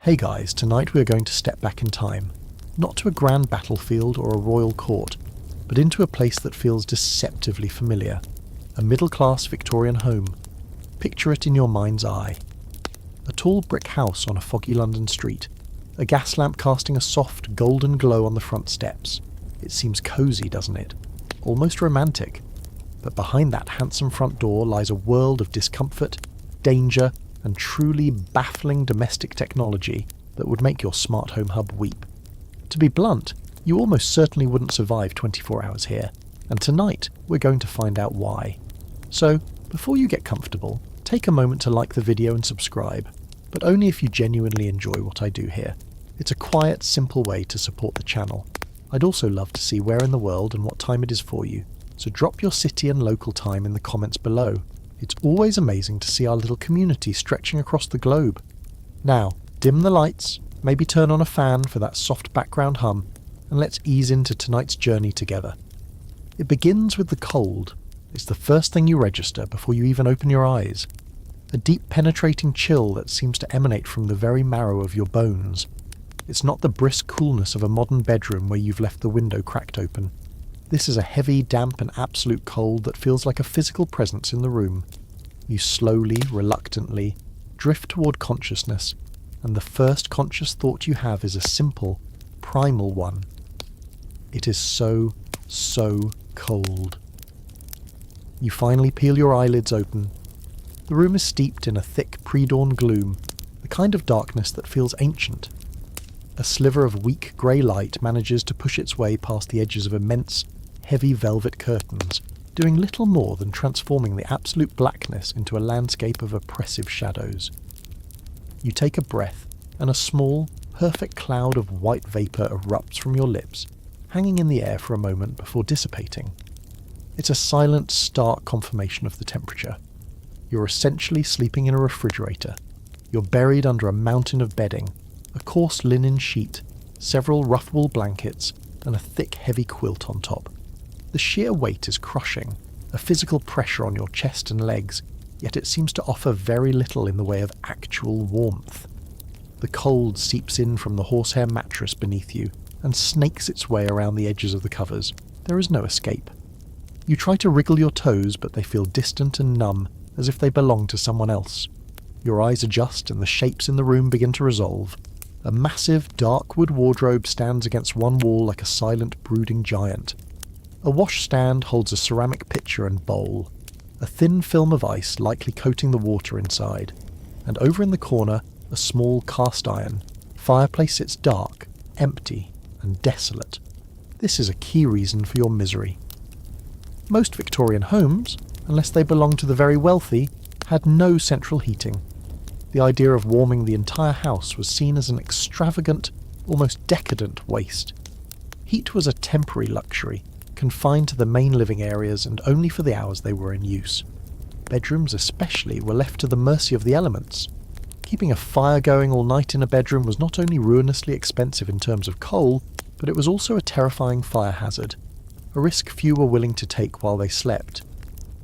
Hey guys, tonight we are going to step back in time. Not to a grand battlefield or a royal court, but into a place that feels deceptively familiar. A middle-class Victorian home. Picture it in your mind's eye. A tall brick house on a foggy London street. A gas lamp casting a soft, golden glow on the front steps. It seems cosy, doesn't it? Almost romantic. But behind that handsome front door lies a world of discomfort, danger, and truly baffling domestic technology that would make your smart home hub weep. To be blunt, you almost certainly wouldn't survive 24 hours here, and tonight we're going to find out why. So, before you get comfortable, take a moment to like the video and subscribe, but only if you genuinely enjoy what I do here. It's a quiet, simple way to support the channel. I'd also love to see where in the world and what time it is for you, so drop your city and local time in the comments below. It's always amazing to see our little community stretching across the globe. Now, dim the lights, maybe turn on a fan for that soft background hum, and let's ease into tonight's journey together. It begins with the cold. It's the first thing you register before you even open your eyes. A deep penetrating chill that seems to emanate from the very marrow of your bones. It's not the brisk coolness of a modern bedroom where you've left the window cracked open. This is a heavy, damp and absolute cold that feels like a physical presence in the room. You slowly, reluctantly, drift toward consciousness, and the first conscious thought you have is a simple, primal one. It is so cold. You finally peel your eyelids open. The room is steeped in a thick pre-dawn gloom, the kind of darkness that feels ancient. A sliver of weak grey light manages to push its way past the edges of immense, heavy velvet curtains, doing little more than transforming the absolute blackness into a landscape of oppressive shadows. You take a breath, and a small, perfect cloud of white vapour erupts from your lips, hanging in the air for a moment before dissipating. It's a silent, stark confirmation of the temperature. You're essentially sleeping in a refrigerator. You're buried under a mountain of bedding, a coarse linen sheet, several rough wool blankets, and a thick, heavy quilt on top. The sheer weight is crushing, a physical pressure on your chest and legs, yet it seems to offer very little in the way of actual warmth. The cold seeps in from the horsehair mattress beneath you and snakes its way around the edges of the covers. There is no escape. You try to wriggle your toes, but they feel distant and numb, as if they belong to someone else. Your eyes adjust and the shapes in the room begin to resolve. A massive, dark wood wardrobe stands against one wall like a silent, brooding giant. A washstand holds a ceramic pitcher and bowl, a thin film of ice likely coating the water inside, and over in the corner, a small cast iron. Fireplace sits dark, empty, and desolate. This is a key reason for your misery. Most Victorian homes, unless they belong to the very wealthy, had no central heating. The idea of warming the entire house was seen as an extravagant, almost decadent waste. Heat was a temporary luxury, confined to the main living areas and only for the hours they were in use. Bedrooms especially were left to the mercy of the elements. Keeping a fire going all night in a bedroom was not only ruinously expensive in terms of coal, but it was also a terrifying fire hazard, a risk few were willing to take while they slept.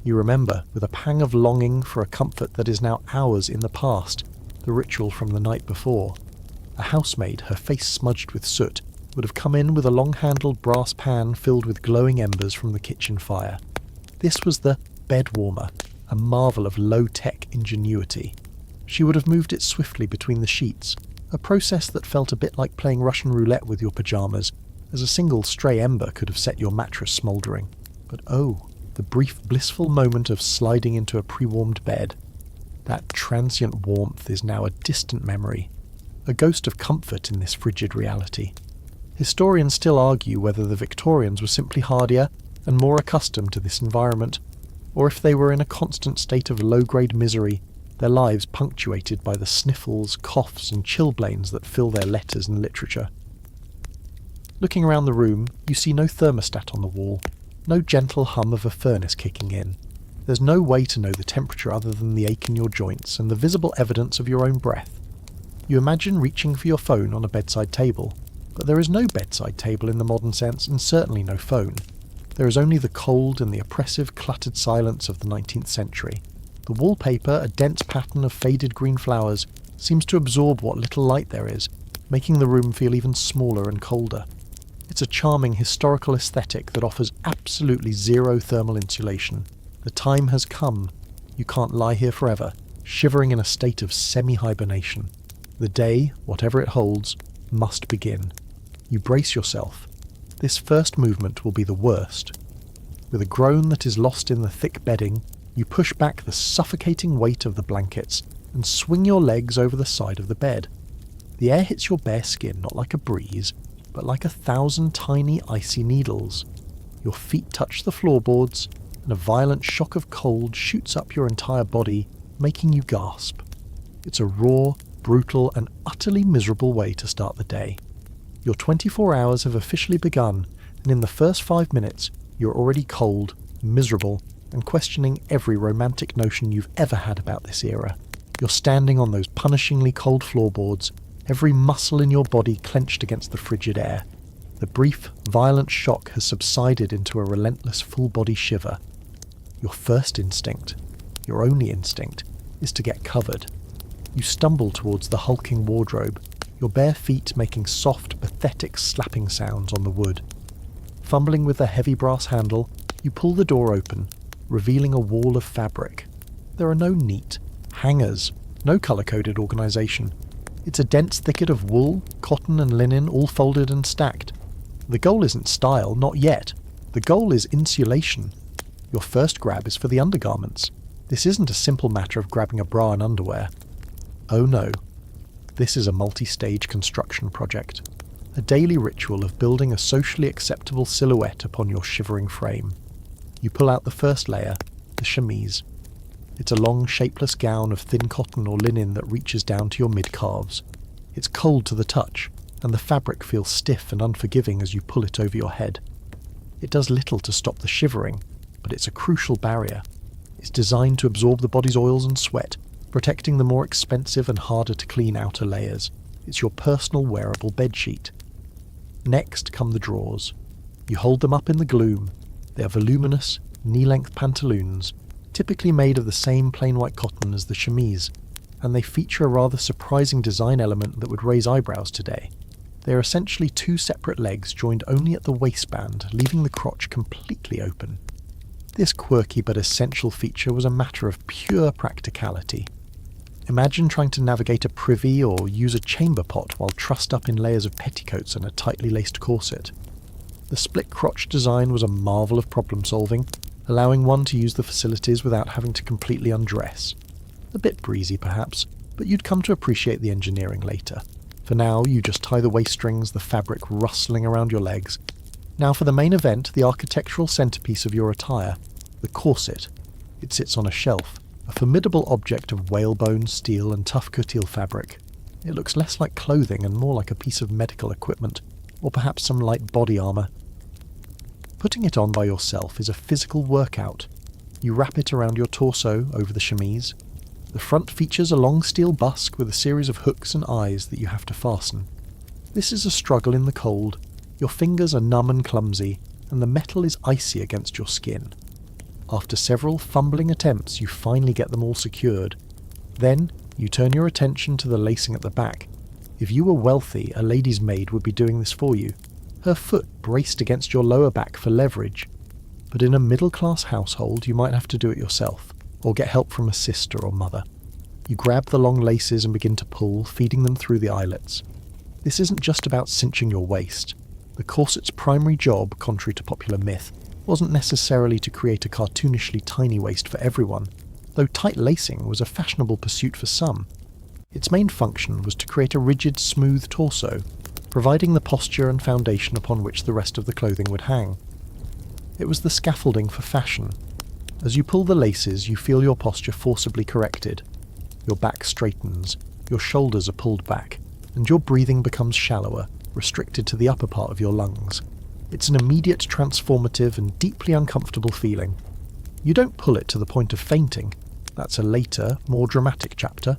You remember, with a pang of longing for a comfort that is now hours in the past, the ritual from the night before. A housemaid, her face smudged with soot, would have come in with a long-handled brass pan filled with glowing embers from the kitchen fire. This was the bed warmer, a marvel of low-tech ingenuity. She would have moved it swiftly between the sheets, a process that felt a bit like playing Russian roulette with your pyjamas, as a single stray ember could have set your mattress smouldering. But oh, the brief blissful moment of sliding into a pre-warmed bed. That transient warmth is now a distant memory, a ghost of comfort in this frigid reality. Historians still argue whether the Victorians were simply hardier and more accustomed to this environment, or if they were in a constant state of low-grade misery, their lives punctuated by the sniffles, coughs and chilblains that fill their letters and literature. Looking around the room, you see no thermostat on the wall, no gentle hum of a furnace kicking in. There's no way to know the temperature other than the ache in your joints and the visible evidence of your own breath. You imagine reaching for your phone on a bedside table, but there is no bedside table in the modern sense and certainly no phone. There is only the cold and the oppressive cluttered silence of the 19th century. The wallpaper, a dense pattern of faded green flowers, seems to absorb what little light there is, making the room feel even smaller and colder. It's a charming historical aesthetic that offers absolutely zero thermal insulation. The time has come. You can't lie here forever, shivering in a state of semi-hibernation. The day, whatever it holds, must begin. You brace yourself. This first movement will be the worst. With a groan that is lost in the thick bedding, you push back the suffocating weight of the blankets and swing your legs over the side of the bed. The air hits your bare skin not like a breeze, but like 1,000 tiny icy needles. Your feet touch the floorboards, and a violent shock of cold shoots up your entire body, making you gasp. It's a raw, brutal, and utterly miserable way to start the day. Your 24 hours have officially begun, and in the first 5 minutes, you're already cold, miserable, and questioning every romantic notion you've ever had about this era. You're standing on those punishingly cold floorboards, every muscle in your body clenched against the frigid air. The brief, violent shock has subsided into a relentless full-body shiver. Your first instinct, your only instinct, is to get covered. You stumble towards the hulking wardrobe, your bare feet making soft, pathetic slapping sounds on the wood. Fumbling with the heavy brass handle, you pull the door open, revealing a wall of fabric. There are no neat hangers, no colour-coded organisation. It's a dense thicket of wool, cotton and linen all folded and stacked. The goal isn't style, not yet. The goal is insulation. Your first grab is for the undergarments. This isn't a simple matter of grabbing a bra and underwear. Oh no. This is a multi-stage construction project. A daily ritual of building a socially acceptable silhouette upon your shivering frame. You pull out the first layer, the chemise. It's a long, shapeless gown of thin cotton or linen that reaches down to your mid-calves. It's cold to the touch, and the fabric feels stiff and unforgiving as you pull it over your head. It does little to stop the shivering, but it's a crucial barrier. It's designed to absorb the body's oils and sweat, protecting the more expensive and harder to clean outer layers. It's your personal wearable bedsheet. Next come the drawers. You hold them up in the gloom. They are voluminous, knee-length pantaloons, typically made of the same plain white cotton as the chemise, and they feature a rather surprising design element that would raise eyebrows today. They are essentially two separate legs joined only at the waistband, leaving the crotch completely open. This quirky but essential feature was a matter of pure practicality. Imagine trying to navigate a privy or use a chamber pot while trussed up in layers of petticoats and a tightly laced corset. The split crotch design was a marvel of problem solving, allowing one to use the facilities without having to completely undress. A bit breezy perhaps, but you'd come to appreciate the engineering later. For now, you just tie the waist strings, the fabric rustling around your legs. Now for the main event, the architectural centerpiece of your attire, the corset. It sits on a shelf, a formidable object of whalebone, steel and tough coutil fabric. It looks less like clothing and more like a piece of medical equipment, or perhaps some light body armour. Putting it on by yourself is a physical workout. You wrap it around your torso over the chemise. The front features a long steel busk with a series of hooks and eyes that you have to fasten. This is a struggle in the cold. Your fingers are numb and clumsy, and the metal is icy against your skin. After several fumbling attempts, you finally get them all secured. Then, you turn your attention to the lacing at the back. If you were wealthy, a lady's maid would be doing this for you, her foot braced against your lower back for leverage. But in a middle-class household, you might have to do it yourself, or get help from a sister or mother. You grab the long laces and begin to pull, feeding them through the eyelets. This isn't just about cinching your waist. The corset's primary job, contrary to popular myth, wasn't necessarily to create a cartoonishly tiny waist for everyone, though tight lacing was a fashionable pursuit for some. Its main function was to create a rigid, smooth torso, providing the posture and foundation upon which the rest of the clothing would hang. It was the scaffolding for fashion. As you pull the laces, you feel your posture forcibly corrected. Your back straightens, your shoulders are pulled back, and your breathing becomes shallower, restricted to the upper part of your lungs. It's an immediate, transformative, and deeply uncomfortable feeling. You don't pull it to the point of fainting. That's a later, more dramatic chapter.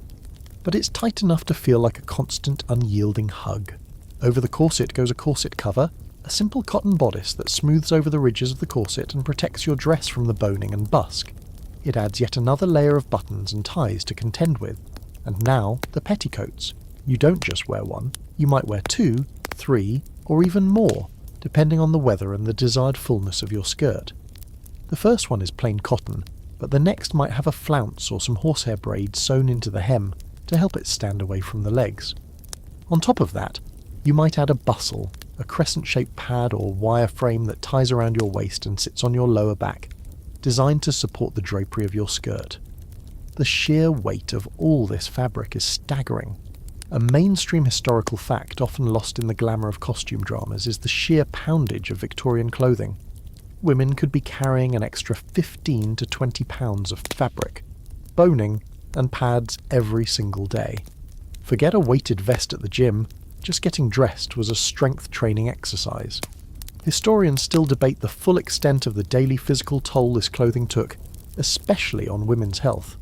But it's tight enough to feel like a constant, unyielding hug. Over the corset goes a corset cover, a simple cotton bodice that smooths over the ridges of the corset and protects your dress from the boning and busk. It adds yet another layer of buttons and ties to contend with, And now, the petticoats. You don't just wear one, you might wear 2, 3, or even more, depending on the weather and the desired fullness of your skirt. The first one is plain cotton, but the next might have a flounce or some horsehair braid sewn into the hem to help it stand away from the legs. On top of that, you might add a bustle, a crescent-shaped pad or wire frame that ties around your waist and sits on your lower back, designed to support the drapery of your skirt. The sheer weight of all this fabric is staggering. A mainstream historical fact often lost in the glamour of costume dramas is the sheer poundage of Victorian clothing. Women could be carrying an extra 15 to 20 pounds of fabric, boning, and pads every single day. Forget a weighted vest at the gym, just getting dressed was a strength training exercise. Historians still debate the full extent of the daily physical toll this clothing took, especially on women's health.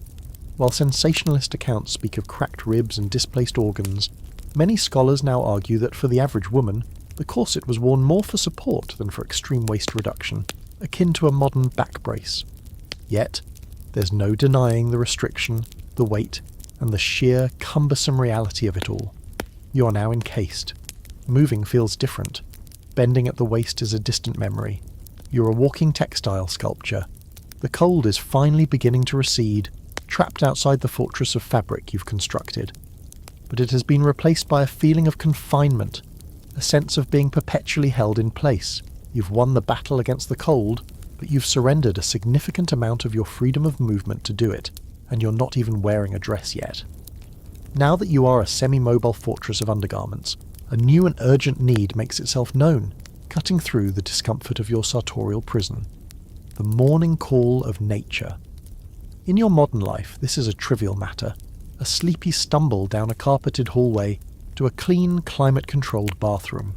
While sensationalist accounts speak of cracked ribs and displaced organs, many scholars now argue that for the average woman, the corset was worn more for support than for extreme waist reduction, akin to a modern back brace. Yet, there's no denying the restriction, the weight, and the sheer, cumbersome reality of it all. You are now encased. Moving feels different. Bending at the waist is a distant memory. You're a walking textile sculpture. The cold is finally beginning to recede, trapped outside the fortress of fabric you've constructed. But it has been replaced by a feeling of confinement, a sense of being perpetually held in place. You've won the battle against the cold, but you've surrendered a significant amount of your freedom of movement to do it, and you're not even wearing a dress yet. Now that you are a semi-mobile fortress of undergarments, a new and urgent need makes itself known, cutting through the discomfort of your sartorial prison. The morning call of nature. In your modern life, this is a trivial matter, a sleepy stumble down a carpeted hallway to a clean, climate-controlled bathroom.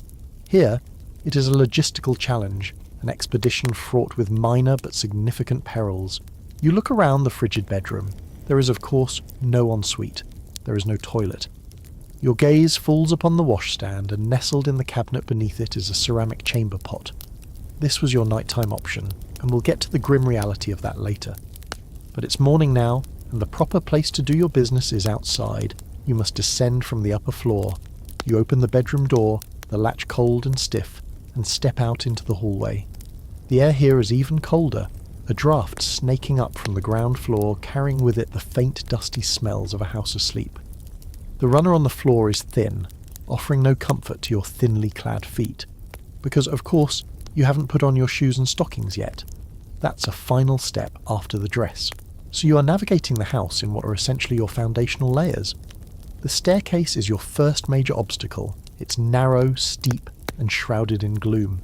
Here, it is a logistical challenge, an expedition fraught with minor but significant perils. You look around the frigid bedroom. There is, of course, no ensuite. There is no toilet. Your gaze falls upon the washstand, and nestled in the cabinet beneath it is a ceramic chamber pot. This was your nighttime option, and we'll get to the grim reality of that later. But it's morning now, and the proper place to do your business is outside. You must descend from the upper floor. You open the bedroom door, the latch cold and stiff, and step out into the hallway. The air here is even colder, a draught snaking up from the ground floor, carrying with it the faint, dusty smells of a house asleep. The runner on the floor is thin, offering no comfort to your thinly clad feet, because, of course, you haven't put on your shoes and stockings yet. That's a final step after the dress. So you are navigating the house in what are essentially your foundational layers. The staircase is your first major obstacle. It's narrow, steep, and shrouded in gloom.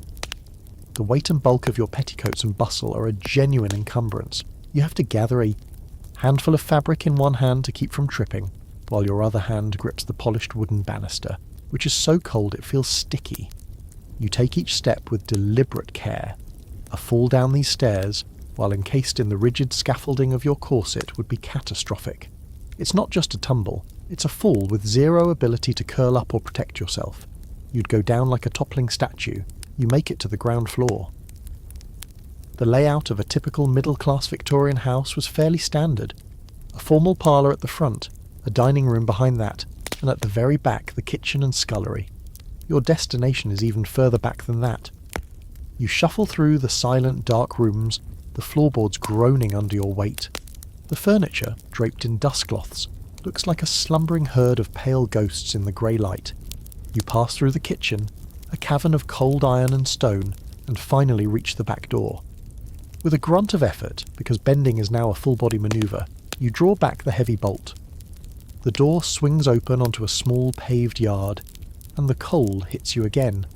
The weight and bulk of your petticoats and bustle are a genuine encumbrance. You have to gather a handful of fabric in one hand to keep from tripping, while your other hand grips the polished wooden banister, which is so cold it feels sticky. You take each step with deliberate care. A fall down these stairs, while encased in the rigid scaffolding of your corset, would be catastrophic. It's not just a tumble, it's a fall with zero ability to curl up or protect yourself. You'd go down like a toppling statue. You make it to the ground floor. The layout of a typical middle-class Victorian house was fairly standard. A formal parlour at the front, a dining room behind that, and at the very back the kitchen and scullery. Your destination is even further back than that. You shuffle through the silent, dark rooms, the floorboards groaning under your weight. The furniture, draped in dustcloths, looks like a slumbering herd of pale ghosts in the grey light. You pass through the kitchen, a cavern of cold iron and stone, and finally reach the back door. With a grunt of effort, because bending is now a full-body manoeuvre, you draw back the heavy bolt. The door swings open onto a small paved yard, and the cold hits you again,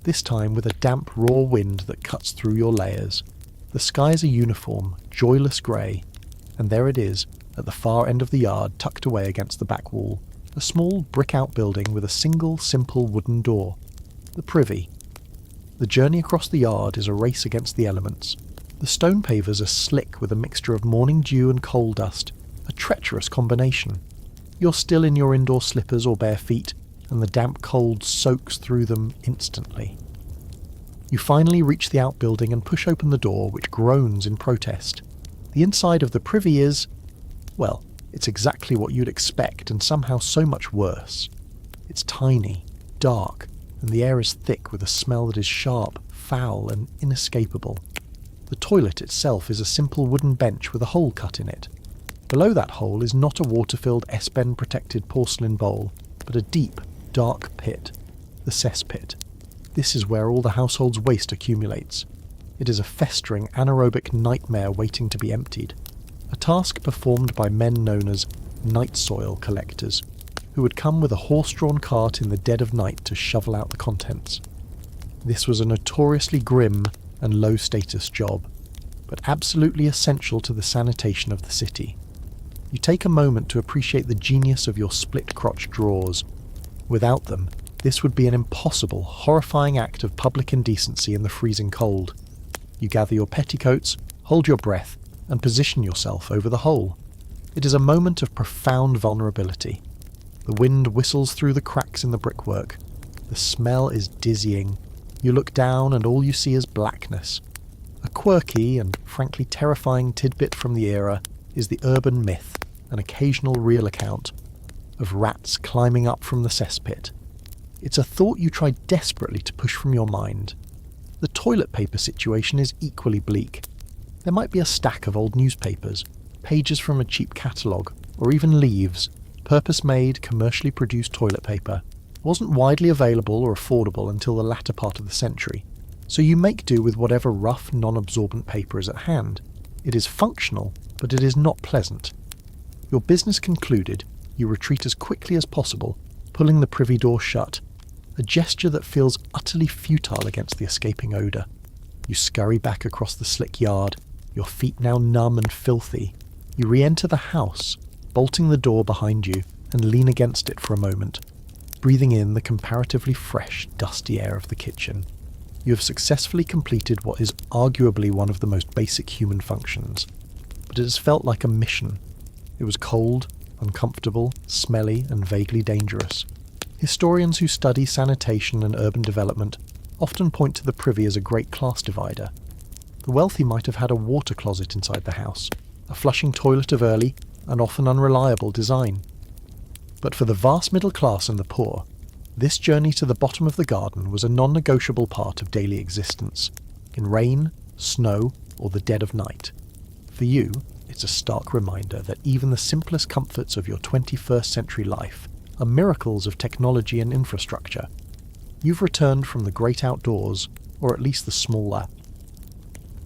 this time with a damp, raw wind that cuts through your layers. The skies are uniform, joyless grey, and there it is, at the far end of the yard, tucked away against the back wall, a small brick outbuilding with a single, simple wooden door. The privy. The journey across the yard is a race against the elements. The stone pavers are slick with a mixture of morning dew and coal dust, a treacherous combination. You're still in your indoor slippers or bare feet, and the damp cold soaks through them instantly. You finally reach the outbuilding and push open the door, which groans in protest. The inside of the privy is, well, It's exactly what you'd expect and somehow so much worse. It's tiny, dark, and the air is thick with a smell that is sharp, foul, and inescapable. The toilet itself is a simple wooden bench with a hole cut in it. Below that hole is not a water-filled S-bend-protected porcelain bowl, but a deep, dark pit, the cesspit. This is where all the household's waste accumulates. It is a festering, anaerobic nightmare waiting to be emptied, a task performed by men known as night soil collectors, who would come with a horse-drawn cart in the dead of night to shovel out the contents. This was a notoriously grim and low-status job, but absolutely essential to the sanitation of the city. You take a moment to appreciate the genius of your split-crotch drawers. Without them, this would be an impossible, horrifying act of public indecency in the freezing cold. You gather your petticoats, hold your breath, and position yourself over the hole. It is a moment of profound vulnerability. The wind whistles through the cracks in the brickwork. The smell is dizzying. You look down and all you see is blackness. A quirky and frankly terrifying tidbit from the era is the urban myth, an occasional real account, of rats climbing up from the cesspit. It's a thought you try desperately to push from your mind. The toilet paper situation is equally bleak. There might be a stack of old newspapers, pages from a cheap catalogue, or even leaves. Purpose-made, commercially produced toilet paper wasn't widely available or affordable until the latter part of the century, so you make do with whatever rough, non-absorbent paper is at hand. It is functional, but it is not pleasant. Your business concluded, you retreat as quickly as possible, pulling the privy door shut, a gesture that feels utterly futile against the escaping odour. You scurry back across the slick yard, your feet now numb and filthy. You re-enter the house, bolting the door behind you, and lean against it for a moment, breathing in the comparatively fresh, dusty air of the kitchen. You have successfully completed what is arguably one of the most basic human functions, but it has felt like a mission. It was cold, uncomfortable, smelly, and vaguely dangerous. Historians who study sanitation and urban development often point to the privy as a great class divider. The wealthy might have had a water closet inside the house, a flushing toilet of early and often unreliable design. But for the vast middle class and the poor, this journey to the bottom of the garden was a non-negotiable part of daily existence, in rain, snow, or the dead of night. For you, it's a stark reminder that even the simplest comforts of your 21st century life are miracles of technology and infrastructure. You've returned from the great outdoors, or at least the smaller.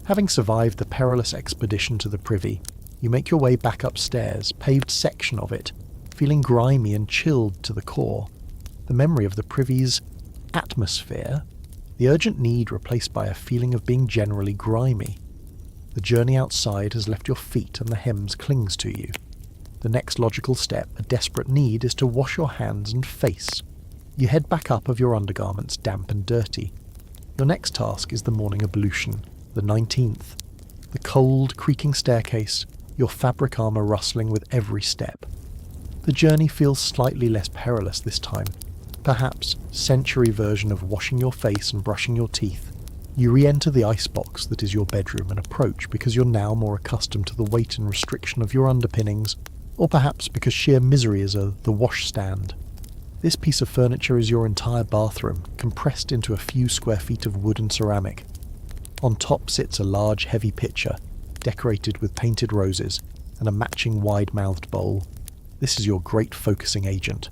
Having survived the perilous expedition to the privy, you make your way back upstairs, paved section of it, feeling grimy and chilled to the core. The memory of the privy's atmosphere, the urgent need replaced by a feeling of being generally grimy. The journey outside has left your feet and the hems clings to you. The next logical step, a desperate need, is to wash your hands and face. You head back up of your undergarments, damp and dirty. Your next task is the morning ablution, the 19th. The cold, creaking staircase, your fabric armour rustling with every step. The journey feels slightly less perilous this time. Perhaps century version of washing your face and brushing your teeth. You re-enter the icebox that is your bedroom and approach because you're now more accustomed to the weight and restriction of your underpinnings, or perhaps because sheer misery is the washstand. This piece of furniture is your entire bathroom, compressed into a few square feet of wood and ceramic. On top sits a large, heavy pitcher, decorated with painted roses, and a matching wide-mouthed bowl. This is your great focusing agent.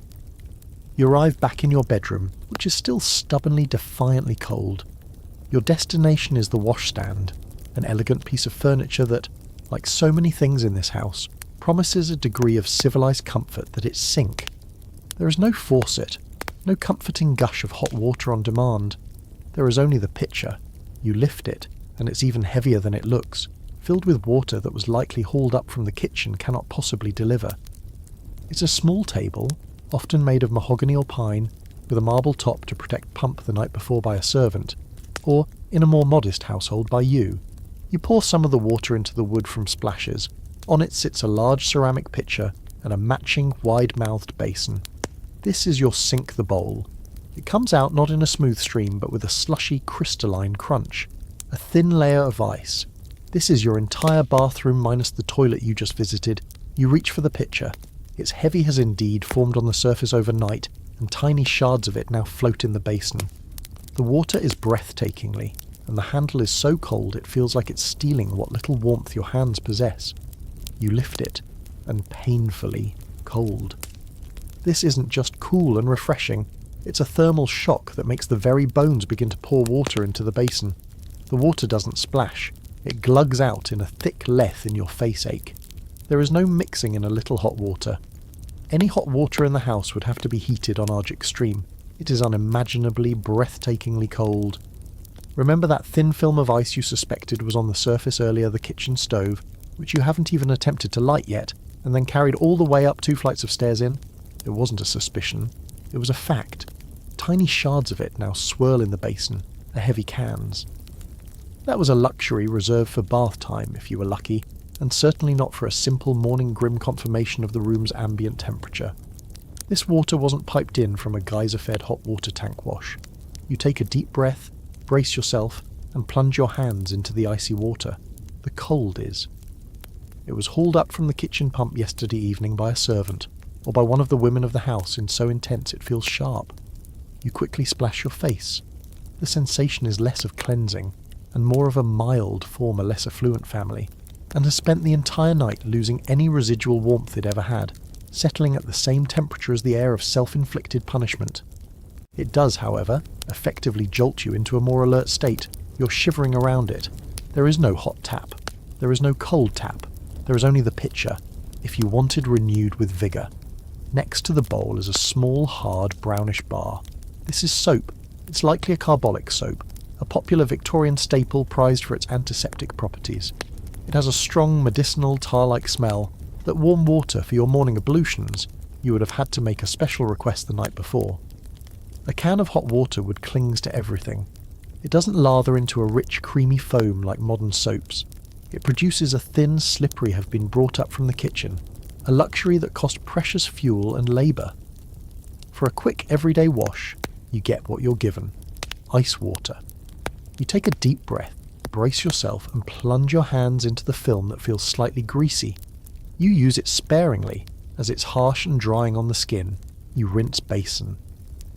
You arrive back in your bedroom, which is still stubbornly, defiantly cold. Your destination is the washstand, an elegant piece of furniture that, like so many things in this house, promises a degree of civilized comfort that its sink. There is no faucet, no comforting gush of hot water on demand. There is only the pitcher. You lift it, and it's even heavier than it looks, filled with water that was likely hauled up from the kitchen cannot possibly deliver. It's a small table, often made of mahogany or pine, with a marble top to protect pump the night before by a servant, or, in a more modest household, by you. You pour some of the water into the wood from splashes. On it sits a large ceramic pitcher and a matching wide-mouthed basin. This is your sink the bowl. It comes out not in a smooth stream but with a slushy crystalline crunch. A thin layer of ice. This is your entire bathroom minus the toilet you just visited, You reach for the pitcher. Its heavy has indeed formed on the surface overnight, and tiny shards of it now float in the basin. The water is breathtakingly, and the handle is so cold it feels like it's stealing what little warmth your hands possess. You lift it, and painfully cold. This isn't just cool and refreshing, it's a thermal shock that makes the very bones begin to pour water into the basin. The water doesn't splash, it glugs out in a thick lethe in your face ache. There is no mixing in a little hot water. Any hot water in the house would have to be heated on our extreme. It is unimaginably, breathtakingly cold. Remember that thin film of ice you suspected was on the surface earlier, the kitchen stove, which you haven't even attempted to light yet, and then carried all the way up 2 flights of stairs in? It wasn't a suspicion. It was a fact. Tiny shards of it now swirl in the basin, are heavy cans. That was a luxury reserved for bath time, if you were lucky, and certainly not for a simple morning grim confirmation of the room's ambient temperature. This water wasn't piped in from a geyser-fed hot water tank wash. You take a deep breath, brace yourself, and plunge your hands into the icy water. The cold is. It was hauled up from the kitchen pump yesterday evening by a servant, or by one of the women of the house in so intense it feels sharp. You quickly splash your face. The sensation is less of cleansing, and more of a mild form a less affluent family, and has spent the entire night losing any residual warmth it ever had, settling at the same temperature as the air of self-inflicted punishment. It does, however, effectively jolt you into a more alert state. You're shivering around it. There is no hot tap. There is no cold tap. There is only the pitcher, if you wanted renewed with vigour. Next to the bowl is a small, hard, brownish bar. This is soap. It's likely a carbolic soap, a popular Victorian staple prized for its antiseptic properties. It has a strong, medicinal, tar-like smell that warm water for your morning ablutions you would have had to make a special request the night before. A can of hot water would cling to everything. It doesn't lather into a rich, creamy foam like modern soaps. It produces a thin, slippery have been brought up from the kitchen, a luxury that cost precious fuel and labour. For a quick everyday wash, you get what you're given. Ice water. You take a deep breath, brace yourself and plunge your hands into the film that feels slightly greasy. You use it sparingly, as it's harsh and drying on the skin. You rinse basin.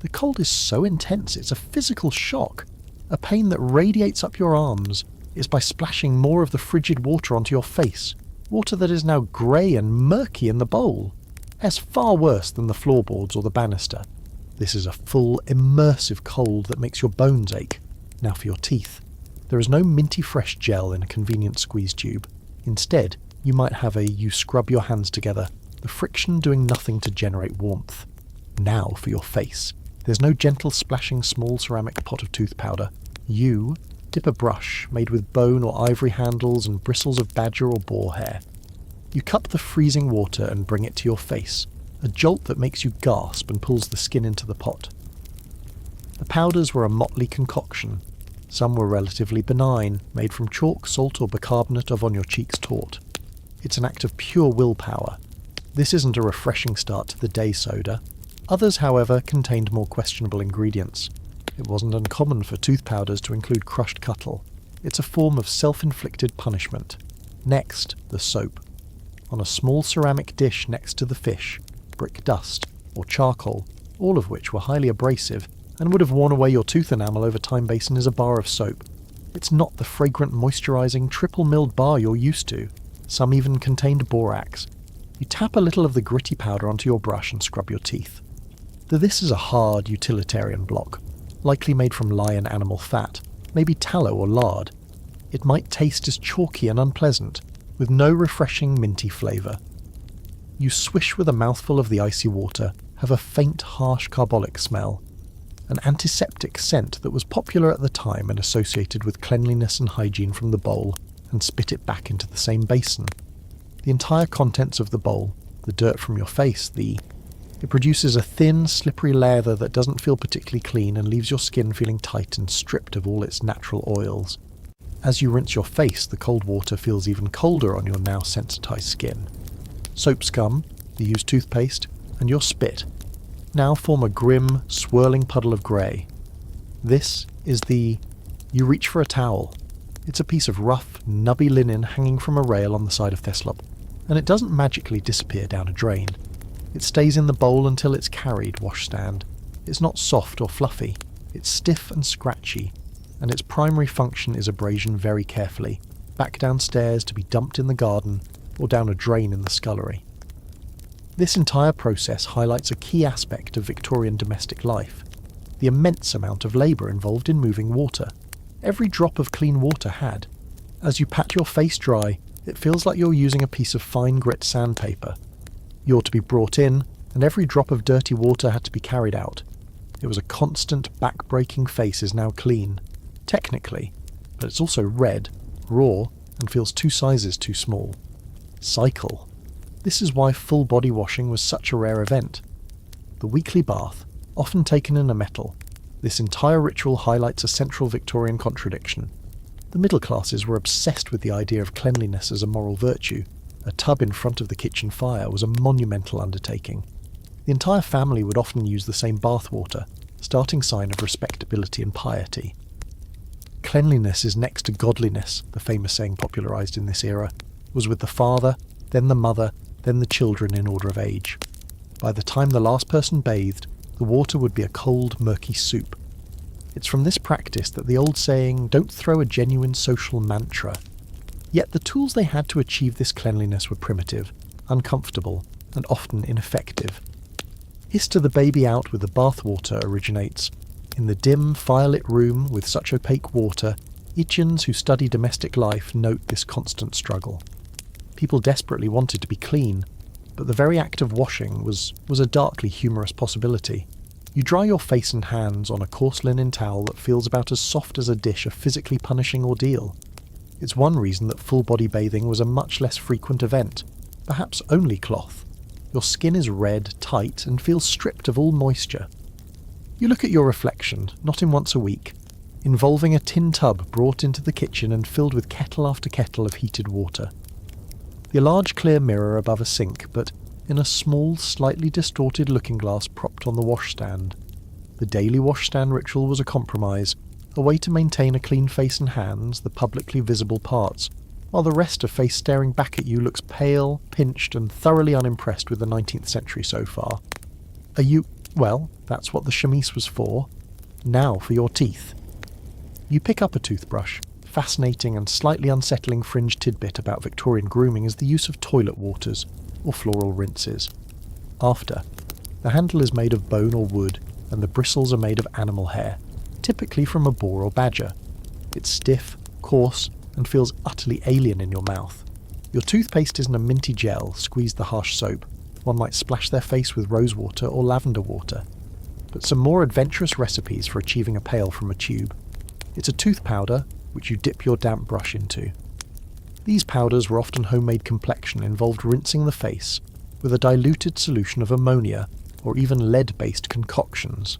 The cold is so intense it's a physical shock. A pain that radiates up your arms is by splashing more of the frigid water onto your face. Water that is now grey and murky in the bowl. As far worse than the floorboards or the banister. This is a full, immersive cold that makes your bones ache. Now for your teeth. There is no minty fresh gel in a convenient squeeze tube. Instead, you might have you scrub your hands together, the friction doing nothing to generate warmth. Now for your face. There's no gentle splashing small ceramic pot of tooth powder. You dip a brush made with bone or ivory handles and bristles of badger or boar hair. You cup the freezing water and bring it to your face, a jolt that makes you gasp and pulls the skin into the pot. The powders were a motley concoction. Some were relatively benign, made from chalk, salt or bicarbonate of on your cheeks taut. It's an act of pure willpower. This isn't a refreshing start to the day soda. Others, however, contained more questionable ingredients. It wasn't uncommon for tooth powders to include crushed cuttle. It's a form of self-inflicted punishment. Next, the soap. On a small ceramic dish next to the fish, brick dust, or charcoal, all of which were highly abrasive, and would have worn away your tooth enamel over time basin is a bar of soap. It's not the fragrant, moisturising, triple-milled bar you're used to. Some even contained borax. You tap a little of the gritty powder onto your brush and scrub your teeth. This is a hard, utilitarian block, likely made from lion animal fat, maybe tallow or lard. It might taste as chalky and unpleasant, with no refreshing minty flavour. You swish with a mouthful of the icy water, have a faint, harsh carbolic smell. An antiseptic scent that was popular at the time and associated with cleanliness and hygiene from the bowl, and spit it back into the same basin. The entire contents of the bowl, the dirt from your face, it produces a thin, slippery lather that doesn't feel particularly clean and leaves your skin feeling tight and stripped of all its natural oils. As you rinse your face, the cold water feels even colder on your now sensitized skin. Soap scum, the used toothpaste, and your spit now form a grim, swirling puddle of grey. This is You reach for a towel. It's a piece of rough, nubby linen hanging from a rail on the side of Theslop. and it doesn't magically disappear down a drain. It stays in the bowl until it's carried washstand. It's not soft or fluffy, it's stiff and scratchy, and its primary function is abrasion very carefully, back downstairs to be dumped in the garden or down a drain in the scullery. This entire process highlights a key aspect of Victorian domestic life: the immense amount of labour involved in moving water. Every drop of clean water had. As you pat your face dry, it feels like you're using a piece of fine grit sandpaper. You're to be brought in, and every drop of dirty water had to be carried out. It was a constant, back-breaking face is now clean, technically, but it's also red, raw, and feels 2 sizes too small. Cycle. This is why full body washing was such a rare event. The weekly bath, often taken in a metal, this entire ritual highlights a central Victorian contradiction. The middle classes were obsessed with the idea of cleanliness as a moral virtue. A tub in front of the kitchen fire was a monumental undertaking. The entire family would often use the same bath water, starting sign of respectability and piety. Cleanliness is next to godliness, the famous saying popularised in this era, was with the father, then the mother, then the children in order of age. By the time the last person bathed, the water would be a cold, murky soup. It's from this practice that the old saying, "Don't throw a genuine social mantra." Yet the tools they had to achieve this cleanliness were primitive, uncomfortable, and often ineffective. Hiss to the baby out with the bath water originates. In the dim, firelit room with such opaque water, Egyptians who study domestic life note this constant struggle. People desperately wanted to be clean, but the very act of washing was a darkly humorous possibility. You dry your face and hands on a coarse linen towel that feels about as soft as a dish, a physically punishing ordeal. It's one reason that full-body bathing was a much less frequent event, perhaps only cloth. Your skin is red, tight, and feels stripped of all moisture. You look at your reflection, not in once a week, involving a tin tub brought into the kitchen and filled with kettle after kettle of heated water. The large clear mirror above a sink, but in a small, slightly distorted looking glass propped on the washstand. The daily washstand ritual was a compromise, a way to maintain a clean face and hands, the publicly visible parts, while the rest of face staring back at you looks pale, pinched, and thoroughly unimpressed with the 19th century so far. Are you... well, that's what the chemise was for. Now for your teeth. You pick up a toothbrush. Fascinating and slightly unsettling fringe tidbit about Victorian grooming is the use of toilet waters, or floral rinses. After, the handle is made of bone or wood, and the bristles are made of animal hair, typically from a boar or badger. It's stiff, coarse, and feels utterly alien in your mouth. Your toothpaste isn't a minty gel, squeeze the harsh soap. One might splash their face with rose water or lavender water. But some more adventurous recipes for achieving a pail from a tube. It's a tooth powder, which you dip your damp brush into. These powders were often homemade complexion, involved rinsing the face with a diluted solution of ammonia or even lead-based concoctions,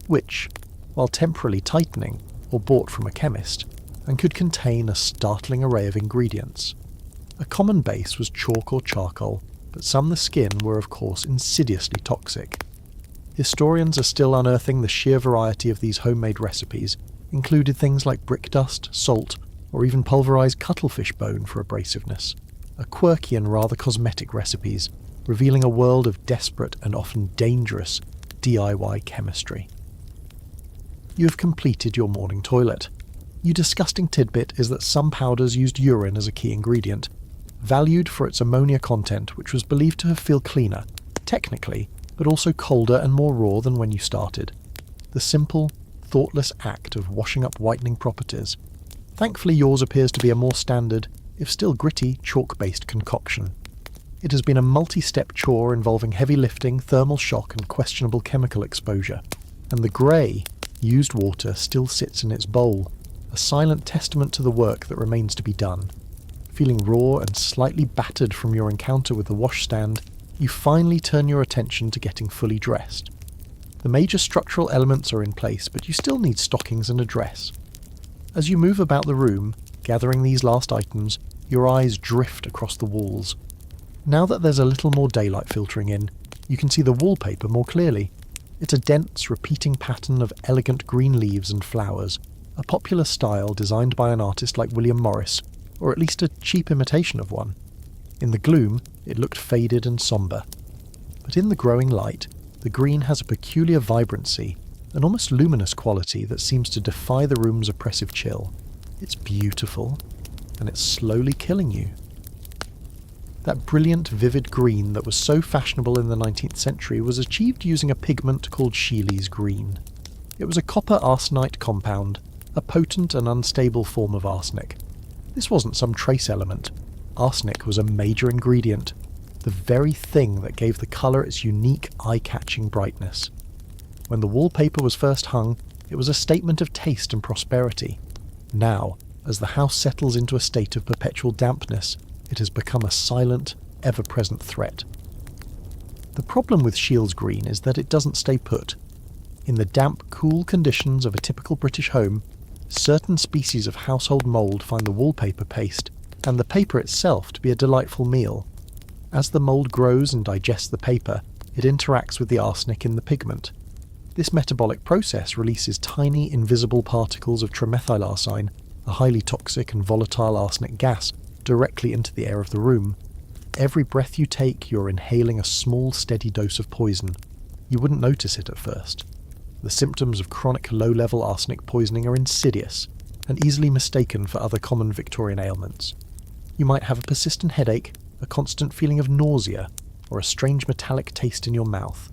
which, while temporarily tightening, or bought from a chemist, and could contain a startling array of ingredients. A common base was chalk or charcoal, but some the skin were of course insidiously toxic. Historians are still unearthing the sheer variety of these homemade recipes, included things like brick dust, salt, or even pulverised cuttlefish bone for abrasiveness. A quirky and rather cosmetic recipes, revealing a world of desperate and often dangerous DIY chemistry. You have completed your morning toilet. Your disgusting tidbit is that some powders used urine as a key ingredient, valued for its ammonia content, which was believed to have felt cleaner, technically, but also colder and more raw than when you started. The simple, thoughtless act of washing up whitening properties. Thankfully yours appears to be a more standard, if still gritty, chalk-based concoction. It has been a multi-step chore involving heavy lifting, thermal shock and questionable chemical exposure. And the grey, used water still sits in its bowl, a silent testament to the work that remains to be done. Feeling raw and slightly battered from your encounter with the washstand, you finally turn your attention to getting fully dressed. The major structural elements are in place, but you still need stockings and a dress. As you move about the room, gathering these last items, your eyes drift across the walls. Now that there's a little more daylight filtering in, you can see the wallpaper more clearly. It's a dense, repeating pattern of elegant green leaves and flowers, a popular style designed by an artist like William Morris, or at least a cheap imitation of one. In the gloom, It looked faded and sombre. But in the growing light, the green has a peculiar vibrancy, an almost luminous quality that seems to defy the room's oppressive chill. It's beautiful, and it's slowly killing you. That brilliant, vivid green that was so fashionable in the 19th century was achieved using a pigment called Scheele's green. It was a copper arsenite compound, a potent and unstable form of arsenic. This wasn't some trace element. Arsenic was a major ingredient, the very thing that gave the colour its unique, eye-catching brightness. When the wallpaper was first hung, it was a statement of taste and prosperity. Now, as the house settles into a state of perpetual dampness, it has become a silent, ever-present threat. The problem with Scheele's green is that it doesn't stay put. In the damp, cool conditions of a typical British home, certain species of household mould find the wallpaper paste and the paper itself to be a delightful meal. As the mould grows and digests the paper, it interacts with the arsenic in the pigment. This metabolic process releases tiny, invisible particles of trimethylarsine, a highly toxic and volatile arsenic gas, directly into the air of the room. Every breath you take, you're inhaling a small, steady dose of poison. You wouldn't notice it at first. The symptoms of chronic low-level arsenic poisoning are insidious and easily mistaken for other common Victorian ailments. You might have a persistent headache, a constant feeling of nausea, or a strange metallic taste in your mouth.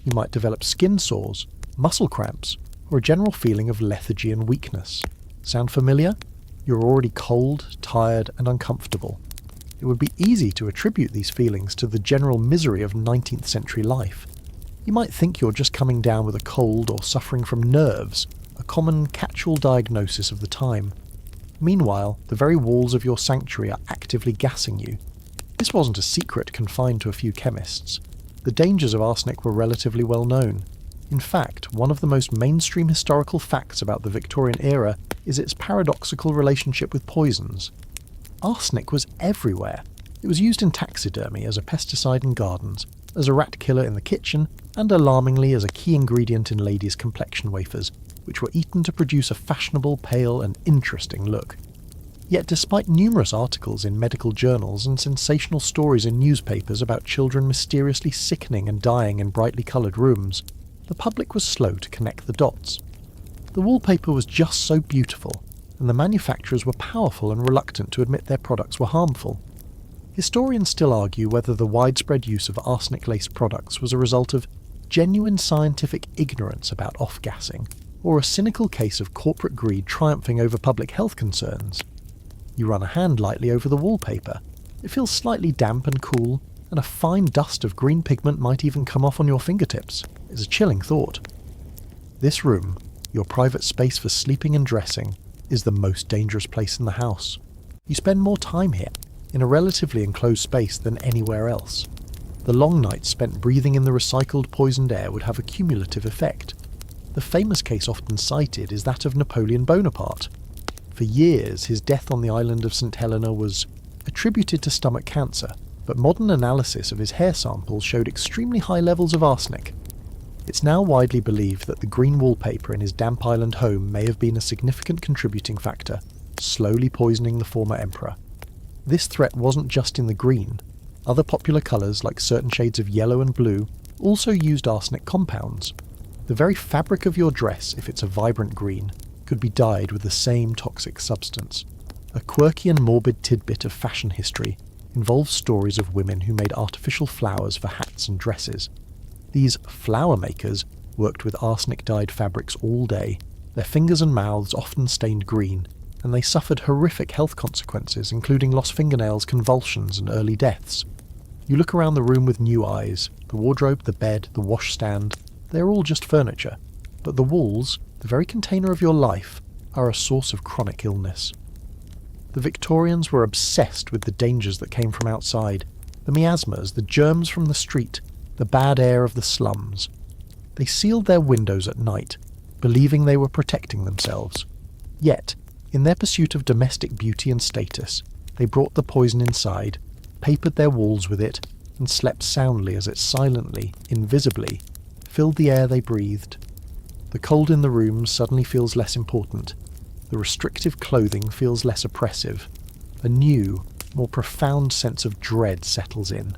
You might develop skin sores, muscle cramps, or a general feeling of lethargy and weakness. Sound familiar? You're already cold, tired, and uncomfortable. It would be easy to attribute these feelings to the general misery of 19th century life. You might think you're just coming down with a cold or suffering from nerves, a common catch-all diagnosis of the time. Meanwhile, the very walls of your sanctuary are actively gassing you. This wasn't a secret confined to a few chemists. The dangers of arsenic were relatively well known. In fact, one of the most mainstream historical facts about the Victorian era is its paradoxical relationship with poisons. Arsenic was everywhere. It was used in taxidermy, as a pesticide in gardens, as a rat killer in the kitchen, and alarmingly as a key ingredient in ladies' complexion wafers, which were eaten to produce a fashionable, pale, and interesting look. Yet despite numerous articles in medical journals and sensational stories in newspapers about children mysteriously sickening and dying in brightly coloured rooms, the public was slow to connect the dots. The wallpaper was just so beautiful, and the manufacturers were powerful and reluctant to admit their products were harmful. Historians still argue whether the widespread use of arsenic-laced products was a result of genuine scientific ignorance about off-gassing, or a cynical case of corporate greed triumphing over public health concerns. You run a hand lightly over the wallpaper. It feels slightly damp and cool, and a fine dust of green pigment might even come off on your fingertips. It's a chilling thought. This room, your private space for sleeping and dressing, is the most dangerous place in the house. You spend more time here, in a relatively enclosed space, than anywhere else. The long nights spent breathing in the recycled poisoned air would have a cumulative effect. The famous case often cited is that of Napoleon Bonaparte. For years, his death on the island of St. Helena was attributed to stomach cancer, but modern analysis of his hair samples showed extremely high levels of arsenic. It's now widely believed that the green wallpaper in his damp island home may have been a significant contributing factor, slowly poisoning the former emperor. This threat wasn't just in the green. Other popular colours, like certain shades of yellow and blue, also used arsenic compounds. The very fabric of your dress, if it's a vibrant green, could be dyed with the same toxic substance. A quirky and morbid tidbit of fashion history involves stories of women who made artificial flowers for hats and dresses. These flower makers worked with arsenic-dyed fabrics all day, their fingers and mouths often stained green, and they suffered horrific health consequences, including lost fingernails, convulsions, and early deaths. You look around the room with new eyes. The wardrobe, the bed, the washstand, they're all just furniture. But the walls, the very container of your life, are a source of chronic illness. The Victorians were obsessed with the dangers that came from outside, the miasmas, the germs from the street, the bad air of the slums. They sealed their windows at night, believing they were protecting themselves. Yet, in their pursuit of domestic beauty and status, they brought the poison inside, papered their walls with it, and slept soundly as it silently, invisibly, filled the air they breathed. The cold in the rooms suddenly feels less important. The restrictive clothing feels less oppressive. A new, a more profound sense of dread settles in.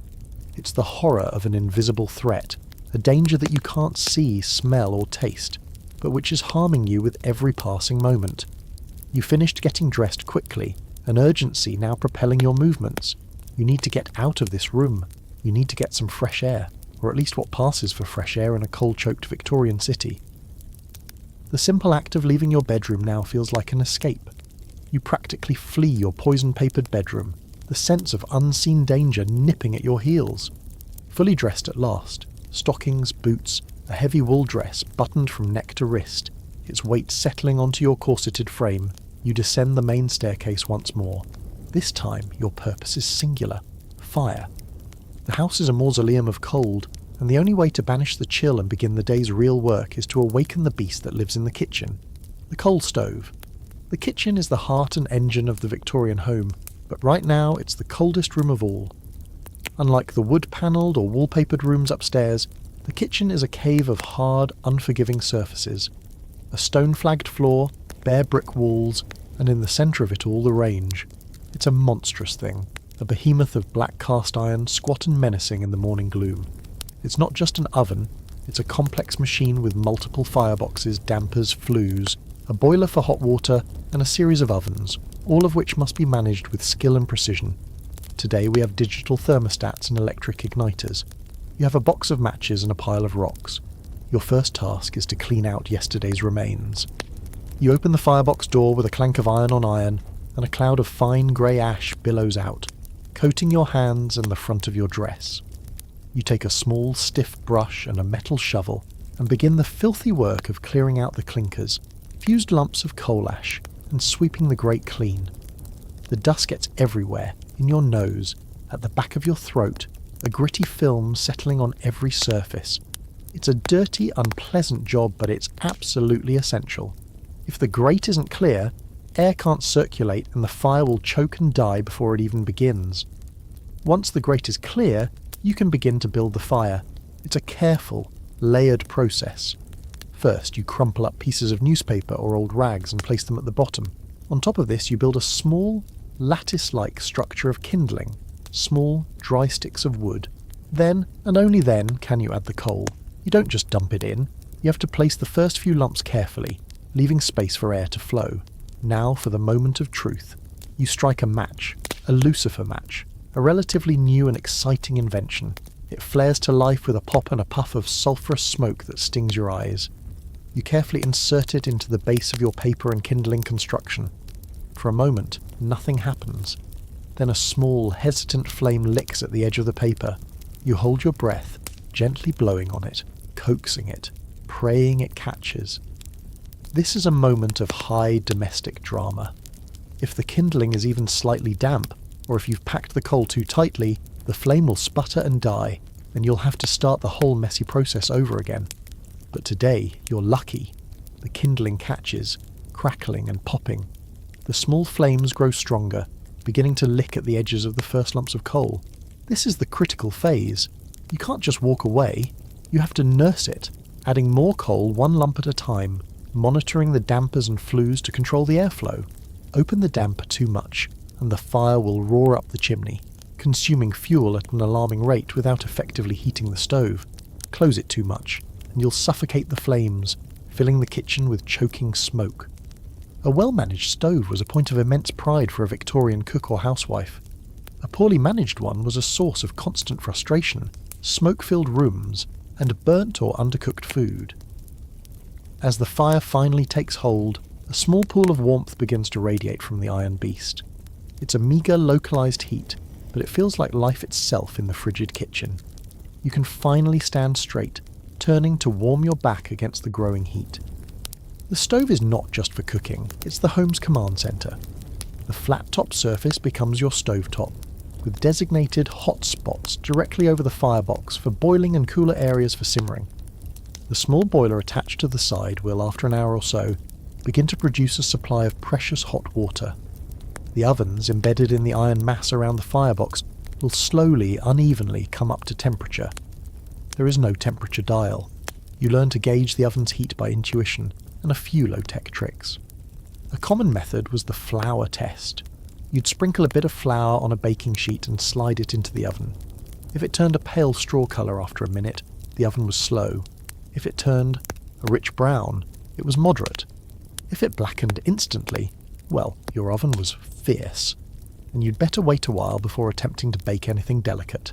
It's the horror of an invisible threat, a danger that you can't see, smell or taste, but which is harming you with every passing moment. You finished getting dressed quickly, an urgency now propelling your movements. You need to get out of this room. You need to get some fresh air, or at least what passes for fresh air in a cold-choked Victorian city. The simple act of leaving your bedroom now feels like an escape. You practically flee your poison-papered bedroom, the sense of unseen danger nipping at your heels. Fully dressed at last, stockings, boots, a heavy wool dress buttoned from neck to wrist, its weight settling onto your corseted frame, you descend the main staircase once more. This time your purpose is singular: fire. The house is a mausoleum of cold, and the only way to banish the chill and begin the day's real work is to awaken the beast that lives in the kitchen, the coal stove. The kitchen is the heart and engine of the Victorian home, but right now it's the coldest room of all. Unlike the wood-panelled or wallpapered rooms upstairs, the kitchen is a cave of hard, unforgiving surfaces. A stone-flagged floor, bare brick walls, and in the centre of it all the range. It's a monstrous thing, a behemoth of black cast iron, squat and menacing in the morning gloom. It's not just an oven, it's a complex machine with multiple fireboxes, dampers, flues, a boiler for hot water, and a series of ovens, all of which must be managed with skill and precision. Today we have digital thermostats and electric igniters. You have a box of matches and a pile of rocks. Your first task is to clean out yesterday's remains. You open the firebox door with a clank of iron on iron, and a cloud of fine grey ash billows out, coating your hands and the front of your dress. You take a small, stiff brush and a metal shovel, and begin the filthy work of clearing out the clinkers, fused lumps of coal ash, and sweeping the grate clean. The dust gets everywhere, in your nose, at the back of your throat, a gritty film settling on every surface. It's a dirty, unpleasant job, but it's absolutely essential. If the grate isn't clear, air can't circulate and the fire will choke and die before it even begins. Once the grate is clear, you can begin to build the fire. It's a careful, layered process. First, you crumple up pieces of newspaper or old rags and place them at the bottom. On top of this, you build a small, lattice-like structure of kindling, small, dry sticks of wood. Then, and only then, can you add the coal. You don't just dump it in. You have to place the first few lumps carefully, leaving space for air to flow. Now for the moment of truth. You strike a match, a lucifer match, a relatively new and exciting invention. It flares to life with a pop and a puff of sulphurous smoke that stings your eyes. You carefully insert it into the base of your paper and kindling construction. For a moment, nothing happens. Then a small, hesitant flame licks at the edge of the paper. You hold your breath, gently blowing on it, coaxing it, praying it catches. This is a moment of high domestic drama. If the kindling is even slightly damp, or if you've packed the coal too tightly, the flame will sputter and die, and you'll have to start the whole messy process over again. But today, you're lucky. The kindling catches, crackling and popping. The small flames grow stronger, beginning to lick at the edges of the first lumps of coal. This is the critical phase. You can't just walk away. You have to nurse it, adding more coal one lump at a time, monitoring the dampers and flues to control the airflow. Open the damper too much, and the fire will roar up the chimney, consuming fuel at an alarming rate without effectively heating the stove. Close it too much, and you'll suffocate the flames, filling the kitchen with choking smoke. A well-managed stove was a point of immense pride for a Victorian cook or housewife. A poorly managed one was a source of constant frustration, smoke-filled rooms, and burnt or undercooked food. As the fire finally takes hold, a small pool of warmth begins to radiate from the iron beast. It's a meagre, localised heat, but it feels like life itself in the frigid kitchen. You can finally stand straight, turning to warm your back against the growing heat. The stove is not just for cooking, it's the home's command centre. The flat-top surface becomes your stovetop, with designated hot spots directly over the firebox for boiling and cooler areas for simmering. The small boiler attached to the side will, after an hour or so, begin to produce a supply of precious hot water. The ovens, embedded in the iron mass around the firebox, will slowly, unevenly come up to temperature. There is no temperature dial. You learn to gauge the oven's heat by intuition and a few low-tech tricks. A common method was the flour test. You'd sprinkle a bit of flour on a baking sheet and slide it into the oven. If it turned a pale straw colour after a minute, the oven was slow. If it turned a rich brown, it was moderate. If it blackened instantly, well, your oven was fierce, and you'd better wait a while before attempting to bake anything delicate.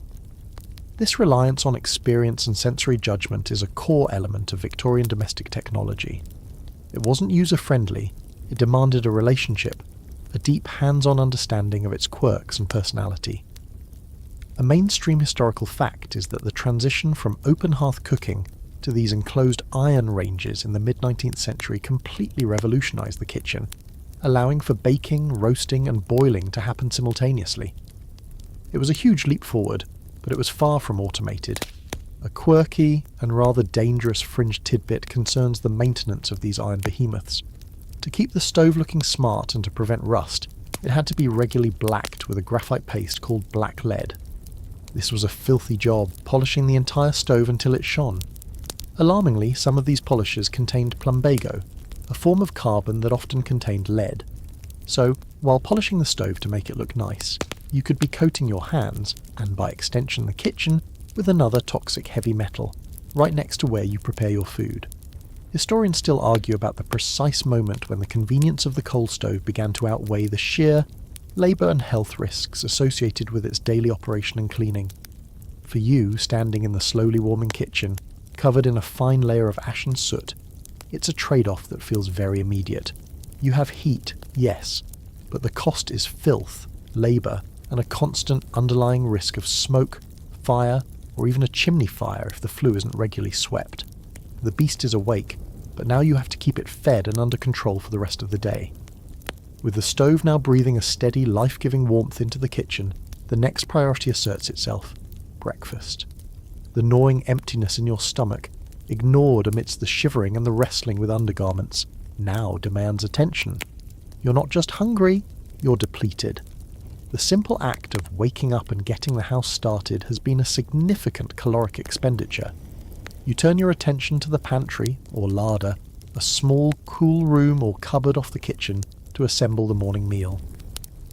This reliance on experience and sensory judgment is a core element of Victorian domestic technology. It wasn't user-friendly, it demanded a relationship, a deep hands-on understanding of its quirks and personality. A mainstream historical fact is that the transition from open-hearth cooking to these enclosed iron ranges in the mid-19th century completely revolutionised the kitchen, allowing for baking, roasting and boiling to happen simultaneously. It was a huge leap forward, but it was far from automated. A quirky and rather dangerous fringe tidbit concerns the maintenance of these iron behemoths. To keep the stove looking smart and to prevent rust, it had to be regularly blacked with a graphite paste called black lead. This was a filthy job, polishing the entire stove until it shone. Alarmingly, some of these polishes contained plumbago, a form of carbon that often contained lead. So, while polishing the stove to make it look nice, you could be coating your hands, and by extension the kitchen, with another toxic heavy metal, right next to where you prepare your food. Historians still argue about the precise moment when the convenience of the coal stove began to outweigh the sheer labour and health risks associated with its daily operation and cleaning. For you, standing in the slowly warming kitchen, covered in a fine layer of ash and soot, it's a trade-off that feels very immediate. You have heat, yes, but the cost is filth, labour, and a constant underlying risk of smoke, fire, or even a chimney fire if the flue isn't regularly swept. The beast is awake, but now you have to keep it fed and under control for the rest of the day. With the stove now breathing a steady, life-giving warmth into the kitchen, the next priority asserts itself: breakfast. The gnawing emptiness in your stomach, ignored amidst the shivering and the wrestling with undergarments, now demands attention. You're not just hungry, you're depleted. The simple act of waking up and getting the house started has been a significant caloric expenditure. You turn your attention to the pantry, or larder, a small, cool room or cupboard off the kitchen, to assemble the morning meal.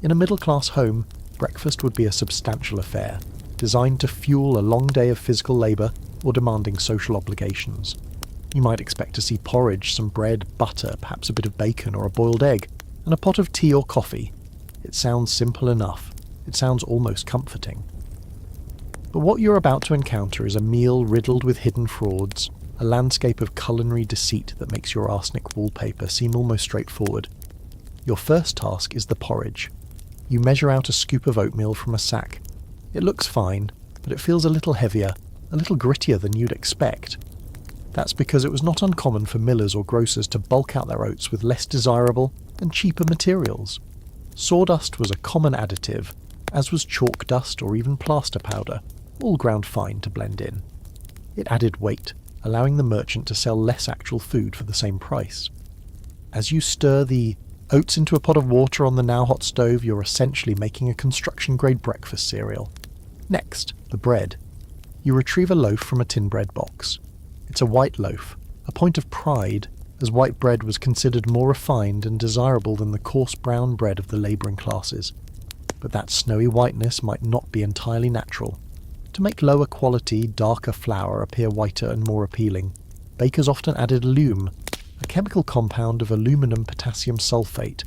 In a middle-class home, breakfast would be a substantial affair, designed to fuel a long day of physical labour or demanding social obligations. You might expect to see porridge, some bread, butter, perhaps a bit of bacon or a boiled egg, and a pot of tea or coffee. It sounds simple enough. It sounds almost comforting. But what you're about to encounter is a meal riddled with hidden frauds, a landscape of culinary deceit that makes your arsenic wallpaper seem almost straightforward. Your first task is the porridge. You measure out a scoop of oatmeal from a sack. It looks fine, but it feels a little heavier, a little grittier than you'd expect. That's because it was not uncommon for millers or grocers to bulk out their oats with less desirable and cheaper materials. Sawdust was a common additive, as was chalk dust or even plaster powder, all ground fine to blend in. It added weight, allowing the merchant to sell less actual food for the same price. As you stir the oats into a pot of water on the now hot stove, you're essentially making a construction-grade breakfast cereal. Next, the bread. You retrieve a loaf from a tin bread box. It's a white loaf, a point of pride, as white bread was considered more refined and desirable than the coarse brown bread of the labouring classes. But that snowy whiteness might not be entirely natural. To make lower quality, darker flour appear whiter and more appealing, bakers often added alum, a chemical compound of aluminum potassium sulfate.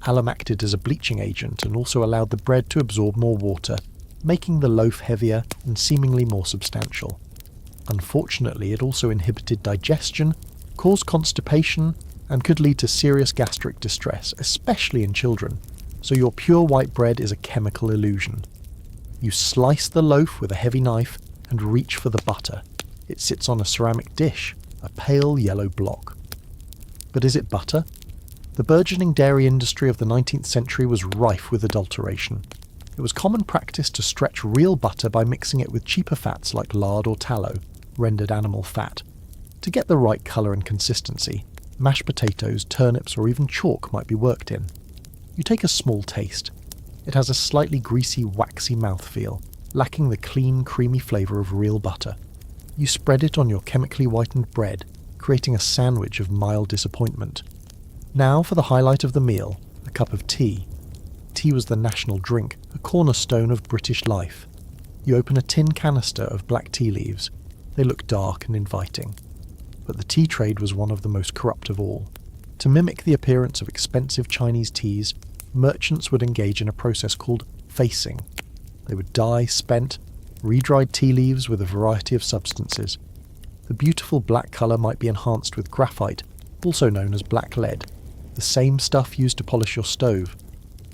Alum acted as a bleaching agent and also allowed the bread to absorb more water, making the loaf heavier and seemingly more substantial. Unfortunately, it also inhibited digestion, caused constipation, and could lead to serious gastric distress, especially in children, so your pure white bread is a chemical illusion. You slice the loaf with a heavy knife and reach for the butter. It sits on a ceramic dish, a pale yellow block. But is it butter? The burgeoning dairy industry of the 19th century was rife with adulteration. It was common practice to stretch real butter by mixing it with cheaper fats like lard or tallow, rendered animal fat. To get the right colour and consistency, mashed potatoes, turnips or even chalk might be worked in. You take a small taste. It has a slightly greasy, waxy mouthfeel, lacking the clean, creamy flavour of real butter. You spread it on your chemically whitened bread, creating a sandwich of mild disappointment. Now for the highlight of the meal, a cup of tea. tea was the national drink, a cornerstone of British life. You open a tin canister of black tea leaves. They look dark and inviting. But the tea trade was one of the most corrupt of all. To mimic the appearance of expensive Chinese teas, merchants would engage in a process called facing. They would dye spent, re-dried tea leaves with a variety of substances. The beautiful black colour might be enhanced with graphite, also known as black lead, the same stuff used to polish your stove.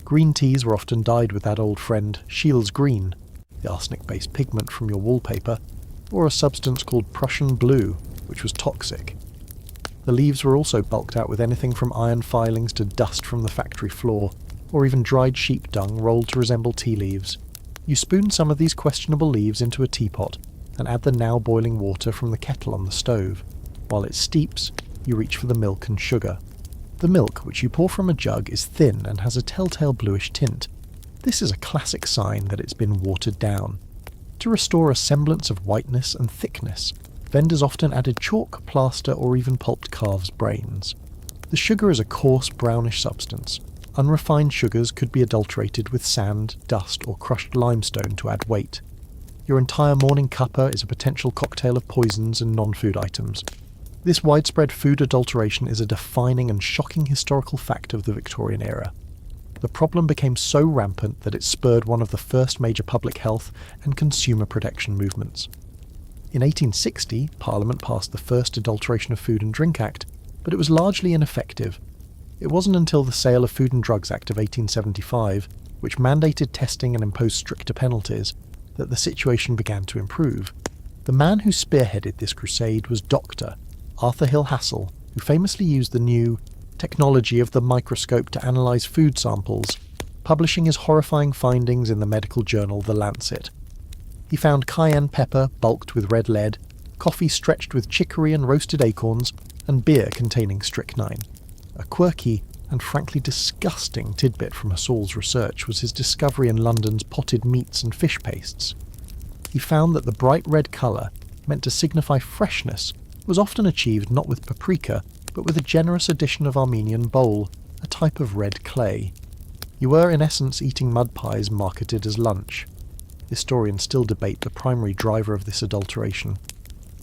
Green teas were often dyed with that old friend Scheele's green, the arsenic-based pigment from your wallpaper, or a substance called Prussian blue, which was toxic. The leaves were also bulked out with anything from iron filings to dust from the factory floor, or even dried sheep dung rolled to resemble tea leaves. You spoon some of these questionable leaves into a teapot and add the now boiling water from the kettle on the stove. While it steeps, you reach for the milk and sugar. The milk, which you pour from a jug, is thin and has a telltale bluish tint. This is a classic sign that it's been watered down. To restore a semblance of whiteness and thickness, vendors often added chalk, plaster, or even pulped calves' brains. The sugar is a coarse brownish substance. Unrefined sugars could be adulterated with sand, dust, or crushed limestone to add weight. Your entire morning cuppa is a potential cocktail of poisons and non-food items. This widespread food adulteration is a defining and shocking historical fact of the Victorian era. The problem became so rampant that it spurred one of the first major public health and consumer protection movements. In 1860, Parliament passed the first Adulteration of Food and Drink Act, but it was largely ineffective. It wasn't until the Sale of Food and Drugs Act of 1875, which mandated testing and imposed stricter penalties, that the situation began to improve. The man who spearheaded this crusade was Dr. Arthur Hill Hassell, who famously used the new technology of the microscope to analyse food samples, publishing his horrifying findings in the medical journal The Lancet. He found cayenne pepper bulked with red lead, coffee stretched with chicory and roasted acorns, and beer containing strychnine. A quirky and frankly disgusting tidbit from Hassell's research was his discovery in London's potted meats and fish pastes. He found that the bright red colour, meant to signify freshness, was often achieved not with paprika, but with a generous addition of Armenian bole, a type of red clay. You were in essence eating mud pies marketed as lunch. Historians still debate the primary driver of this adulteration.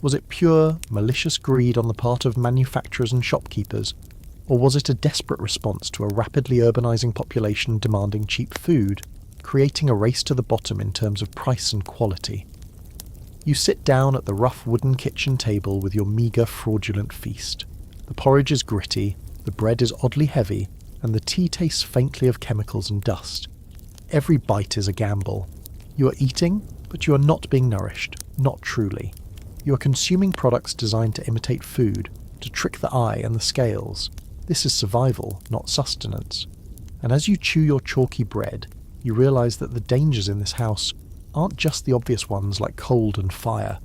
Was it pure, malicious greed on the part of manufacturers and shopkeepers, or was it a desperate response to a rapidly urbanising population demanding cheap food, creating a race to the bottom in terms of price and quality? You sit down at the rough wooden kitchen table with your meagre, fraudulent feast. The porridge is gritty, the bread is oddly heavy, and the tea tastes faintly of chemicals and dust. Every bite is a gamble. You are eating, but you are not being nourished, not truly. You are consuming products designed to imitate food, to trick the eye and the scales. This is survival, not sustenance. And as you chew your chalky bread, you realise that the dangers in this house aren't just the obvious ones like cold and fire.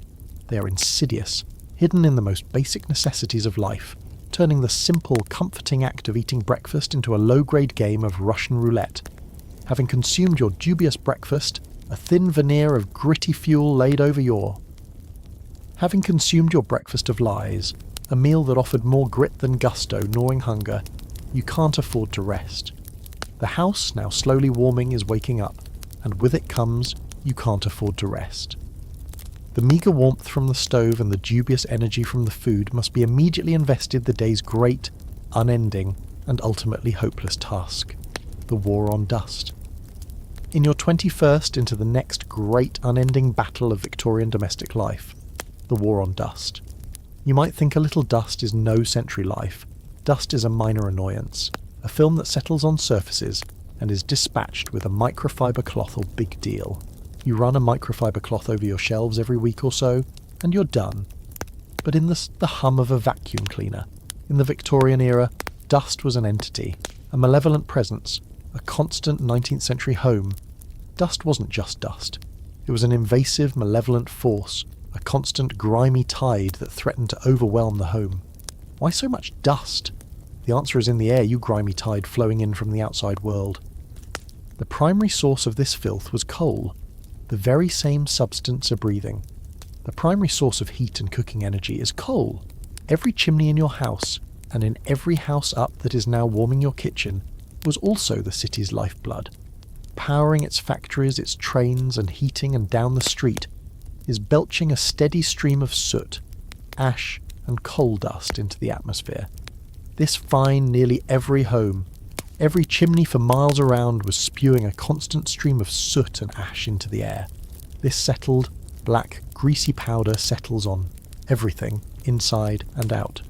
They are insidious, hidden in the most basic necessities of life, turning the simple, comforting act of eating breakfast into a low-grade game of Russian roulette. Having consumed your dubious breakfast, a thin veneer of gritty fuel laid over your... Having consumed your breakfast of lies, a meal that offered more grit than gusto, gnawing hunger, you can't afford to rest. The house, now slowly warming, is waking up, and with it comes, you can't afford to rest. The meagre warmth from the stove and the dubious energy from the food must be immediately invested the day's great, unending, and ultimately hopeless task: the war on dust. In your 21st into the next great unending battle of Victorian domestic life, the war on dust. You might think a little dust is no century life. Dust is a minor annoyance, a film that settles on surfaces and is dispatched with a microfiber cloth or big deal. You run a microfiber cloth over your shelves every week or so, and you're done. But in the hum of a vacuum cleaner, in the Victorian era, dust was an entity, a malevolent presence, a constant 19th century home. Dust wasn't just dust. It was an invasive, malevolent force, a constant grimy tide that threatened to overwhelm the home. Why so much dust? The answer is in the air, you grimy tide flowing in from the outside world. The primary source of this filth was coal, the very same substance you're breathing. The primary source of heat and cooking energy is coal. Every chimney in your house, and in every house up that is now warming your kitchen, was also the city's lifeblood. powering its factories, its trains and heating and down the street, is belching a steady stream of soot, ash and coal dust into the atmosphere. This fined nearly every home. Every chimney for miles around was spewing a constant stream of soot and ash into the air. This settled, black, greasy powder settles on everything, inside and out.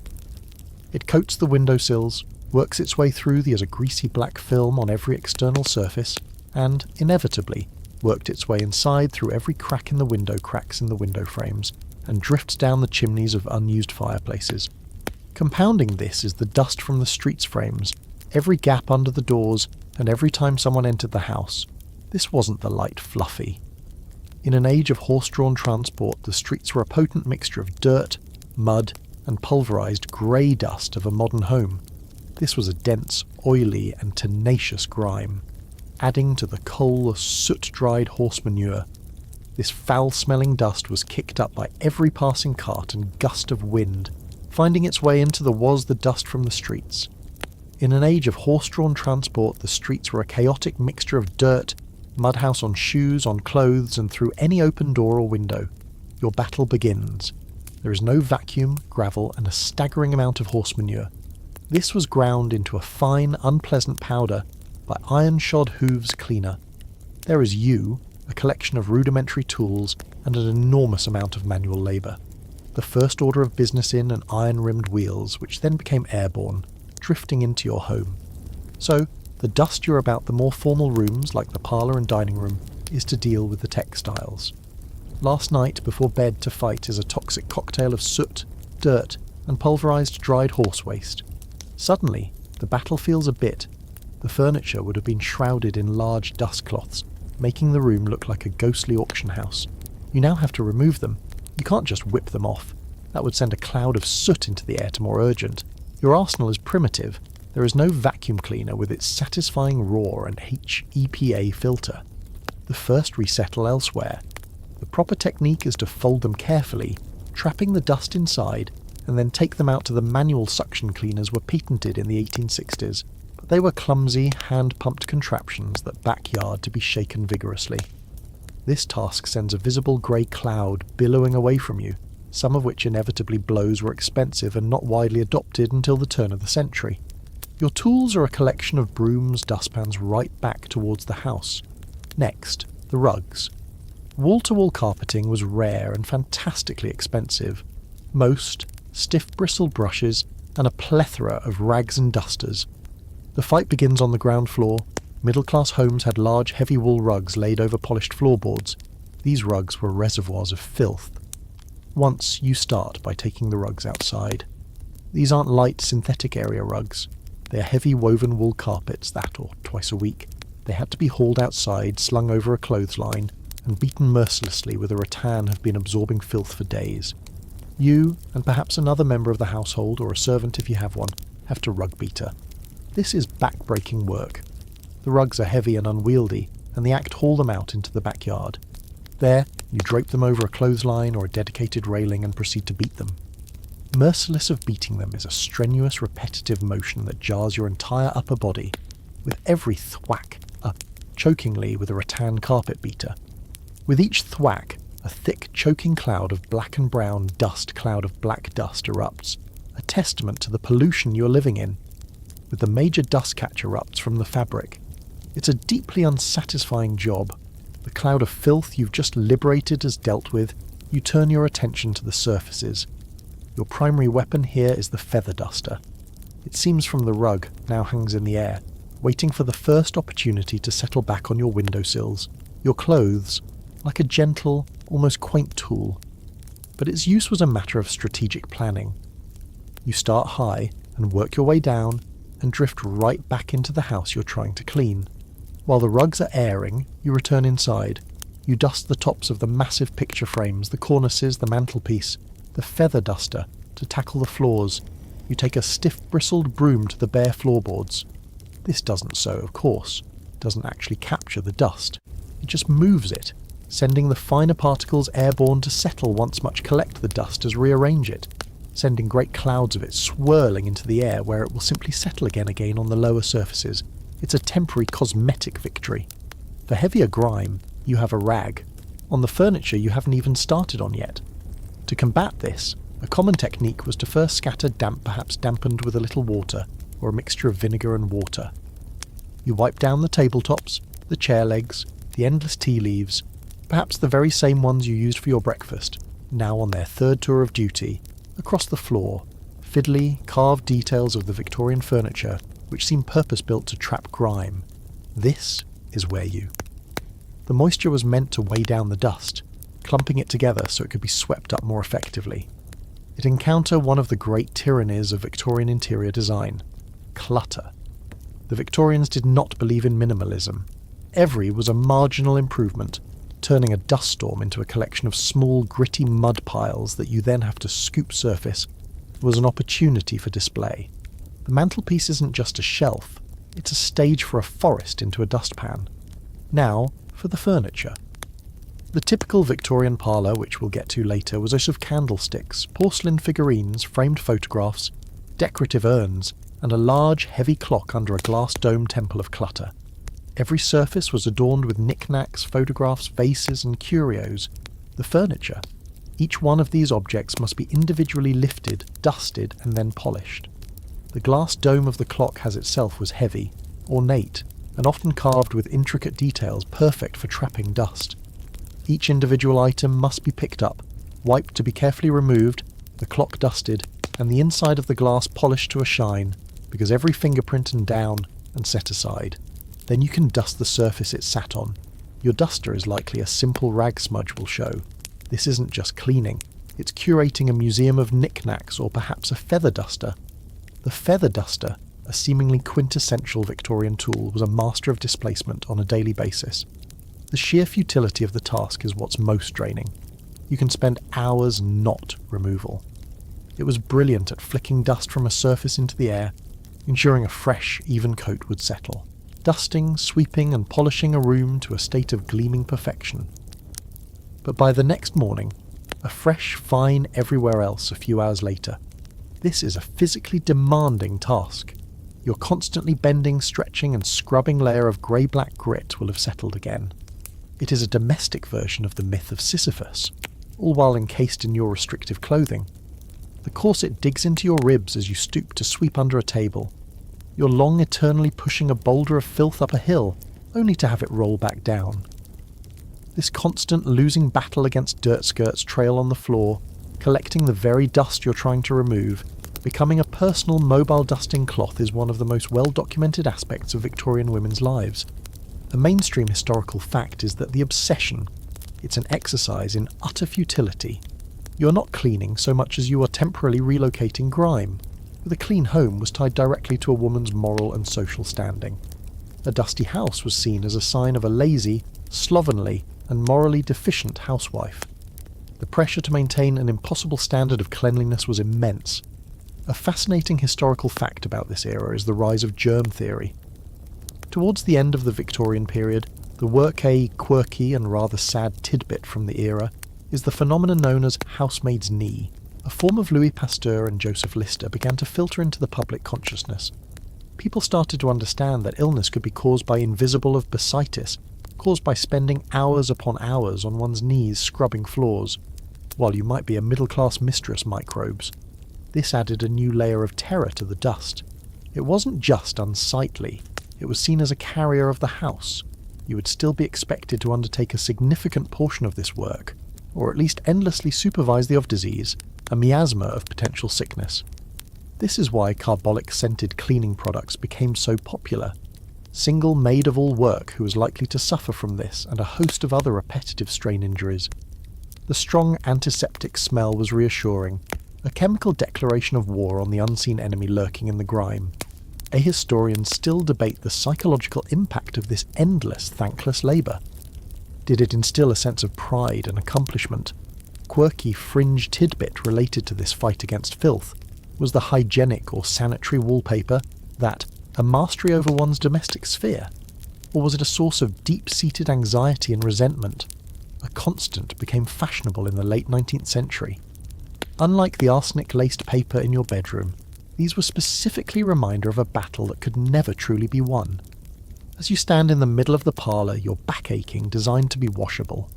It coats the windowsills, works its way through as a greasy black film on every external surface, and, inevitably, worked its way inside through every crack in the window cracks in the window frames, and drifts down the chimneys of unused fireplaces. Compounding this is the dust from the street's frames, every gap under the doors, and every time someone entered the house. This wasn't the light fluffy. In an age of horse-drawn transport, the streets were a potent mixture of dirt, mud, and pulverised grey dust of a modern home. This was a dense, oily, and tenacious grime, adding to the coal of soot-dried horse manure. This foul-smelling dust was kicked up by every passing cart and gust of wind, finding its way into the dust from the streets. In an age of horse-drawn transport, the streets were a chaotic mixture of dirt, mudhouse on shoes, on clothes, and through any open door or window. Your battle begins. There is no vacuum, gravel, and a staggering amount of horse manure. This was ground into a fine, unpleasant powder by iron-shod hooves cleaner. There is you, a collection of rudimentary tools, and an enormous amount of manual labour. The first order of business in and iron-rimmed wheels, which then became airborne, drifting into your home. So, the dust you're about the more formal rooms, like the parlour and dining room, is to deal with the textiles. Last night before bed to fight is a toxic cocktail of soot, dirt, and pulverised dried horse waste. Suddenly, the battle feels a bit. The furniture would have been shrouded in large dust cloths, making the room look like a ghostly auction house. You now have to remove them. You can't just whip them off. That would send a cloud of soot into the air to more urgent. Your arsenal is primitive. There is no vacuum cleaner with its satisfying roar and HEPA filter. The first resettle elsewhere. The proper technique is to fold them carefully, trapping the dust inside, and then take them out to the manual suction cleaners were patented in the 1860s, but they were clumsy, hand-pumped contraptions that backyard to be shaken vigorously. This task sends a visible grey cloud billowing away from you, some of which inevitably blows were expensive and not widely adopted until the turn of the century. Your tools are a collection of brooms, dustpans right back towards the house. Next, the rugs. Wall-to-wall carpeting was rare and fantastically expensive. Most, stiff bristled brushes, and a plethora of rags and dusters. The fight begins on the ground floor. Middle-class homes had large heavy wool rugs laid over polished floorboards. These rugs were reservoirs of filth. Once you start by taking the rugs outside. These aren't light synthetic area rugs. They are heavy woven wool carpets that, or twice a week, they had to be hauled outside, slung over a clothesline, and beaten mercilessly with a rattan have been absorbing filth for days. You, and perhaps another member of the household, or a servant if you have one, have to rug beater. This is back-breaking work. The rugs are heavy and unwieldy, and the act haul them out into the backyard. There, you drape them over a clothesline or a dedicated railing and proceed to beat them. Merciless of beating them is a strenuous, repetitive motion that jars your entire upper body, with every thwack up, chokingly with a rattan carpet beater. With each thwack, a thick, choking cloud of black and brown cloud of black dust erupts, a testament to the pollution you're living in. With the major dust catch erupts from the fabric. It's a deeply unsatisfying job. The cloud of filth you've just liberated is dealt with, you turn your attention to the surfaces. Your primary weapon here is the feather duster. It seems from the rug, now hangs in the air, waiting for the first opportunity to settle back on your windowsills, your clothes, like a gentle, almost quaint tool. But its use was a matter of strategic planning. You start high and work your way down and drift right back into the house you're trying to clean. While the rugs are airing, you return inside. You dust the tops of the massive picture frames, the cornices, the mantelpiece, the feather duster to tackle the floors. You take a stiff-bristled broom to the bare floorboards. This doesn't sew, of course. It doesn't actually capture the dust. It just moves it, sending the finer particles airborne to settle once much collect the dust as rearrange it, sending great clouds of it swirling into the air where it will simply settle again on the lower surfaces. It's a temporary cosmetic victory. For heavier grime, you have a rag. On the furniture you haven't even started on yet. To combat this, a common technique was to first scatter damp, perhaps dampened with a little water, or a mixture of vinegar and water. You wipe down the tabletops, the chair legs, the endless tea leaves, perhaps the very same ones you used for your breakfast, now on their third tour of duty, across the floor, fiddly, carved details of the Victorian furniture which seem purpose-built to trap grime. This is where you... The moisture was meant to weigh down the dust, clumping it together so it could be swept up more effectively. It encountered one of the great tyrannies of Victorian interior design: clutter. The Victorians did not believe in minimalism. Every was a marginal improvement, turning a dust storm into a collection of small, gritty mud piles that you then have to scoop surface was an opportunity for display. The mantelpiece isn't just a shelf, it's a stage for a forest into a dustpan. Now, for the furniture. The typical Victorian parlour, which we'll get to later, was a sort of candlesticks, porcelain figurines, framed photographs, decorative urns, and a large, heavy clock under a glass dome temple of clutter. Every surface was adorned with knickknacks, photographs, vases, and curios. The furniture. Each one of these objects must be individually lifted, dusted, and then polished. The glass dome of the clock has itself was heavy, ornate, and often carved with intricate details perfect for trapping dust. Each individual item must be picked up, wiped to be carefully removed, the clock dusted, and the inside of the glass polished to a shine, because every fingerprint and down, and set aside. Then you can dust the surface it sat on. Your duster is likely a simple rag smudge will show. This isn't just cleaning, it's curating a museum of knickknacks or perhaps a feather duster. The feather duster, a seemingly quintessential Victorian tool, was a master of displacement on a daily basis. The sheer futility of the task is what's most draining. You can spend hours not removal. It was brilliant at flicking dust from a surface into the air, ensuring a fresh, even coat would settle. Dusting, sweeping and polishing a room to a state of gleaming perfection. But by the next morning, a fresh, fine everywhere else a few hours later. This is a physically demanding task. Your constantly bending, stretching and scrubbing layer of grey-black grit will have settled again. It is a domestic version of the myth of Sisyphus, all while encased in your restrictive clothing. The corset digs into your ribs as you stoop to sweep under a table. You're long eternally pushing a boulder of filth up a hill, only to have it roll back down. This constant losing battle against dirt skirts trail on the floor, collecting the very dust you're trying to remove. Becoming a personal mobile dusting cloth is one of the most well-documented aspects of Victorian women's lives. A mainstream historical fact is that the obsession, it's an exercise in utter futility. You're not cleaning so much as you are temporarily relocating grime. With a clean home was tied directly to a woman's moral and social standing. A dusty house was seen as a sign of a lazy, slovenly, and morally deficient housewife. The pressure to maintain an impossible standard of cleanliness was immense. A fascinating historical fact about this era is the rise of germ theory. Towards the end of the Victorian period, the quirky and rather sad tidbit from the era is the phenomenon known as housemaid's knee. A form of Louis Pasteur and Joseph Lister began to filter into the public consciousness. People started to understand that illness could be caused by invisible of bursitis, caused by spending hours upon hours on one's knees scrubbing floors, while you might be a middle-class mistress microbes. This added a new layer of terror to the dust. It wasn't just unsightly, it was seen as a carrier of the house. You would still be expected to undertake a significant portion of this work, or at least endlessly supervise the of disease, a miasma of potential sickness. This is why carbolic-scented cleaning products became so popular. Single maid-of-all-work who was likely to suffer from this and a host of other repetitive strain injuries. The strong antiseptic smell was reassuring, a chemical declaration of war on the unseen enemy lurking in the grime. A historians still debate the psychological impact of this endless, thankless labour. Did it instill a sense of pride and accomplishment? Quirky fringe tidbit related to this fight against filth was the hygienic or sanitary wallpaper that a mastery over one's domestic sphere? Or was it a source of deep-seated anxiety and resentment? A constant became fashionable in the late 19th century. Unlike the arsenic-laced paper in your bedroom, these were specifically a reminder of a battle that could never truly be won. As you stand in the middle of the parlour, your back aching, designed to be washable.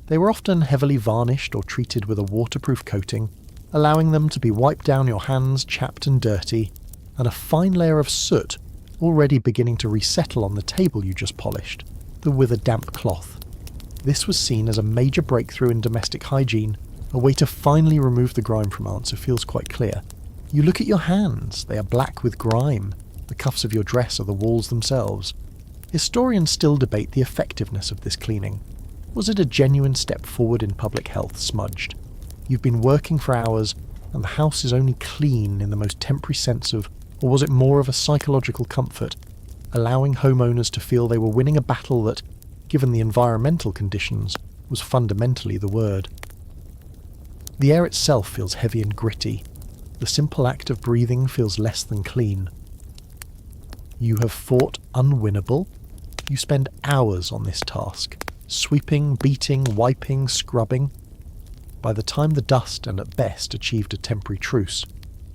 They were often heavily varnished or treated with a waterproof coating, allowing them to be wiped down your hands, chapped and dirty, and a fine layer of soot already beginning to resettle on the table you just polished, with a damp cloth. This was seen as a major breakthrough in domestic hygiene, a way to finally remove the grime from answer feels quite clear. You look at your hands, they are black with grime. The cuffs of your dress are the walls themselves. Historians still debate the effectiveness of this cleaning. Was it a genuine step forward in public health smudged? You've been working for hours, and the house is only clean in the most temporary sense of, or was it more of a psychological comfort, allowing homeowners to feel they were winning a battle that, given the environmental conditions, was fundamentally the word. The air itself feels heavy and gritty. The simple act of breathing feels less than clean. You have fought unwinnable. You spend hours on this task, sweeping, beating, wiping, scrubbing. By the time the dust and at best achieved a temporary truce.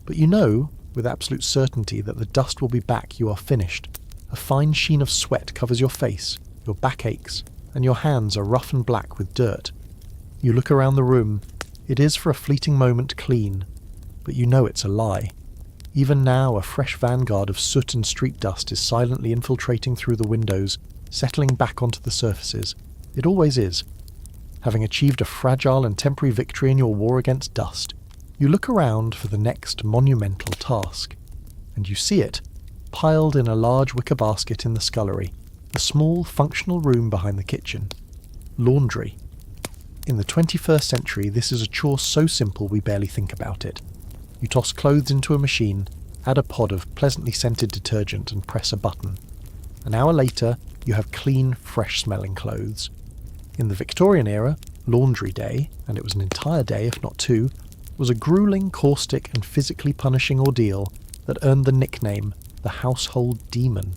But you know, with absolute certainty, that the dust will be back, you are finished. A fine sheen of sweat covers your face, your back aches, and your hands are rough and black with dirt. You look around the room. It is for a fleeting moment clean, but you know it's a lie. Even now, a fresh vanguard of soot and street dust is silently infiltrating through the windows, settling back onto the surfaces. It always is. Having achieved a fragile and temporary victory in your war against dust, you look around for the next monumental task, and you see it, piled in a large wicker basket in the scullery, the small, functional room behind the kitchen. Laundry. In the 21st century, this is a chore so simple we barely think about it. You toss clothes into a machine, add a pod of pleasantly scented detergent and press a button. An hour later, you have clean, fresh-smelling clothes. In the Victorian era, laundry day, and it was an entire day if not two, was a grueling, caustic and physically punishing ordeal that earned the nickname the household demon.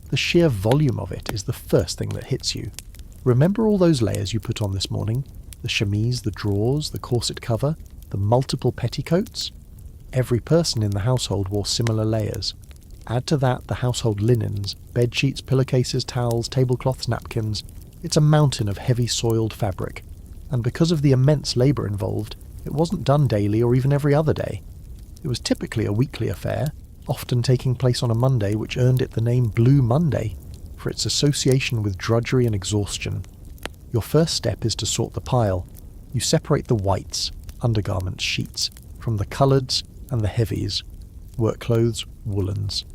The sheer volume of it is the first thing that hits you. Remember all those layers you put on this morning? The chemise, the drawers, the corset cover, the multiple petticoats? Every person in the household wore similar layers. Add to that the household linens, bed sheets, pillowcases, towels, tablecloths, napkins. It's a mountain of heavy soiled fabric, and because of the immense labour involved, it wasn't done daily or even every other day. It was typically a weekly affair, often taking place on a Monday, which earned it the name Blue Monday, for its association with drudgery and exhaustion. Your first step is to sort the pile. You separate the whites, undergarments, sheets, from the coloureds and the heavies, work clothes, woolens.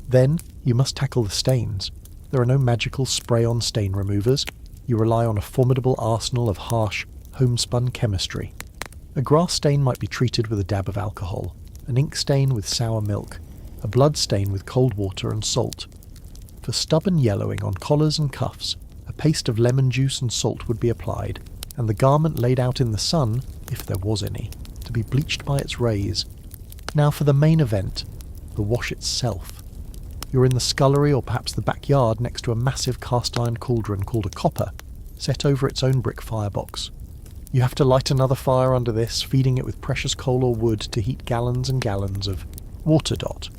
Then you must tackle the stains. There are no magical spray-on stain removers. You rely on a formidable arsenal of harsh, homespun chemistry. A grass stain might be treated with a dab of alcohol, an ink stain with sour milk, a blood stain with cold water and salt. For stubborn yellowing on collars and cuffs, a paste of lemon juice and salt would be applied, and the garment laid out in the sun, if there was any, to be bleached by its rays. Now for the main event, the wash itself. You're in the scullery or perhaps the backyard next to a massive cast-iron cauldron called a copper, set over its own brick firebox. You have to light another fire under this, feeding it with precious coal or wood to heat gallons and gallons of water dot.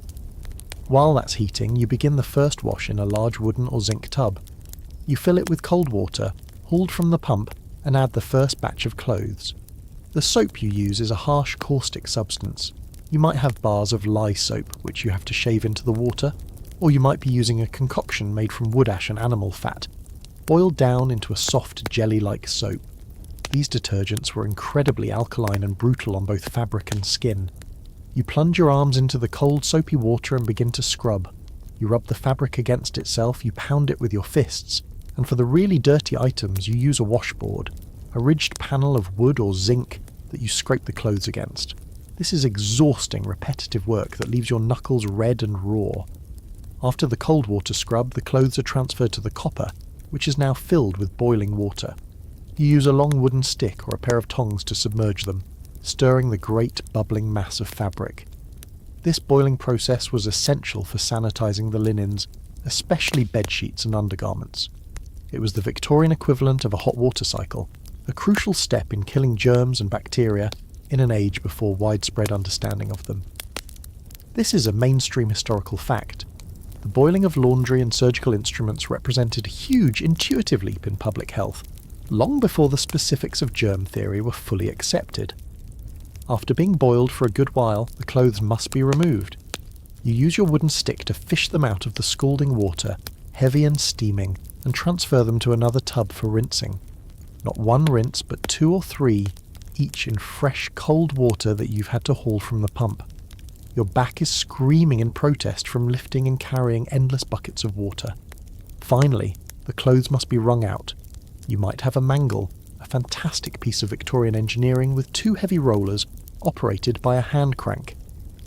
While that's heating, you begin the first wash in a large wooden or zinc tub. You fill it with cold water, hauled from the pump, and add the first batch of clothes. The soap you use is a harsh caustic substance. You might have bars of lye soap, which you have to shave into the water, or you might be using a concoction made from wood ash and animal fat, boiled down into a soft jelly-like soap. These detergents were incredibly alkaline and brutal on both fabric and skin. You plunge your arms into the cold soapy water and begin to scrub. You rub the fabric against itself, you pound it with your fists, and for the really dirty items you use a washboard, a ridged panel of wood or zinc that you scrape the clothes against. This is exhausting, repetitive work that leaves your knuckles red and raw. After the cold water scrub, the clothes are transferred to the copper, which is now filled with boiling water. You use a long wooden stick or a pair of tongs to submerge them, stirring the great bubbling mass of fabric. This boiling process was essential for sanitizing the linens, especially bedsheets and undergarments. It was the Victorian equivalent of a hot water cycle, a crucial step in killing germs and bacteria in an age before widespread understanding of them. This is a mainstream historical fact. The boiling of laundry and surgical instruments represented a huge intuitive leap in public health, long before the specifics of germ theory were fully accepted. After being boiled for a good while, the clothes must be removed. You use your wooden stick to fish them out of the scalding water, heavy and steaming, and transfer them to another tub for rinsing. Not one rinse, but 2 or 3, each in fresh, cold water that you've had to haul from the pump. Your back is screaming in protest from lifting and carrying endless buckets of water. Finally, the clothes must be wrung out. You might have a mangle, a fantastic piece of Victorian engineering with 2 heavy rollers operated by a hand crank.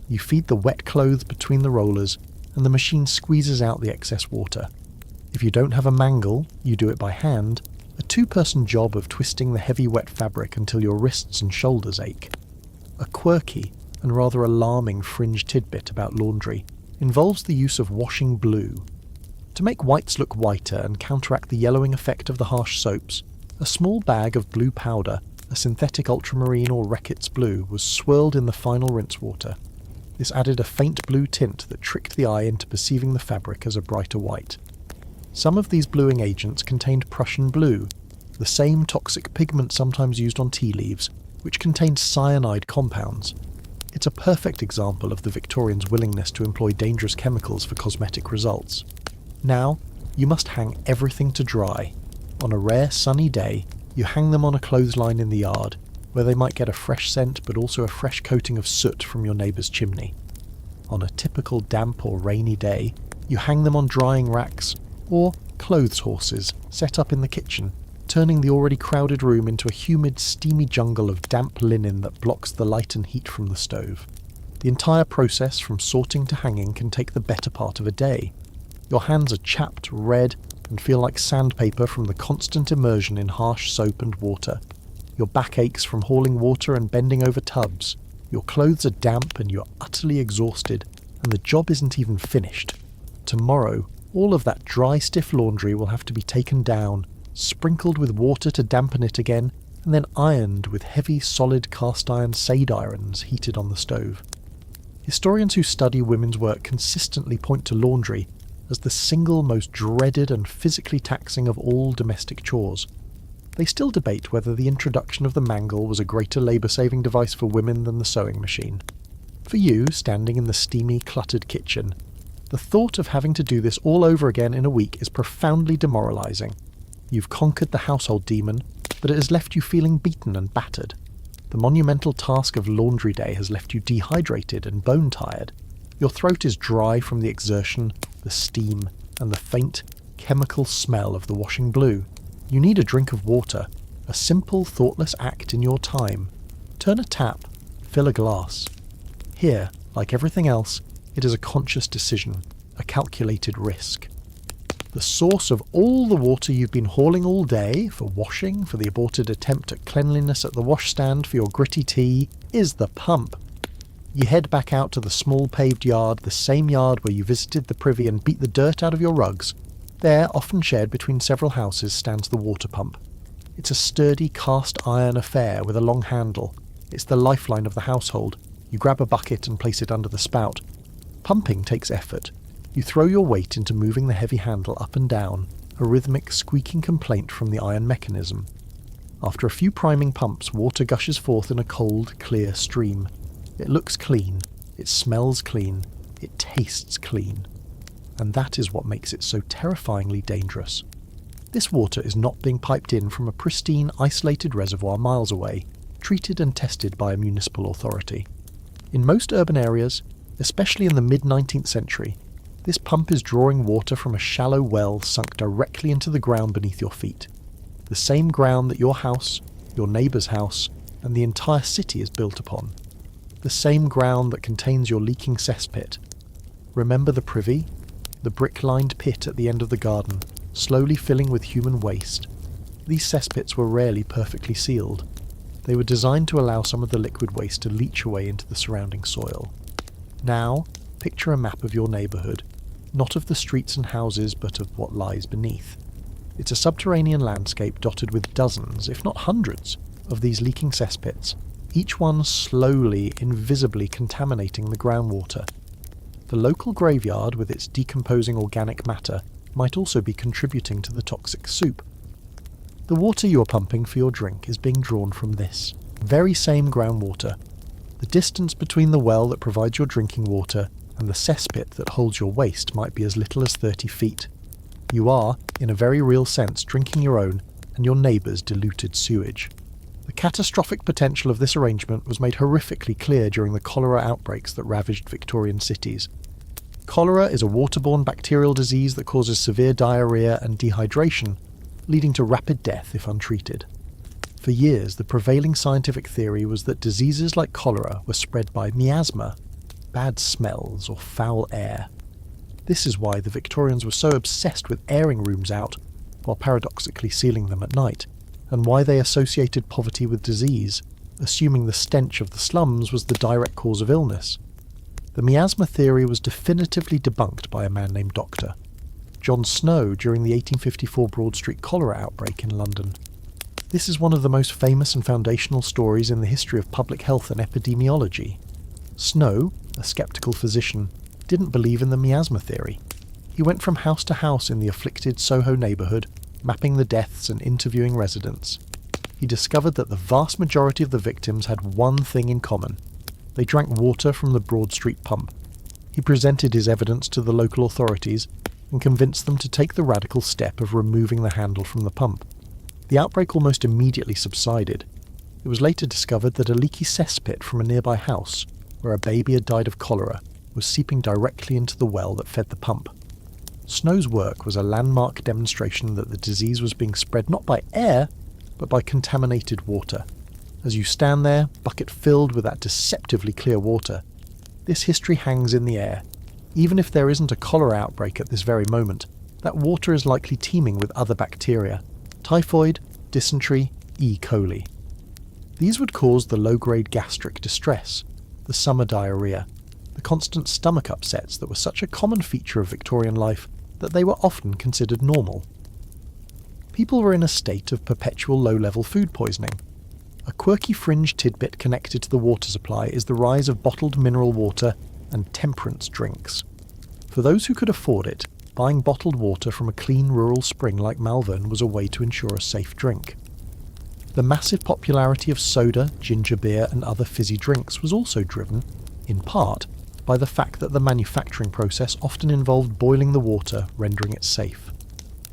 You feed the wet clothes between the rollers, and the machine squeezes out the excess water. If you don't have a mangle, you do it by hand, a 2-person job of twisting the heavy wet fabric until your wrists and shoulders ache. A quirky and rather alarming fringe tidbit about laundry involves the use of washing blue. To make whites look whiter and counteract the yellowing effect of the harsh soaps, a small bag of blue powder, a synthetic ultramarine or Reckitt's blue, was swirled in the final rinse water. This added a faint blue tint that tricked the eye into perceiving the fabric as a brighter white. Some of these bluing agents contained Prussian blue, the same toxic pigment sometimes used on tea leaves, which contained cyanide compounds. It's a perfect example of the Victorians' willingness to employ dangerous chemicals for cosmetic results. Now, you must hang everything to dry. On a rare sunny day, you hang them on a clothesline in the yard, where they might get a fresh scent but also a fresh coating of soot from your neighbour's chimney. On a typical damp or rainy day, you hang them on drying racks or clothes horses set up in the kitchen, turning the already crowded room into a humid, steamy jungle of damp linen that blocks the light and heat from the stove. The entire process from sorting to hanging can take the better part of a day. Your hands are chapped, red, and feel like sandpaper from the constant immersion in harsh soap and water. Your back aches from hauling water and bending over tubs. Your clothes are damp and you're utterly exhausted, and the job isn't even finished. Tomorrow, all of that dry, stiff laundry will have to be taken down, sprinkled with water to dampen it again, and then ironed with heavy, solid cast-iron Sade irons heated on the stove. Historians who study women's work consistently point to laundry as the single most dreaded and physically taxing of all domestic chores. They still debate whether the introduction of the mangle was a greater labour-saving device for women than the sewing machine. For you, standing in the steamy, cluttered kitchen, the thought of having to do this all over again in a week is profoundly demoralising. You've conquered the household demon, but it has left you feeling beaten and battered. The monumental task of laundry day has left you dehydrated and bone-tired. Your throat is dry from the exertion, the steam, and the faint, chemical smell of the washing blue. You need a drink of water, a simple, thoughtless act in your time. Turn a tap, fill a glass. Here, like everything else, it is a conscious decision, a calculated risk. The source of all the water you've been hauling all day, for washing, for the aborted attempt at cleanliness at the washstand, for your gritty tea, is the pump. You head back out to the small paved yard, the same yard where you visited the privy and beat the dirt out of your rugs. There, often shared between several houses, stands the water pump. It's a sturdy cast iron affair with a long handle. It's the lifeline of the household. You grab a bucket and place it under the spout. Pumping takes effort. You throw your weight into moving the heavy handle up and down, a rhythmic squeaking complaint from the iron mechanism. After a few priming pumps, water gushes forth in a cold, clear stream. It looks clean, it smells clean, it tastes clean. And that is what makes it so terrifyingly dangerous. This water is not being piped in from a pristine, isolated reservoir miles away, treated and tested by a municipal authority. In most urban areas, especially in the mid-19th century, this pump is drawing water from a shallow well sunk directly into the ground beneath your feet. The same ground that your house, your neighbour's house, and the entire city is built upon. The same ground that contains your leaking cesspit. Remember the privy? The brick-lined pit at the end of the garden, slowly filling with human waste. These cesspits were rarely perfectly sealed. They were designed to allow some of the liquid waste to leach away into the surrounding soil. Now, picture a map of your neighbourhood, not of the streets and houses, but of what lies beneath. It's a subterranean landscape dotted with dozens, if not hundreds, of these leaking cesspits, each one slowly, invisibly contaminating the groundwater. The local graveyard, with its decomposing organic matter, might also be contributing to the toxic soup. The water you're pumping for your drink is being drawn from this very same groundwater. The distance between the well that provides your drinking water and the cesspit that holds your waste might be as little as 30 feet. You are, in a very real sense, drinking your own and your neighbour's diluted sewage. The catastrophic potential of this arrangement was made horrifically clear during the cholera outbreaks that ravaged Victorian cities. Cholera is a waterborne bacterial disease that causes severe diarrhoea and dehydration, leading to rapid death if untreated. For years, the prevailing scientific theory was that diseases like cholera were spread by miasma, bad smells or foul air. This is why the Victorians were so obsessed with airing rooms out, while paradoxically sealing them at night, and why they associated poverty with disease, assuming the stench of the slums was the direct cause of illness. The miasma theory was definitively debunked by a man named Dr. John Snow during the 1854 Broad Street cholera outbreak in London. This is one of the most famous and foundational stories in the history of public health and epidemiology. Snow, a sceptical physician, didn't believe in the miasma theory. He went from house to house in the afflicted Soho neighbourhood, mapping the deaths and interviewing residents. He discovered that the vast majority of the victims had one thing in common. They drank water from the Broad Street pump. He presented his evidence to the local authorities and convinced them to take the radical step of removing the handle from the pump. The outbreak almost immediately subsided. It was later discovered that a leaky cesspit from a nearby house, where a baby had died of cholera, was seeping directly into the well that fed the pump. Snow's work was a landmark demonstration that the disease was being spread not by air, but by contaminated water. As you stand there, bucket filled with that deceptively clear water, this history hangs in the air. Even if there isn't a cholera outbreak at this very moment, that water is likely teeming with other bacteria: typhoid, dysentery, E. coli. These would cause the low-grade gastric distress, the summer diarrhoea, the constant stomach upsets that were such a common feature of Victorian life that they were often considered normal. People were in a state of perpetual low-level food poisoning. A quirky fringe tidbit connected to the water supply is the rise of bottled mineral water and temperance drinks. For those who could afford it, buying bottled water from a clean rural spring like Malvern was a way to ensure a safe drink. The massive popularity of soda, ginger beer and other fizzy drinks was also driven, in part, by the fact that the manufacturing process often involved boiling the water, rendering it safe.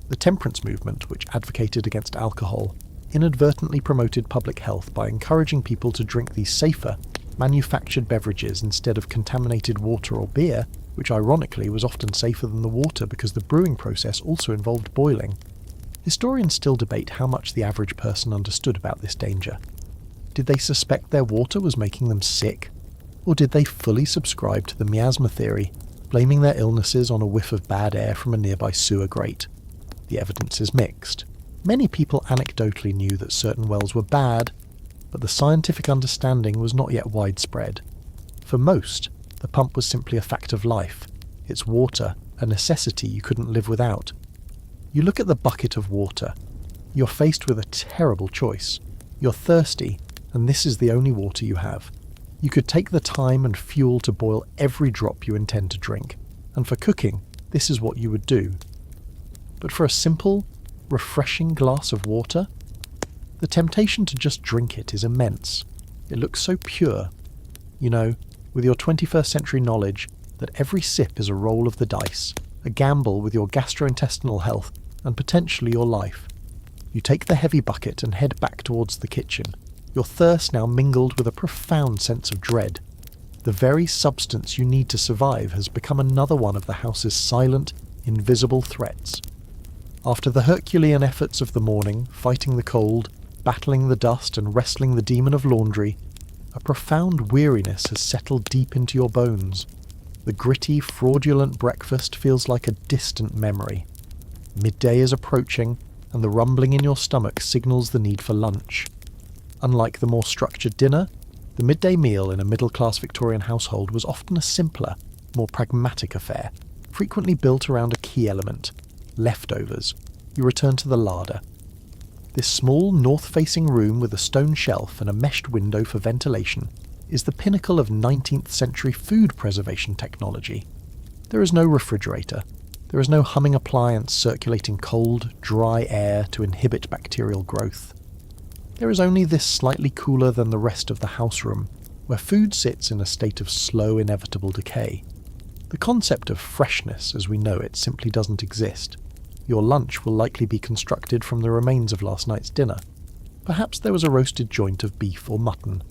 The temperance movement, which advocated against alcohol, inadvertently promoted public health by encouraging people to drink these safer, manufactured beverages instead of contaminated water or beer, which ironically was often safer than the water because the brewing process also involved boiling. Historians still debate how much the average person understood about this danger. Did they suspect their water was making them sick? Or did they fully subscribe to the miasma theory, blaming their illnesses on a whiff of bad air from a nearby sewer grate? The evidence is mixed. Many people anecdotally knew that certain wells were bad, but the scientific understanding was not yet widespread. For most, the pump was simply a fact of life, its water a necessity you couldn't live without. You look at the bucket of water. You're faced with a terrible choice. You're thirsty, and this is the only water you have. You could take the time and fuel to boil every drop you intend to drink, and for cooking, this is what you would do. But for a simple, refreshing glass of water, the temptation to just drink it is immense. It looks so pure. You know, with your 21st century knowledge that every sip is a roll of the dice, a gamble with your gastrointestinal health and potentially your life. You take the heavy bucket and head back towards the kitchen, your thirst now mingled with a profound sense of dread. The very substance you need to survive has become another one of the house's silent, invisible threats. After the Herculean efforts of the morning, fighting the cold, battling the dust and wrestling the demon of laundry, a profound weariness has settled deep into your bones. The gritty, fraudulent breakfast feels like a distant memory. Midday is approaching, and the rumbling in your stomach signals the need for lunch. Unlike the more structured dinner, the midday meal in a middle-class Victorian household was often a simpler, more pragmatic affair, frequently built around a key element: leftovers. You return to the larder. This small, north-facing room with a stone shelf and a meshed window for ventilation is the pinnacle of 19th century food preservation technology. There is no refrigerator. There is no humming appliance circulating cold, dry air to inhibit bacterial growth. There is only this slightly cooler than the rest of the house room, where food sits in a state of slow, inevitable decay. The concept of freshness as we know it simply doesn't exist. Your lunch will likely be constructed from the remains of last night's dinner. Perhaps there was a roasted joint of beef or mutton.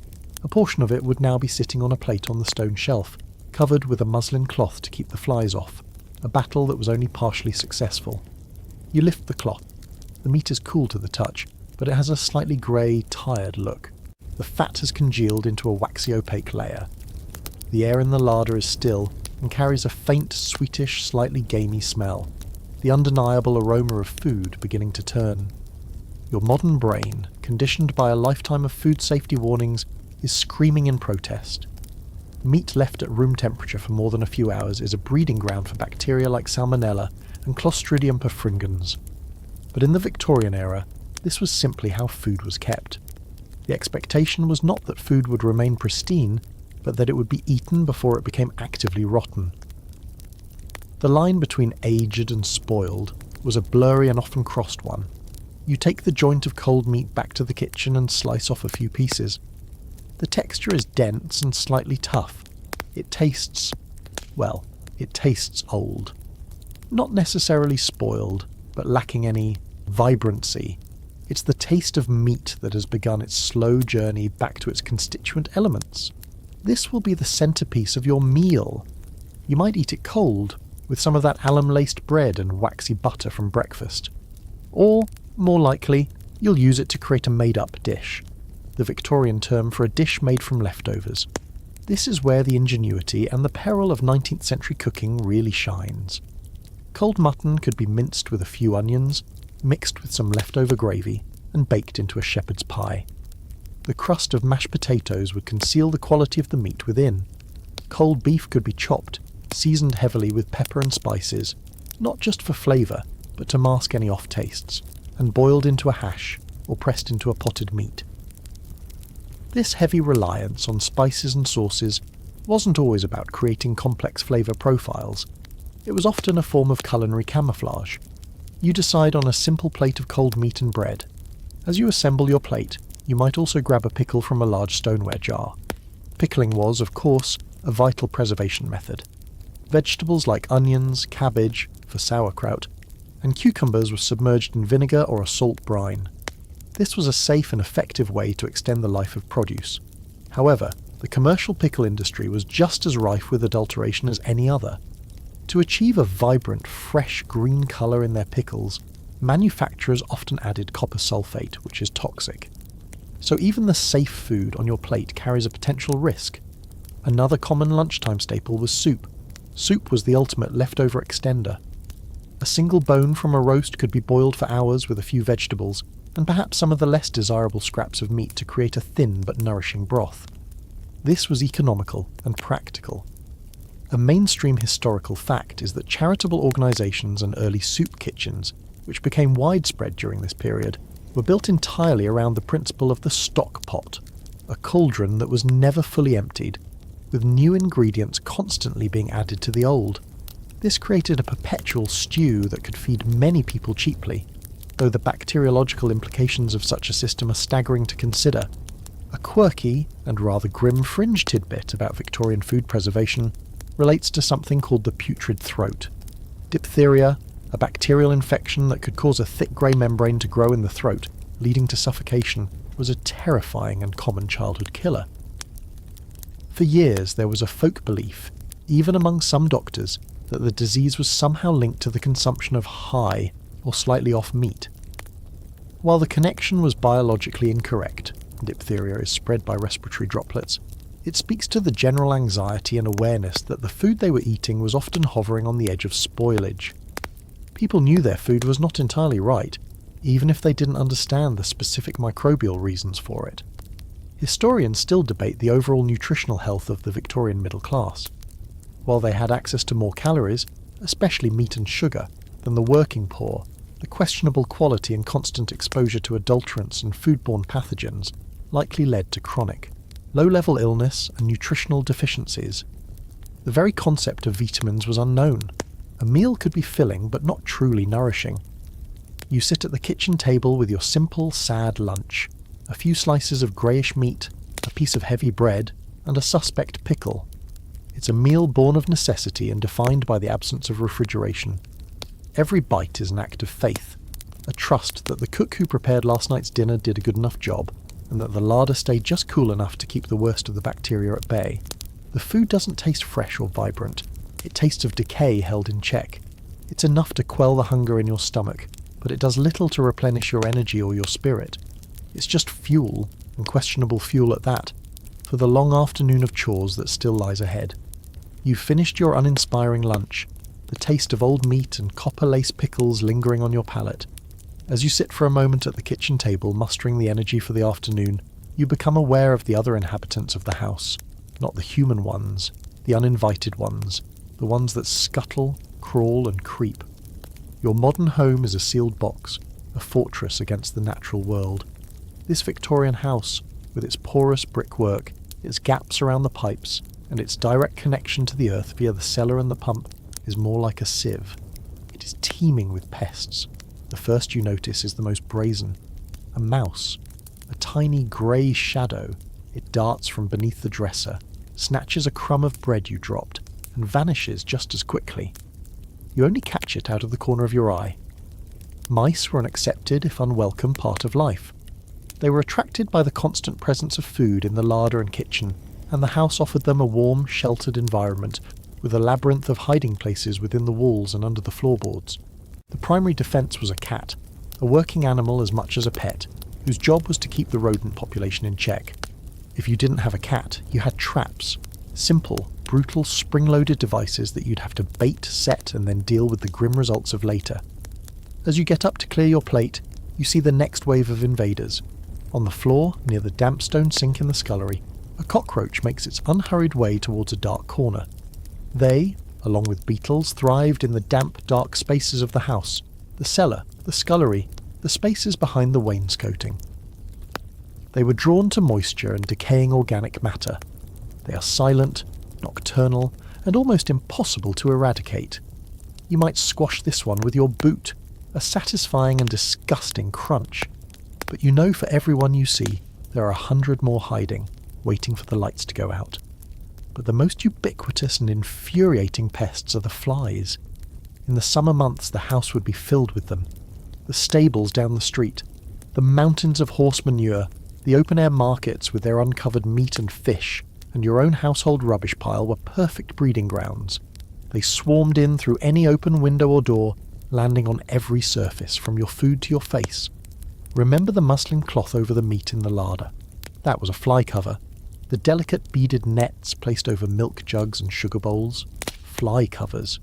A portion of it would now be sitting on a plate on the stone shelf, covered with a muslin cloth to keep the flies off, a battle that was only partially successful. You lift the cloth. The meat is cool to the touch, but it has a slightly grey, tired look. The fat has congealed into a waxy opaque layer. The air in the larder is still and carries a faint, sweetish, slightly gamey smell, the undeniable aroma of food beginning to turn. Your modern brain, conditioned by a lifetime of food safety warnings, is screaming in protest. Meat left at room temperature for more than a few hours is a breeding ground for bacteria like Salmonella and Clostridium perfringens. But in the Victorian era, this was simply how food was kept. The expectation was not that food would remain pristine, but that it would be eaten before it became actively rotten. The line between aged and spoiled was a blurry and often crossed one. You take the joint of cold meat back to the kitchen and slice off a few pieces. The texture is dense and slightly tough. It tastes old. Not necessarily spoiled, but lacking any vibrancy. It's the taste of meat that has begun its slow journey back to its constituent elements. This will be the centerpiece of your meal. You might eat it cold, with some of that alum-laced bread and waxy butter from breakfast. Or, more likely, you'll use it to create a made-up dish, the Victorian term for a dish made from leftovers. This is where the ingenuity and the peril of 19th century cooking really shines. Cold mutton could be minced with a few onions, mixed with some leftover gravy, and baked into a shepherd's pie. The crust of mashed potatoes would conceal the quality of the meat within. Cold beef could be chopped, seasoned heavily with pepper and spices, not just for flavour, but to mask any off-tastes, and boiled into a hash, or pressed into a potted meat. This heavy reliance on spices and sauces wasn't always about creating complex flavour profiles. It was often a form of culinary camouflage. You decide on a simple plate of cold meat and bread. As you assemble your plate, you might also grab a pickle from a large stoneware jar. Pickling was, of course, a vital preservation method. Vegetables like onions, cabbage, for sauerkraut, and cucumbers were submerged in vinegar or a salt brine. This was a safe and effective way to extend the life of produce. However, the commercial pickle industry was just as rife with adulteration as any other. To achieve a vibrant, fresh green colour in their pickles, manufacturers often added copper sulfate, which is toxic. So even the safe food on your plate carries a potential risk. Another common lunchtime staple was soup. Soup was the ultimate leftover extender. A single bone from a roast could be boiled for hours with a few vegetables, and perhaps some of the less desirable scraps of meat to create a thin but nourishing broth. This was economical and practical. A mainstream historical fact is that charitable organisations and early soup kitchens, which became widespread during this period, were built entirely around the principle of the stock pot, a cauldron that was never fully emptied, with new ingredients constantly being added to the old. This created a perpetual stew that could feed many people cheaply, though the bacteriological implications of such a system are staggering to consider. A quirky and rather grim fringe tidbit about Victorian food preservation relates to something called the putrid throat. Diphtheria, a bacterial infection that could cause a thick grey membrane to grow in the throat, leading to suffocation, was a terrifying and common childhood killer. For years there was a folk belief, even among some doctors, that the disease was somehow linked to the consumption of high or slightly off meat. While the connection was biologically incorrect, diphtheria is spread by respiratory droplets, it speaks to the general anxiety and awareness that the food they were eating was often hovering on the edge of spoilage. People knew their food was not entirely right, even if they didn't understand the specific microbial reasons for it. Historians still debate the overall nutritional health of the Victorian middle class. While they had access to more calories, especially meat and sugar, than the working poor, the questionable quality and constant exposure to adulterants and foodborne pathogens likely led to chronic, low-level illness and nutritional deficiencies. The very concept of vitamins was unknown. A meal could be filling but not truly nourishing. You sit at the kitchen table with your simple, sad lunch. A few slices of greyish meat, a piece of heavy bread, and a suspect pickle. It's a meal born of necessity and defined by the absence of refrigeration. Every bite is an act of faith, a trust that the cook who prepared last night's dinner did a good enough job, and that the larder stayed just cool enough to keep the worst of the bacteria at bay. The food doesn't taste fresh or vibrant. It tastes of decay held in check. It's enough to quell the hunger in your stomach, but it does little to replenish your energy or your spirit. It's just fuel, and questionable fuel at that, for the long afternoon of chores that still lies ahead. You've finished your uninspiring lunch, the taste of old meat and copper-lace pickles lingering on your palate. As you sit for a moment at the kitchen table mustering the energy for the afternoon, you become aware of the other inhabitants of the house. Not the human ones, the uninvited ones, the ones that scuttle, crawl and creep. Your modern home is a sealed box, a fortress against the natural world. This Victorian house, with its porous brickwork, its gaps around the pipes, and its direct connection to the earth via the cellar and the pump, is more like a sieve. It is teeming with pests. The first you notice is the most brazen. A mouse, a tiny grey shadow. It darts from beneath the dresser, snatches a crumb of bread you dropped, and vanishes just as quickly. You only catch it out of the corner of your eye. Mice were an accepted, if unwelcome, part of life. They were attracted by the constant presence of food in the larder and kitchen, and the house offered them a warm, sheltered environment, with a labyrinth of hiding places within the walls and under the floorboards. The primary defence was a cat, a working animal as much as a pet, whose job was to keep the rodent population in check. If you didn't have a cat, you had traps. Simple, brutal, spring-loaded devices that you'd have to bait, set, and then deal with the grim results of later. As you get up to clear your plate, you see the next wave of invaders. On the floor, near the damp stone sink in the scullery, a cockroach makes its unhurried way towards a dark corner. They, along with beetles, thrived in the damp, dark spaces of the house, the cellar, the scullery, the spaces behind the wainscoting. They were drawn to moisture and decaying organic matter. They are silent, nocturnal, and almost impossible to eradicate. You might squash this one with your boot, a satisfying and disgusting crunch. But you know for everyone you see, there are 100 more hiding, waiting for the lights to go out. But the most ubiquitous and infuriating pests are the flies. In the summer months the house would be filled with them. The stables down the street, the mountains of horse manure, the open-air markets with their uncovered meat and fish, and your own household rubbish pile were perfect breeding grounds. They swarmed in through any open window or door, landing on every surface, from your food to your face. Remember the muslin cloth over the meat in the larder? That was a fly cover. The delicate beaded nets placed over milk jugs and sugar bowls. Fly covers.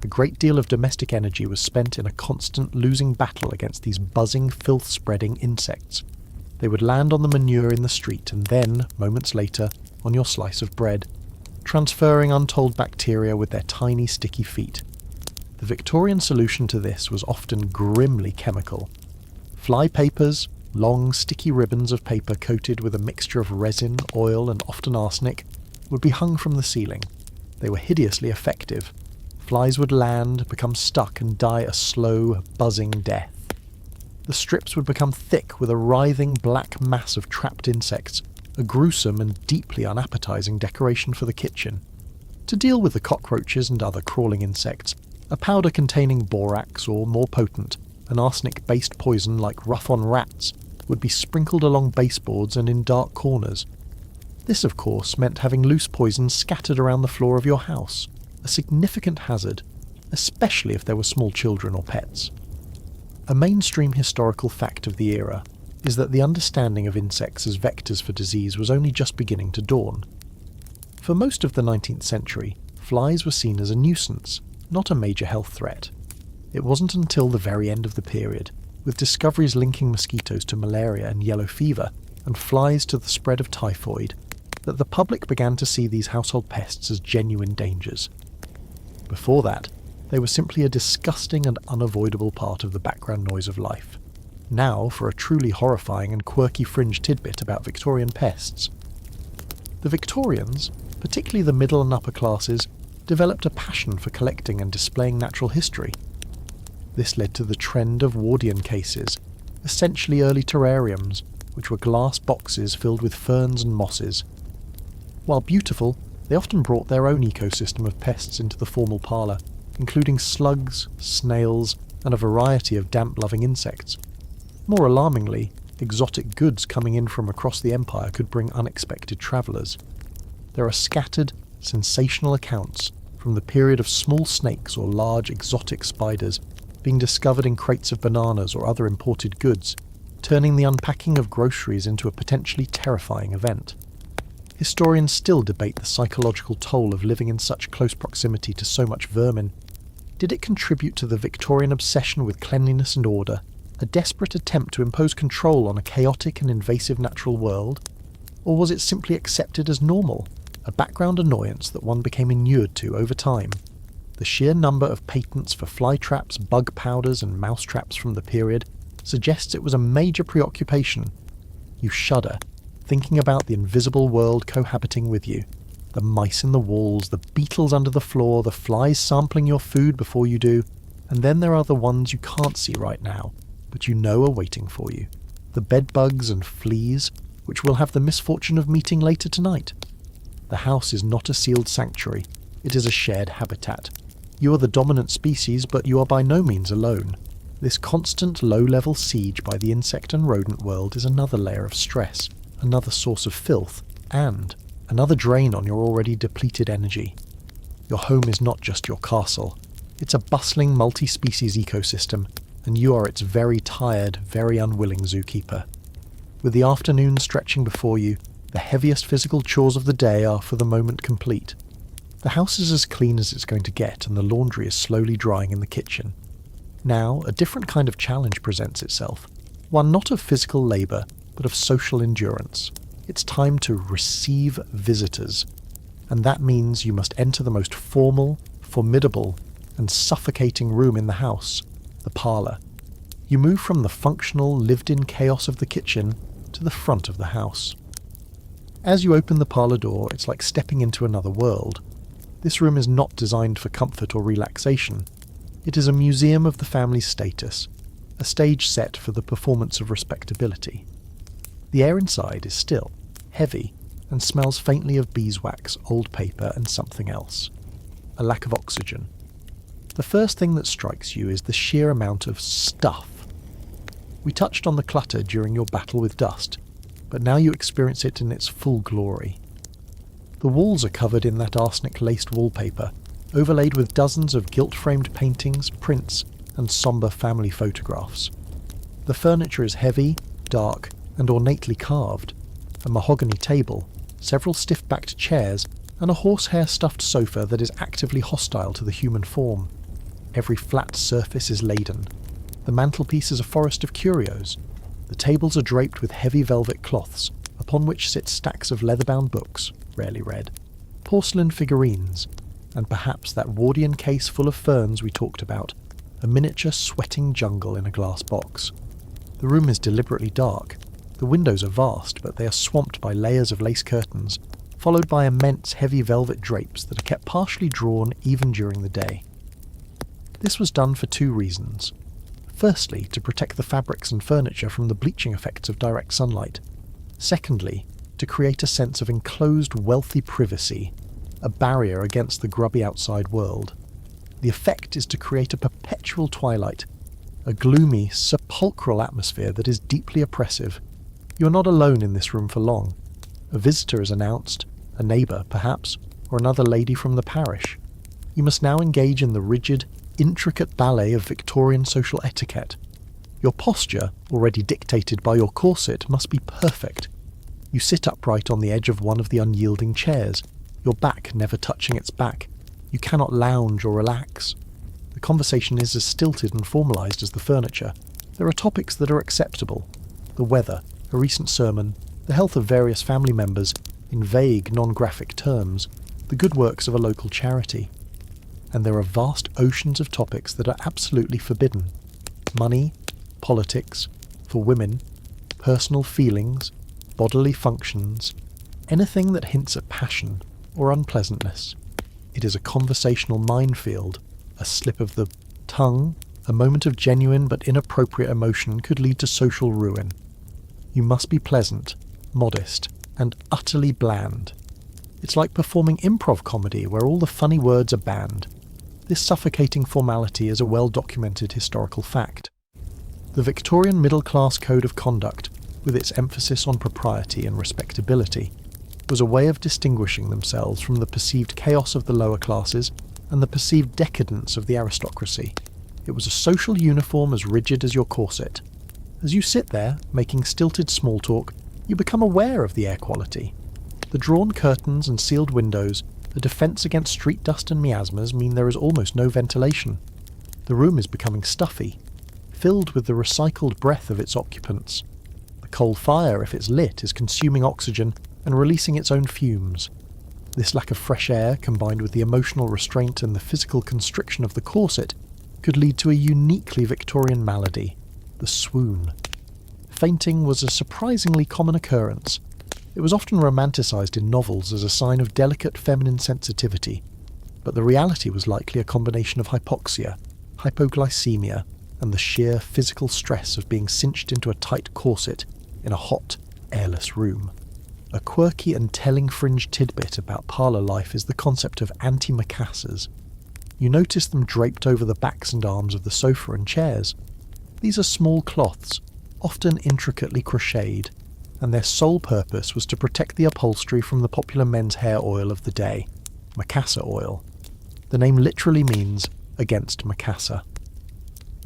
A great deal of domestic energy was spent in a constant losing battle against these buzzing, filth-spreading insects. They would land on the manure in the street and then, moments later, on your slice of bread, transferring untold bacteria with their tiny sticky feet. The Victorian solution to this was often grimly chemical. Fly papers, long sticky ribbons of paper coated with a mixture of resin, oil and often arsenic, would be hung from the ceiling. They were hideously effective. Flies would land, become stuck and die a slow, buzzing death. The strips would become thick with a writhing black mass of trapped insects, a gruesome and deeply unappetizing decoration for the kitchen. To deal with the cockroaches and other crawling insects, a powder containing borax or, more potent, an arsenic-based poison like rough-on rats would be sprinkled along baseboards and in dark corners. This, of course, meant having loose poison scattered around the floor of your house, a significant hazard, especially if there were small children or pets. A mainstream historical fact of the era is that the understanding of insects as vectors for disease was only just beginning to dawn. For most of the 19th century, flies were seen as a nuisance, not a major health threat. It wasn't until the very end of the period, with discoveries linking mosquitoes to malaria and yellow fever, and flies to the spread of typhoid, that the public began to see these household pests as genuine dangers. Before that, they were simply a disgusting and unavoidable part of the background noise of life. Now for a truly horrifying and quirky fringe tidbit about Victorian pests. The Victorians, particularly the middle and upper classes, developed a passion for collecting and displaying natural history. This led to the trend of Wardian cases, essentially early terrariums, which were glass boxes filled with ferns and mosses. While beautiful, they often brought their own ecosystem of pests into the formal parlour, including slugs, snails, and a variety of damp-loving insects. More alarmingly, exotic goods coming in from across the empire could bring unexpected travellers. There are scattered, sensational accounts from the period of small snakes or large exotic spiders being discovered in crates of bananas or other imported goods, turning the unpacking of groceries into a potentially terrifying event. Historians still debate the psychological toll of living in such close proximity to so much vermin. Did it contribute to the Victorian obsession with cleanliness and order, a desperate attempt to impose control on a chaotic and invasive natural world? Or was it simply accepted as normal, a background annoyance that one became inured to over time? The sheer number of patents for fly traps, bug powders and mouse traps from the period suggests it was a major preoccupation. You shudder, thinking about the invisible world cohabiting with you. The mice in the walls, the beetles under the floor, the flies sampling your food before you do, and then there are the ones you can't see right now, but you know are waiting for you. The bedbugs and fleas, which we'll have the misfortune of meeting later tonight. The house is not a sealed sanctuary, it is a shared habitat. You are the dominant species, but you are by no means alone. This constant low-level siege by the insect and rodent world is another layer of stress, another source of filth, and another drain on your already depleted energy. Your home is not just your castle. It's a bustling multi-species ecosystem, and you are its very tired, very unwilling zookeeper. With the afternoon stretching before you, the heaviest physical chores of the day are for the moment complete. The house is as clean as it's going to get, and the laundry is slowly drying in the kitchen. Now, a different kind of challenge presents itself, one not of physical labour, but of social endurance. It's time to receive visitors, and that means you must enter the most formal, formidable, and suffocating room in the house, the parlour. You move from the functional, lived-in chaos of the kitchen to the front of the house. As you open the parlour door, it's like stepping into another world. This room is not designed for comfort or relaxation. It is a museum of the family's status, a stage set for the performance of respectability. The air inside is still, heavy, and smells faintly of beeswax, old paper, and something else. A lack of oxygen. The first thing that strikes you is the sheer amount of stuff. We touched on the clutter during your battle with dust, but now you experience it in its full glory. The walls are covered in that arsenic-laced wallpaper, overlaid with dozens of gilt-framed paintings, prints, and sombre family photographs. The furniture is heavy, dark, and ornately carved. A mahogany table, several stiff-backed chairs, and a horsehair-stuffed sofa that is actively hostile to the human form. Every flat surface is laden. The mantelpiece is a forest of curios. The tables are draped with heavy velvet cloths, upon which sit stacks of leather-bound books, rarely read, porcelain figurines, and perhaps that Wardian case full of ferns we talked about, a miniature sweating jungle in a glass box. The room is deliberately dark. The windows are vast, but they are swamped by layers of lace curtains, followed by immense heavy velvet drapes that are kept partially drawn even during the day. This was done for two reasons. Firstly, to protect the fabrics and furniture from the bleaching effects of direct sunlight. Secondly, to create a sense of enclosed, wealthy privacy, a barrier against the grubby outside world. The effect is to create a perpetual twilight, a gloomy, sepulchral atmosphere that is deeply oppressive. You are not alone in this room for long. A visitor is announced, a neighbour, perhaps, or another lady from the parish. You must now engage in the rigid, intricate ballet of Victorian social etiquette. Your posture, already dictated by your corset, must be perfect. You sit upright on the edge of one of the unyielding chairs, your back never touching its back. You cannot lounge or relax. The conversation is as stilted and formalised as the furniture. There are topics that are acceptable. The weather, a recent sermon, the health of various family members, in vague, non-graphic terms, the good works of a local charity. And there are vast oceans of topics that are absolutely forbidden. Money, politics, for women, personal feelings, bodily functions, anything that hints at passion, or unpleasantness. It is a conversational minefield. A slip of the tongue, a moment of genuine but inappropriate emotion could lead to social ruin. You must be pleasant, modest, and utterly bland. It's like performing improv comedy where all the funny words are banned. This suffocating formality is a well-documented historical fact. The Victorian middle-class code of conduct, with its emphasis on propriety and respectability, was a way of distinguishing themselves from the perceived chaos of the lower classes and the perceived decadence of the aristocracy. It was a social uniform as rigid as your corset. As you sit there, making stilted small talk, you become aware of the air quality. The drawn curtains and sealed windows, a defence against street dust and miasmas, mean there is almost no ventilation. The room is becoming stuffy, filled with the recycled breath of its occupants. The coal fire, if it's lit, is consuming oxygen and releasing its own fumes. This lack of fresh air, combined with the emotional restraint and the physical constriction of the corset, could lead to a uniquely Victorian malady, the swoon. Fainting was a surprisingly common occurrence. It was often romanticised in novels as a sign of delicate feminine sensitivity, but the reality was likely a combination of hypoxia, hypoglycemia, and the sheer physical stress of being cinched into a tight corset in a hot, airless room. A quirky and telling fringe tidbit about parlour life is the concept of antimacassars. You notice them draped over the backs and arms of the sofa and chairs. These are small cloths, often intricately crocheted, and their sole purpose was to protect the upholstery from the popular men's hair oil of the day, macassar oil. The name literally means against macassar.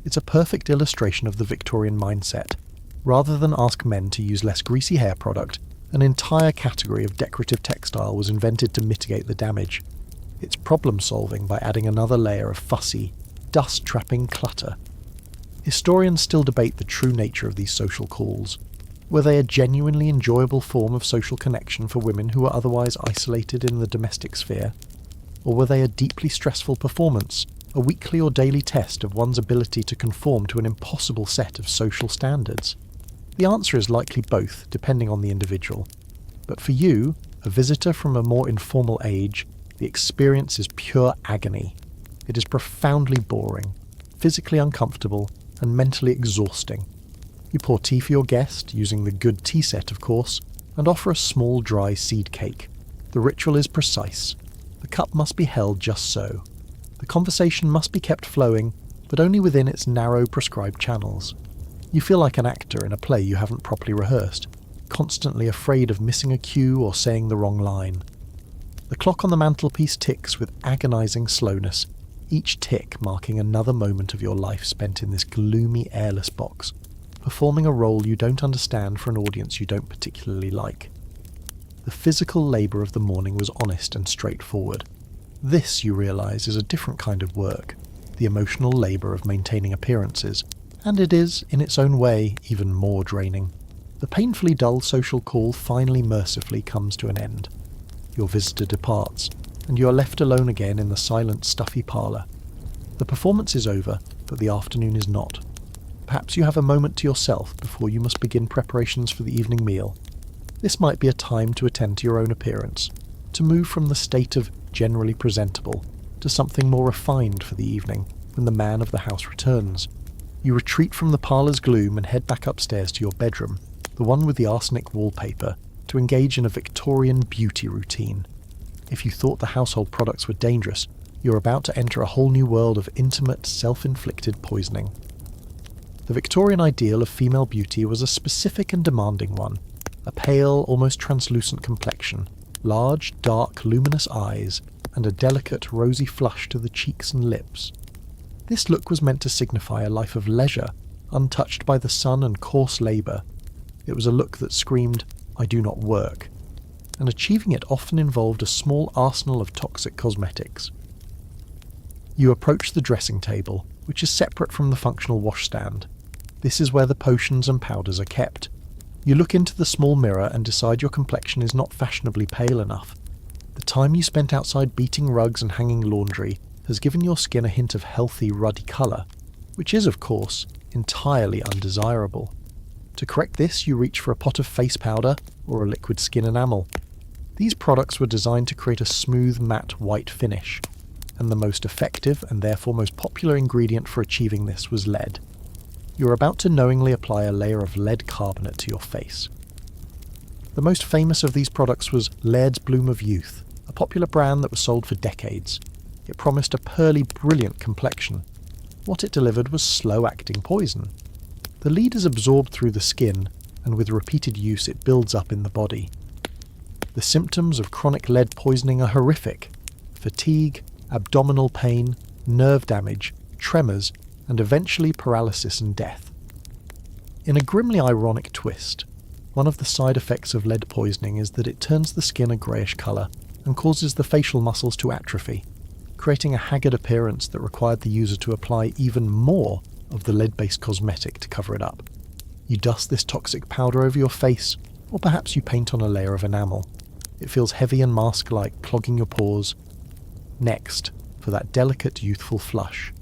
It's a perfect illustration of the Victorian mindset. Rather than ask men to use less greasy hair product, an entire category of decorative textile was invented to mitigate the damage. It's problem-solving by adding another layer of fussy, dust-trapping clutter. Historians still debate the true nature of these social calls. Were they a genuinely enjoyable form of social connection for women who were otherwise isolated in the domestic sphere? Or were they a deeply stressful performance, a weekly or daily test of one's ability to conform to an impossible set of social standards? The answer is likely both, depending on the individual. But for you, a visitor from a more informal age, the experience is pure agony. It is profoundly boring, physically uncomfortable, and mentally exhausting. You pour tea for your guest, using the good tea set, of course, and offer a small dry seed cake. The ritual is precise. The cup must be held just so. The conversation must be kept flowing, but only within its narrow prescribed channels. You feel like an actor in a play you haven't properly rehearsed, constantly afraid of missing a cue or saying the wrong line. The clock on the mantelpiece ticks with agonising slowness, each tick marking another moment of your life spent in this gloomy, airless box, performing a role you don't understand for an audience you don't particularly like. The physical labour of the morning was honest and straightforward. This, you realise, is a different kind of work, the emotional labour of maintaining appearances, and it is, in its own way, even more draining. The painfully dull social call finally mercifully comes to an end. Your visitor departs, and you are left alone again in the silent, stuffy parlour. The performance is over, but the afternoon is not. Perhaps you have a moment to yourself before you must begin preparations for the evening meal. This might be a time to attend to your own appearance, to move from the state of generally presentable to something more refined for the evening, when the man of the house returns. You retreat from the parlour's gloom and head back upstairs to your bedroom, the one with the arsenic wallpaper, to engage in a Victorian beauty routine. If you thought the household products were dangerous, you're about to enter a whole new world of intimate, self-inflicted poisoning. The Victorian ideal of female beauty was a specific and demanding one. A pale, almost translucent complexion, large, dark, luminous eyes, and a delicate, rosy flush to the cheeks and lips. This look was meant to signify a life of leisure, untouched by the sun and coarse labour. It was a look that screamed, "I do not work," and achieving it often involved a small arsenal of toxic cosmetics. You approach the dressing table, which is separate from the functional washstand. This is where the potions and powders are kept. You look into the small mirror and decide your complexion is not fashionably pale enough. The time you spent outside beating rugs and hanging laundry has given your skin a hint of healthy, ruddy colour, which is, of course, entirely undesirable. To correct this, you reach for a pot of face powder or a liquid skin enamel. These products were designed to create a smooth matte white finish, and the most effective and therefore most popular ingredient for achieving this was lead. You're about to knowingly apply a layer of lead carbonate to your face. The most famous of these products was Laird's Bloom of Youth, a popular brand that was sold for decades. It promised a pearly, brilliant complexion. What it delivered was slow-acting poison. The lead is absorbed through the skin, and with repeated use it builds up in the body. The symptoms of chronic lead poisoning are horrific: fatigue, abdominal pain, nerve damage, tremors, and eventually paralysis and death. In a grimly ironic twist, one of the side effects of lead poisoning is that it turns the skin a greyish colour and causes the facial muscles to atrophy, creating a haggard appearance that required the user to apply even more of the lead-based cosmetic to cover it up. You dust this toxic powder over your face, or perhaps you paint on a layer of enamel. It feels heavy and mask-like, clogging your pores. Next, for that delicate, youthful flush,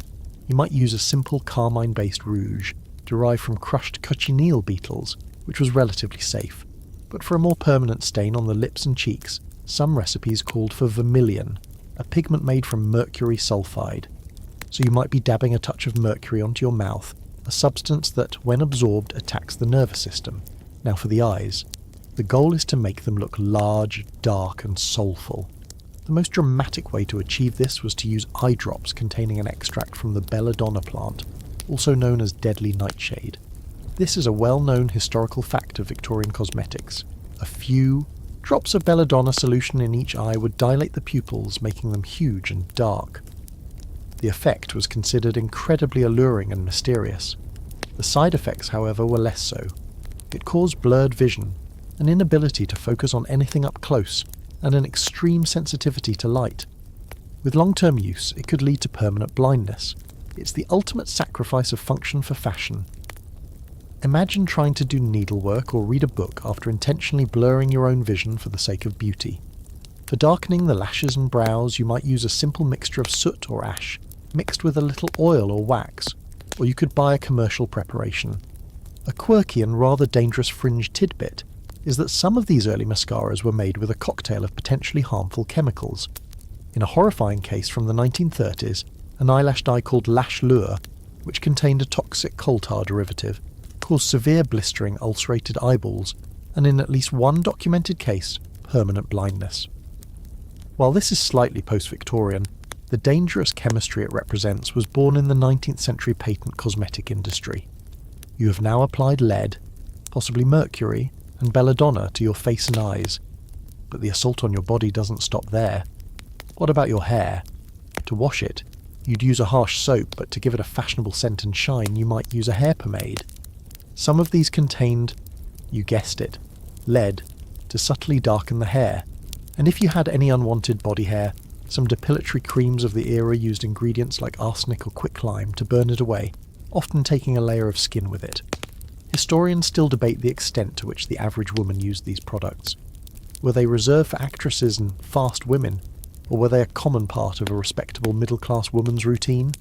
you might use a simple carmine-based rouge derived from crushed cochineal beetles, which was relatively safe. But for a more permanent stain on the lips and cheeks, some recipes called for vermilion, a pigment made from mercury sulfide. So you might be dabbing a touch of mercury onto your mouth, a substance that, when absorbed, attacks the nervous system. Now for the eyes. The goal is to make them look large, dark, and soulful. The most dramatic way to achieve this was to use eye drops containing an extract from the belladonna plant, also known as deadly nightshade. This is a well-known historical fact of Victorian cosmetics. A few drops of belladonna solution in each eye would dilate the pupils, making them huge and dark. The effect was considered incredibly alluring and mysterious. The side effects, however, were less so. It caused blurred vision, an inability to focus on anything up close, and an extreme sensitivity to light. With long-term use, it could lead to permanent blindness. It's the ultimate sacrifice of function for fashion. Imagine trying to do needlework or read a book after intentionally blurring your own vision for the sake of beauty. For darkening the lashes and brows, you might use a simple mixture of soot or ash, mixed with a little oil or wax, or you could buy a commercial preparation. A quirky and rather dangerous fringe tidbit is that some of these early mascaras were made with a cocktail of potentially harmful chemicals. In a horrifying case from the 1930s, an eyelash dye called Lash Lure, which contained a toxic coal tar derivative, caused severe blistering ulcerated eyeballs, and in at least one documented case, permanent blindness. While this is slightly post-Victorian, the dangerous chemistry it represents was born in the 19th century patent cosmetic industry. You have now applied lead, possibly mercury, and belladonna to your face and eyes. But the assault on your body doesn't stop there. What about your hair? To wash it, you'd use a harsh soap, but to give it a fashionable scent and shine, you might use a hair pomade. Some of these contained, you guessed it, lead, to subtly darken the hair. And if you had any unwanted body hair, some depilatory creams of the era used ingredients like arsenic or quicklime to burn it away, often taking a layer of skin with it. Historians still debate the extent to which the average woman used these products. Were they reserved for actresses and fast women, or were they a common part of a respectable middle-class woman's routine?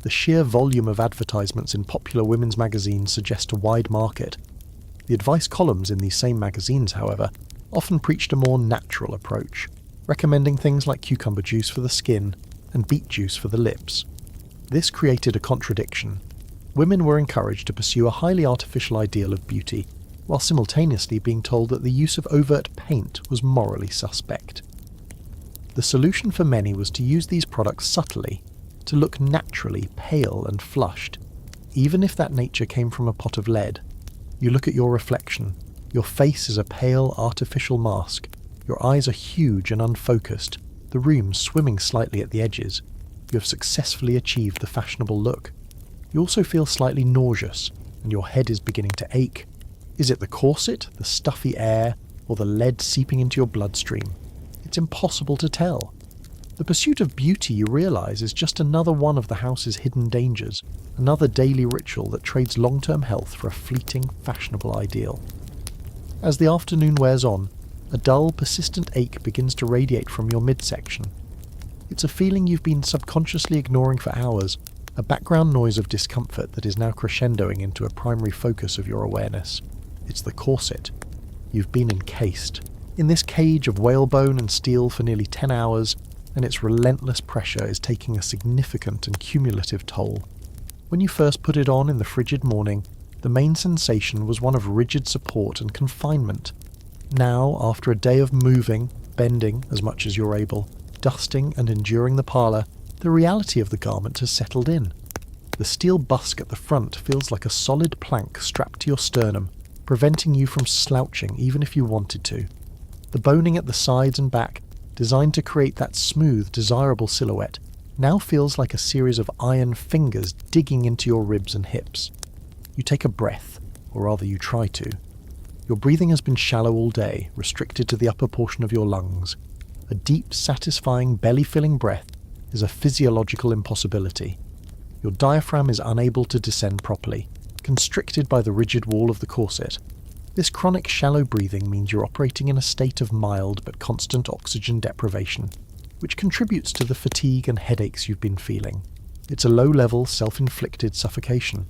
The sheer volume of advertisements in popular women's magazines suggest a wide market. The advice columns in these same magazines, however, often preached a more natural approach, recommending things like cucumber juice for the skin and beet juice for the lips. This created a contradiction. Women were encouraged to pursue a highly artificial ideal of beauty, while simultaneously being told that the use of overt paint was morally suspect. The solution for many was to use these products subtly, to look naturally pale and flushed, even if that nature came from a pot of lead. You look at your reflection. Your face is a pale, artificial mask. Your eyes are huge and unfocused, the room swimming slightly at the edges. You have successfully achieved the fashionable look. You also feel slightly nauseous, and your head is beginning to ache. Is it the corset, the stuffy air, or the lead seeping into your bloodstream? It's impossible to tell. The pursuit of beauty, you realise, is just another one of the house's hidden dangers, another daily ritual that trades long-term health for a fleeting, fashionable ideal. As the afternoon wears on, a dull, persistent ache begins to radiate from your midsection. It's a feeling you've been subconsciously ignoring for hours, a background noise of discomfort that is now crescendoing into a primary focus of your awareness. It's the corset. You've been encased. In this cage of whalebone and steel for nearly 10 hours, and its relentless pressure is taking a significant and cumulative toll. When you first put it on in the frigid morning, the main sensation was one of rigid support and confinement. Now, after a day of moving, bending as much as you're able, dusting and enduring the parlour, the reality of the garment has settled in. The steel busk at the front feels like a solid plank strapped to your sternum, preventing you from slouching even if you wanted to. The boning at the sides and back, designed to create that smooth, desirable silhouette, now feels like a series of iron fingers digging into your ribs and hips. You take a breath, or rather you try to. Your breathing has been shallow all day, restricted to the upper portion of your lungs. A deep, satisfying, belly-filling breath is a physiological impossibility. Your diaphragm is unable to descend properly, constricted by the rigid wall of the corset. This chronic shallow breathing means you're operating in a state of mild but constant oxygen deprivation, which contributes to the fatigue and headaches you've been feeling. It's a low-level, self-inflicted suffocation.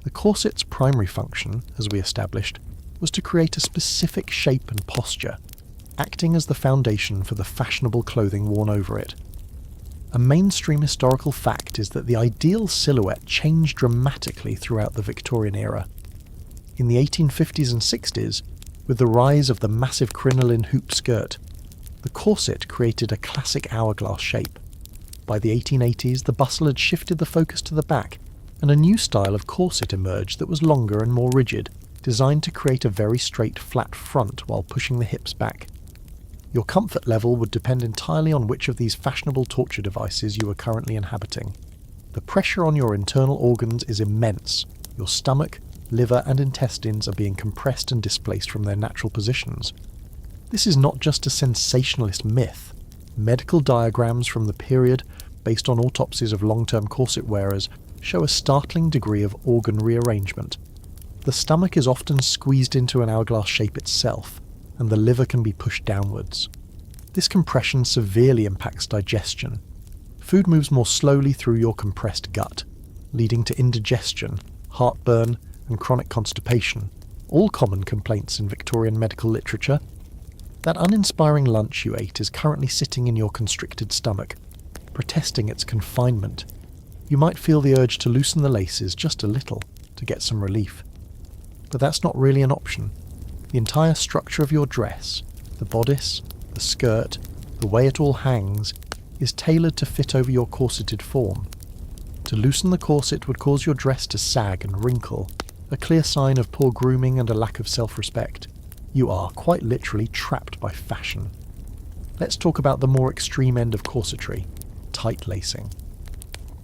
The corset's primary function, as we established, was to create a specific shape and posture, acting as the foundation for the fashionable clothing worn over it. A mainstream historical fact is that the ideal silhouette changed dramatically throughout the Victorian era. In the 1850s and 60s, with the rise of the massive crinoline hoop skirt, the corset created a classic hourglass shape. By the 1880s, the bustle had shifted the focus to the back, and a new style of corset emerged that was longer and more rigid, designed to create a very straight, flat front while pushing the hips back. Your comfort level would depend entirely on which of these fashionable torture devices you are currently inhabiting. The pressure on your internal organs is immense. Your stomach, liver and intestines are being compressed and displaced from their natural positions. This is not just a sensationalist myth. Medical diagrams from the period, based on autopsies of long-term corset wearers, show a startling degree of organ rearrangement. The stomach is often squeezed into an hourglass shape itself, and the liver can be pushed downwards. This compression severely impacts digestion. Food moves more slowly through your compressed gut, leading to indigestion, heartburn, and chronic constipation, all common complaints in Victorian medical literature. That uninspiring lunch you ate is currently sitting in your constricted stomach, protesting its confinement. You might feel the urge to loosen the laces just a little to get some relief. But that's not really an option. The entire structure of your dress, the bodice, the skirt, the way it all hangs, is tailored to fit over your corseted form. To loosen the corset would cause your dress to sag and wrinkle, a clear sign of poor grooming and a lack of self-respect. You are, quite literally, trapped by fashion. Let's talk about the more extreme end of corsetry, tight lacing.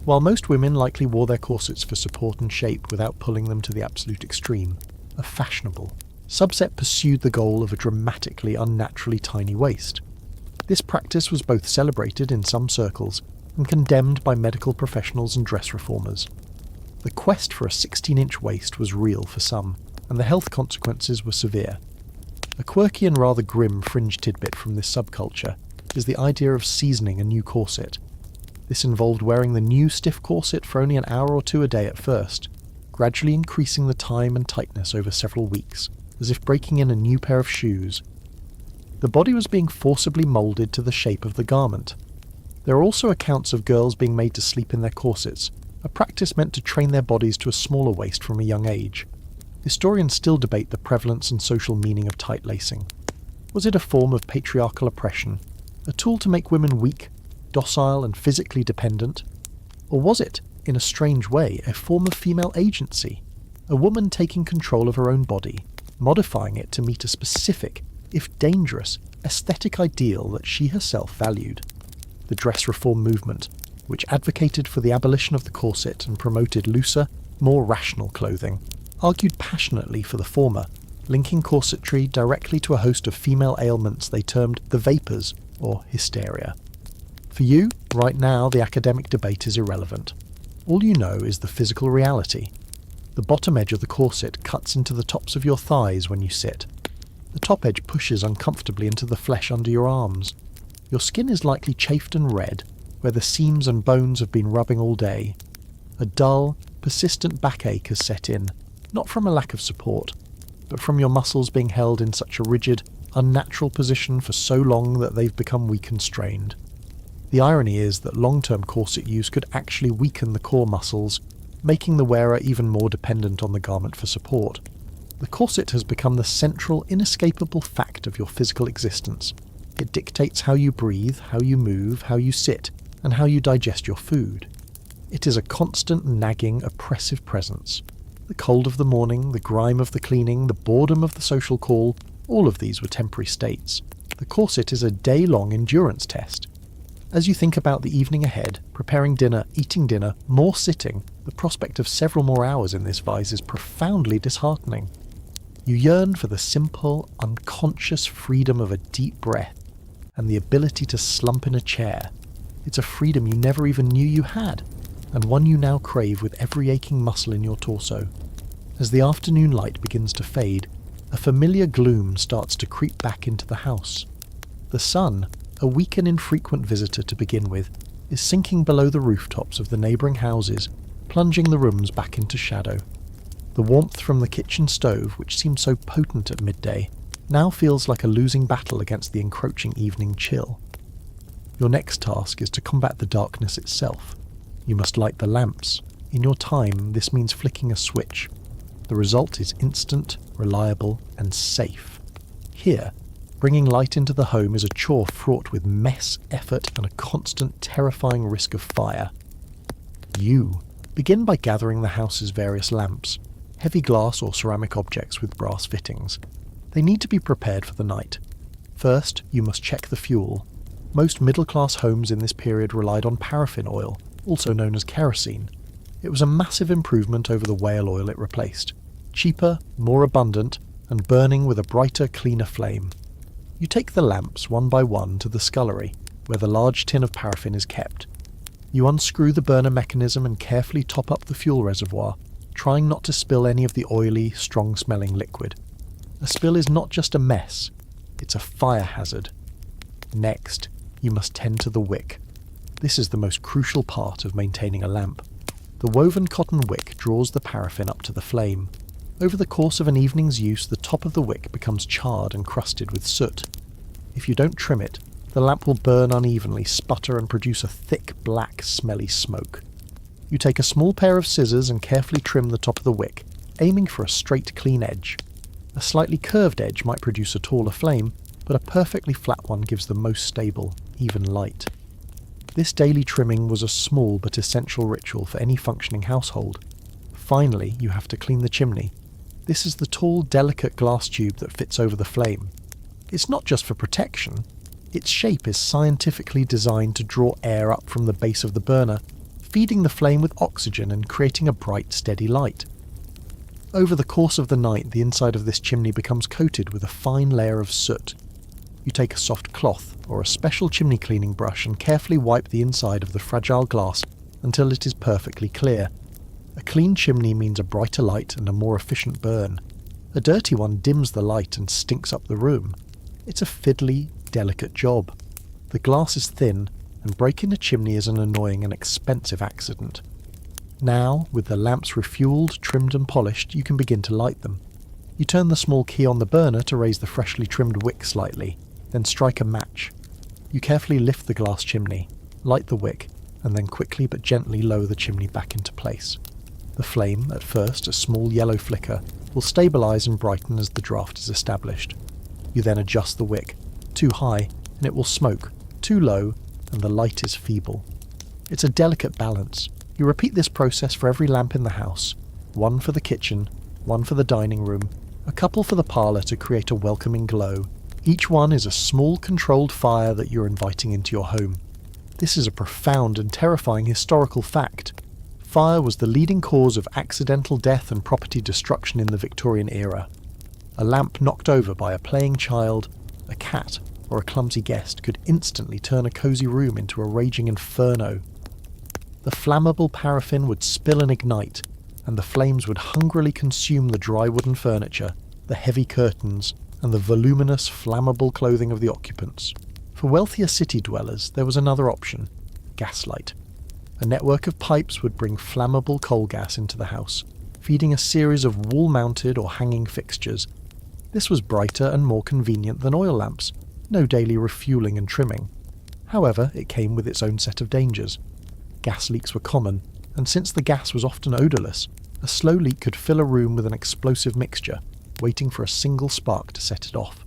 While most women likely wore their corsets for support and shape without pulling them to the absolute extreme, a fashionable subset pursued the goal of a dramatically unnaturally tiny waist. This practice was both celebrated in some circles and condemned by medical professionals and dress reformers. The quest for a 16-inch waist was real for some, and the health consequences were severe. A quirky and rather grim fringe tidbit from this subculture is the idea of seasoning a new corset. This involved wearing the new stiff corset for only an hour or two a day at first, gradually increasing the time and tightness over several weeks, as if breaking in a new pair of shoes. The body was being forcibly moulded to the shape of the garment. There are also accounts of girls being made to sleep in their corsets, a practice meant to train their bodies to a smaller waist from a young age. Historians still debate the prevalence and social meaning of tight lacing. Was it a form of patriarchal oppression, a tool to make women weak, docile and physically dependent? Or was it, in a strange way, a form of female agency, a woman taking control of her own body, modifying it to meet a specific, if dangerous, aesthetic ideal that she herself valued? The dress reform movement, which advocated for the abolition of the corset and promoted looser, more rational clothing, argued passionately for the former, linking corsetry directly to a host of female ailments they termed the vapors, or hysteria. For you, right now, the academic debate is irrelevant. All you know is the physical reality. The bottom edge of the corset cuts into the tops of your thighs when you sit. The top edge pushes uncomfortably into the flesh under your arms. Your skin is likely chafed and red, where the seams and bones have been rubbing all day. A dull, persistent backache has set in, not from a lack of support, but from your muscles being held in such a rigid, unnatural position for so long that they've become weakened strained. The irony is that long-term corset use could actually weaken the core muscles, making the wearer even more dependent on the garment for support. The corset has become the central, inescapable fact of your physical existence. It dictates how you breathe, how you move, how you sit, and how you digest your food. It is a constant, nagging, oppressive presence. The cold of the morning, the grime of the cleaning, the boredom of the social call, all of these were temporary states. The corset is a day-long endurance test. As you think about the evening ahead, preparing dinner, eating dinner, more sitting, the prospect of several more hours in this vise is profoundly disheartening. You yearn for the simple, unconscious freedom of a deep breath and the ability to slump in a chair. It's a freedom you never even knew you had, and one you now crave with every aching muscle in your torso. As the afternoon light begins to fade, a familiar gloom starts to creep back into the house. The sun, a weak and infrequent visitor to begin with, is sinking below the rooftops of the neighbouring houses, plunging the rooms back into shadow. The warmth from the kitchen stove, which seemed so potent at midday, now feels like a losing battle against the encroaching evening chill. Your next task is to combat the darkness itself. You must light the lamps. In your time, this means flicking a switch. The result is instant, reliable, and safe. Here, bringing light into the home is a chore fraught with mess, effort, and a constant, terrifying risk of fire. You begin by gathering the house's various lamps, heavy glass or ceramic objects with brass fittings. They need to be prepared for the night. First, you must check the fuel. Most middle-class homes in this period relied on paraffin oil, also known as kerosene. It was a massive improvement over the whale oil it replaced. Cheaper, more abundant, and burning with a brighter, cleaner flame. You take the lamps one by one to the scullery, where the large tin of paraffin is kept. You unscrew the burner mechanism and carefully top up the fuel reservoir, trying not to spill any of the oily, strong-smelling liquid. A spill is not just a mess, it's a fire hazard. Next, you must tend to the wick. This is the most crucial part of maintaining a lamp. The woven cotton wick draws the paraffin up to the flame. Over the course of an evening's use, the top of the wick becomes charred and crusted with soot. If you don't trim it, the lamp will burn unevenly, sputter, and produce a thick, black, smelly smoke. You take a small pair of scissors and carefully trim the top of the wick, aiming for a straight, clean edge. A slightly curved edge might produce a taller flame, but a perfectly flat one gives the most stable, even light. This daily trimming was a small but essential ritual for any functioning household. Finally, you have to clean the chimney. This is the tall, delicate glass tube that fits over the flame. It's not just for protection. Its shape is scientifically designed to draw air up from the base of the burner, feeding the flame with oxygen and creating a bright, steady light. Over the course of the night, the inside of this chimney becomes coated with a fine layer of soot. You take a soft cloth or a special chimney cleaning brush and carefully wipe the inside of the fragile glass until it is perfectly clear. A clean chimney means a brighter light and a more efficient burn. A dirty one dims the light and stinks up the room. It's a fiddly, delicate job. The glass is thin, and breaking a chimney is an annoying and expensive accident. Now, with the lamps refueled, trimmed and polished, you can begin to light them. You turn the small key on the burner to raise the freshly trimmed wick slightly, then strike a match. You carefully lift the glass chimney, light the wick, and then quickly but gently lower the chimney back into place. The flame, at first a small yellow flicker, will stabilise and brighten as the draft is established. You then adjust the wick. Too high, and it will smoke. Too low, and the light is feeble. It's a delicate balance. You repeat this process for every lamp in the house. One for the kitchen, one for the dining room, a couple for the parlour to create a welcoming glow. Each one is a small controlled fire that you're inviting into your home. This is a profound and terrifying historical fact. Fire was the leading cause of accidental death and property destruction in the Victorian era. A lamp knocked over by a playing child, a cat, or a clumsy guest could instantly turn a cosy room into a raging inferno. The flammable paraffin would spill and ignite, and the flames would hungrily consume the dry wooden furniture, the heavy curtains, and the voluminous, flammable clothing of the occupants. For wealthier city dwellers, there was another option: gaslight. A network of pipes would bring flammable coal gas into the house, feeding a series of wall-mounted or hanging fixtures. This was brighter and more convenient than oil lamps, no daily refuelling and trimming. However, it came with its own set of dangers. Gas leaks were common, and since the gas was often odourless, a slow leak could fill a room with an explosive mixture, waiting for a single spark to set it off.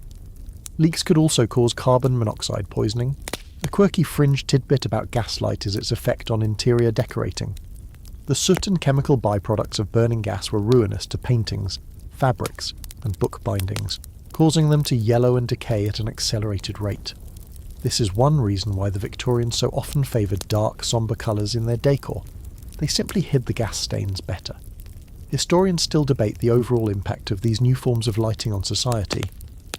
Leaks could also cause carbon monoxide poisoning. A quirky fringe tidbit about gaslight is its effect on interior decorating. The soot and chemical byproducts of burning gas were ruinous to paintings, fabrics, and book bindings, causing them to yellow and decay at an accelerated rate. This is one reason why the Victorians so often favoured dark, sombre colours in their decor. They simply hid the gas stains better. Historians still debate the overall impact of these new forms of lighting on society.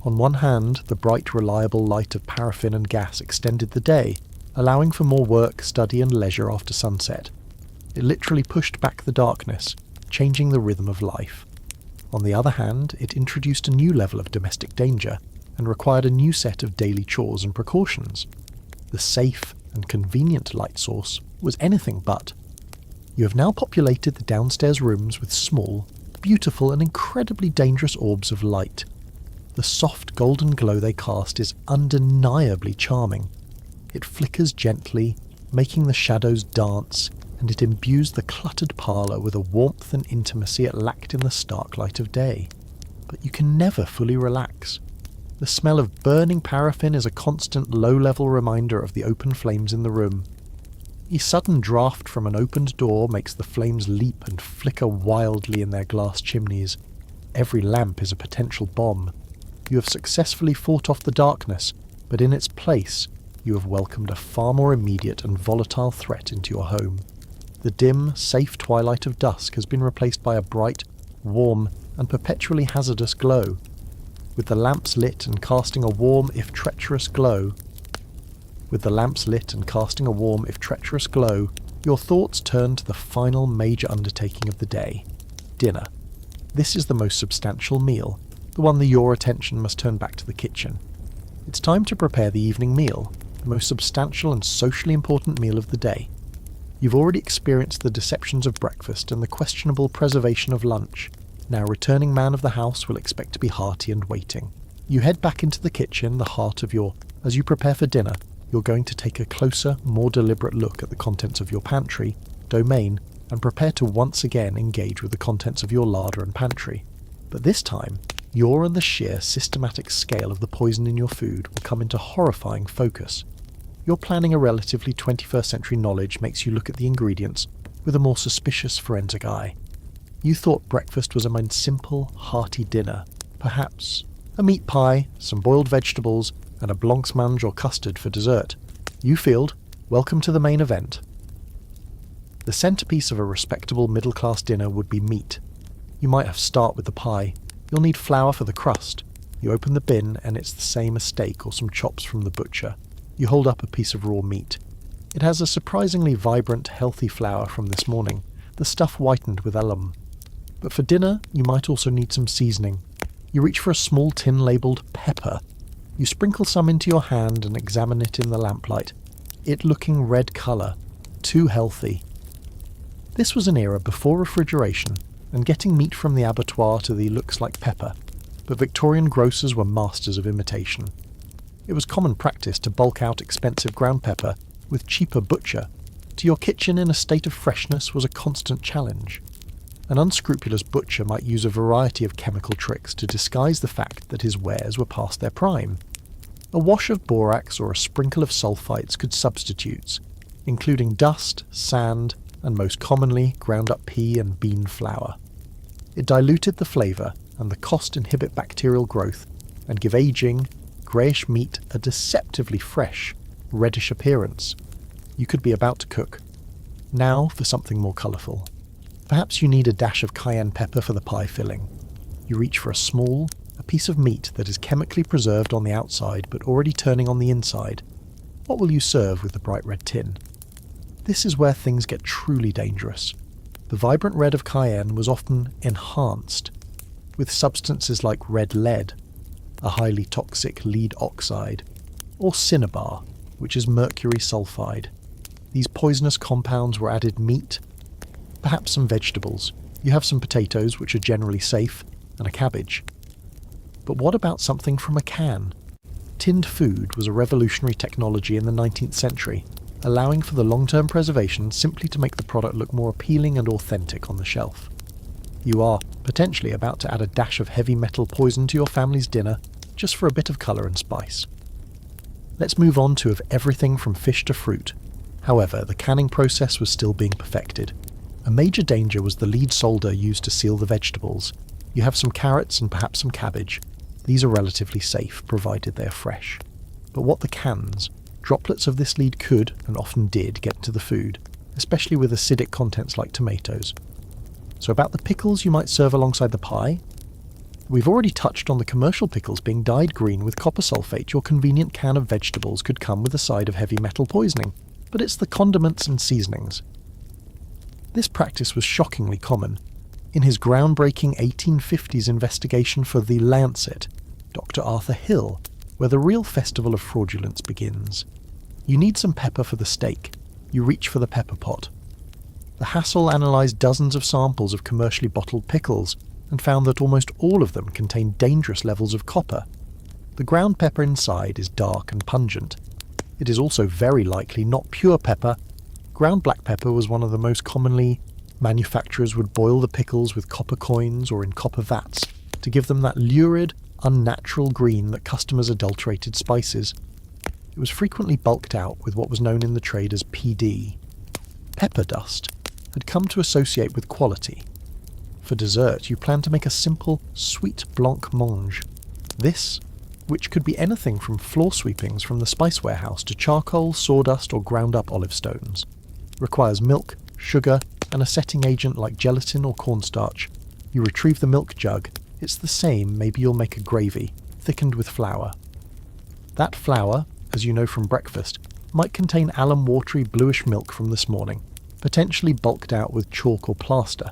On one hand, the bright, reliable light of paraffin and gas extended the day, allowing for more work, study and leisure after sunset. It literally pushed back the darkness, changing the rhythm of life. On the other hand, it introduced a new level of domestic danger and required a new set of daily chores and precautions. The safe and convenient light source was anything but. You have now populated the downstairs rooms with small, beautiful and incredibly dangerous orbs of light. The soft golden glow they cast is undeniably charming. It flickers gently, making the shadows dance, and it imbues the cluttered parlour with a warmth and intimacy it lacked in the stark light of day. But you can never fully relax. The smell of burning paraffin is a constant low-level reminder of the open flames in the room. A sudden draught from an opened door makes the flames leap and flicker wildly in their glass chimneys. Every lamp is a potential bomb. You have successfully fought off the darkness, but in its place, you have welcomed a far more immediate and volatile threat into your home. The dim, safe twilight of dusk has been replaced by a bright, warm, and perpetually hazardous glow. With the lamps lit and casting a warm, if treacherous glow, your thoughts turn to the final major undertaking of the day, dinner. This is the most substantial meal, the one that your attention must turn back to the kitchen. It's time to prepare the evening meal, the most substantial and socially important meal of the day. You've already experienced the deceptions of breakfast and the questionable preservation of lunch. Now returning man of the house will expect to be hearty and waiting. You head back into the kitchen, the heart of as you prepare for dinner, you're going to take a closer, more deliberate look at the contents of your pantry, domain, and prepare to once again engage with the contents of your larder and pantry. But this time, your and the sheer systematic scale of the poison in your food will come into horrifying focus. Your planning a relatively 21st century knowledge makes you look at the ingredients with a more suspicious forensic eye. You thought breakfast was a simple, hearty dinner, perhaps a meat pie, some boiled vegetables, and a blancmange or custard for dessert. You field, welcome to the main event. The centrepiece of a respectable middle-class dinner would be meat. You might have to start with the pie. You'll need flour for the crust. You open the bin and it's the same as steak or some chops from the butcher. You hold up a piece of raw meat. It has a surprisingly vibrant, healthy flour from this morning, the stuff whitened with alum. But for dinner, you might also need some seasoning. You reach for a small tin labelled pepper. You sprinkle some into your hand and examine it in the lamplight. It looking red colour. Too healthy. This was an era before refrigeration, and getting meat from the abattoir to the looks like pepper, but Victorian grocers were masters of imitation. It was common practice to bulk out expensive ground pepper with cheaper butcher. To your kitchen in a state of freshness was a constant challenge. An unscrupulous butcher might use a variety of chemical tricks to disguise the fact that his wares were past their prime. A wash of borax or a sprinkle of sulfites could substitutes, including dust, sand, and most commonly ground up pea and bean flour. It diluted the flavour and the cost inhibit bacterial growth and give aging, greyish meat a deceptively fresh, reddish appearance. You could be about to cook. Now for something more colourful. Perhaps you need a dash of cayenne pepper for the pie filling. You reach for a piece of meat that is chemically preserved on the outside but already turning on the inside. What will you serve with the bright red tin? This is where things get truly dangerous. The vibrant red of cayenne was often enhanced with substances like red lead, a highly toxic lead oxide, or cinnabar, which is mercury sulfide. These poisonous compounds were added meat, perhaps some vegetables. You have some potatoes, which are generally safe, and a cabbage. But what about something from a can? Tinned food was a revolutionary technology in the 19th century, allowing for the long-term preservation simply to make the product look more appealing and authentic on the shelf. You are potentially about to add a dash of heavy metal poison to your family's dinner just for a bit of colour and spice. Let's move on to everything from fish to fruit. However, the canning process was still being perfected. A major danger was the lead solder used to seal the vegetables. You have some carrots and perhaps some cabbage. These are relatively safe, provided they are fresh. But what the cans? Droplets of this lead could, and often did, get into the food, especially with acidic contents like tomatoes. So about the pickles you might serve alongside the pie? We've already touched on the commercial pickles being dyed green with copper sulfate. Your convenient can of vegetables could come with a side of heavy metal poisoning, but it's the condiments and seasonings. This practice was shockingly common. In his groundbreaking 1850s investigation for The Lancet, Dr. Arthur Hill, where the real festival of fraudulence begins. You need some pepper for the steak. You reach for the pepper pot. The Hassel analysed dozens of samples of commercially bottled pickles and found that almost all of them contained dangerous levels of copper. The ground pepper inside is dark and pungent. It is also very likely not pure pepper. Ground black pepper was one of the most commonly. Manufacturers would boil the pickles with copper coins or in copper vats to give them that lurid, unnatural green that customers adulterated spices. It was frequently bulked out with what was known in the trade as PD. Pepper dust had come to associate with quality. For dessert, you plan to make a simple, sweet blancmange. This, which could be anything from floor sweepings from the spice warehouse to charcoal, sawdust or ground-up olive stones, requires milk, sugar, and a setting agent like gelatin or cornstarch. You retrieve the milk jug. It's the same, maybe you'll make a gravy, thickened with flour. That flour, as you know from breakfast, might contain alum watery bluish milk from this morning, potentially bulked out with chalk or plaster.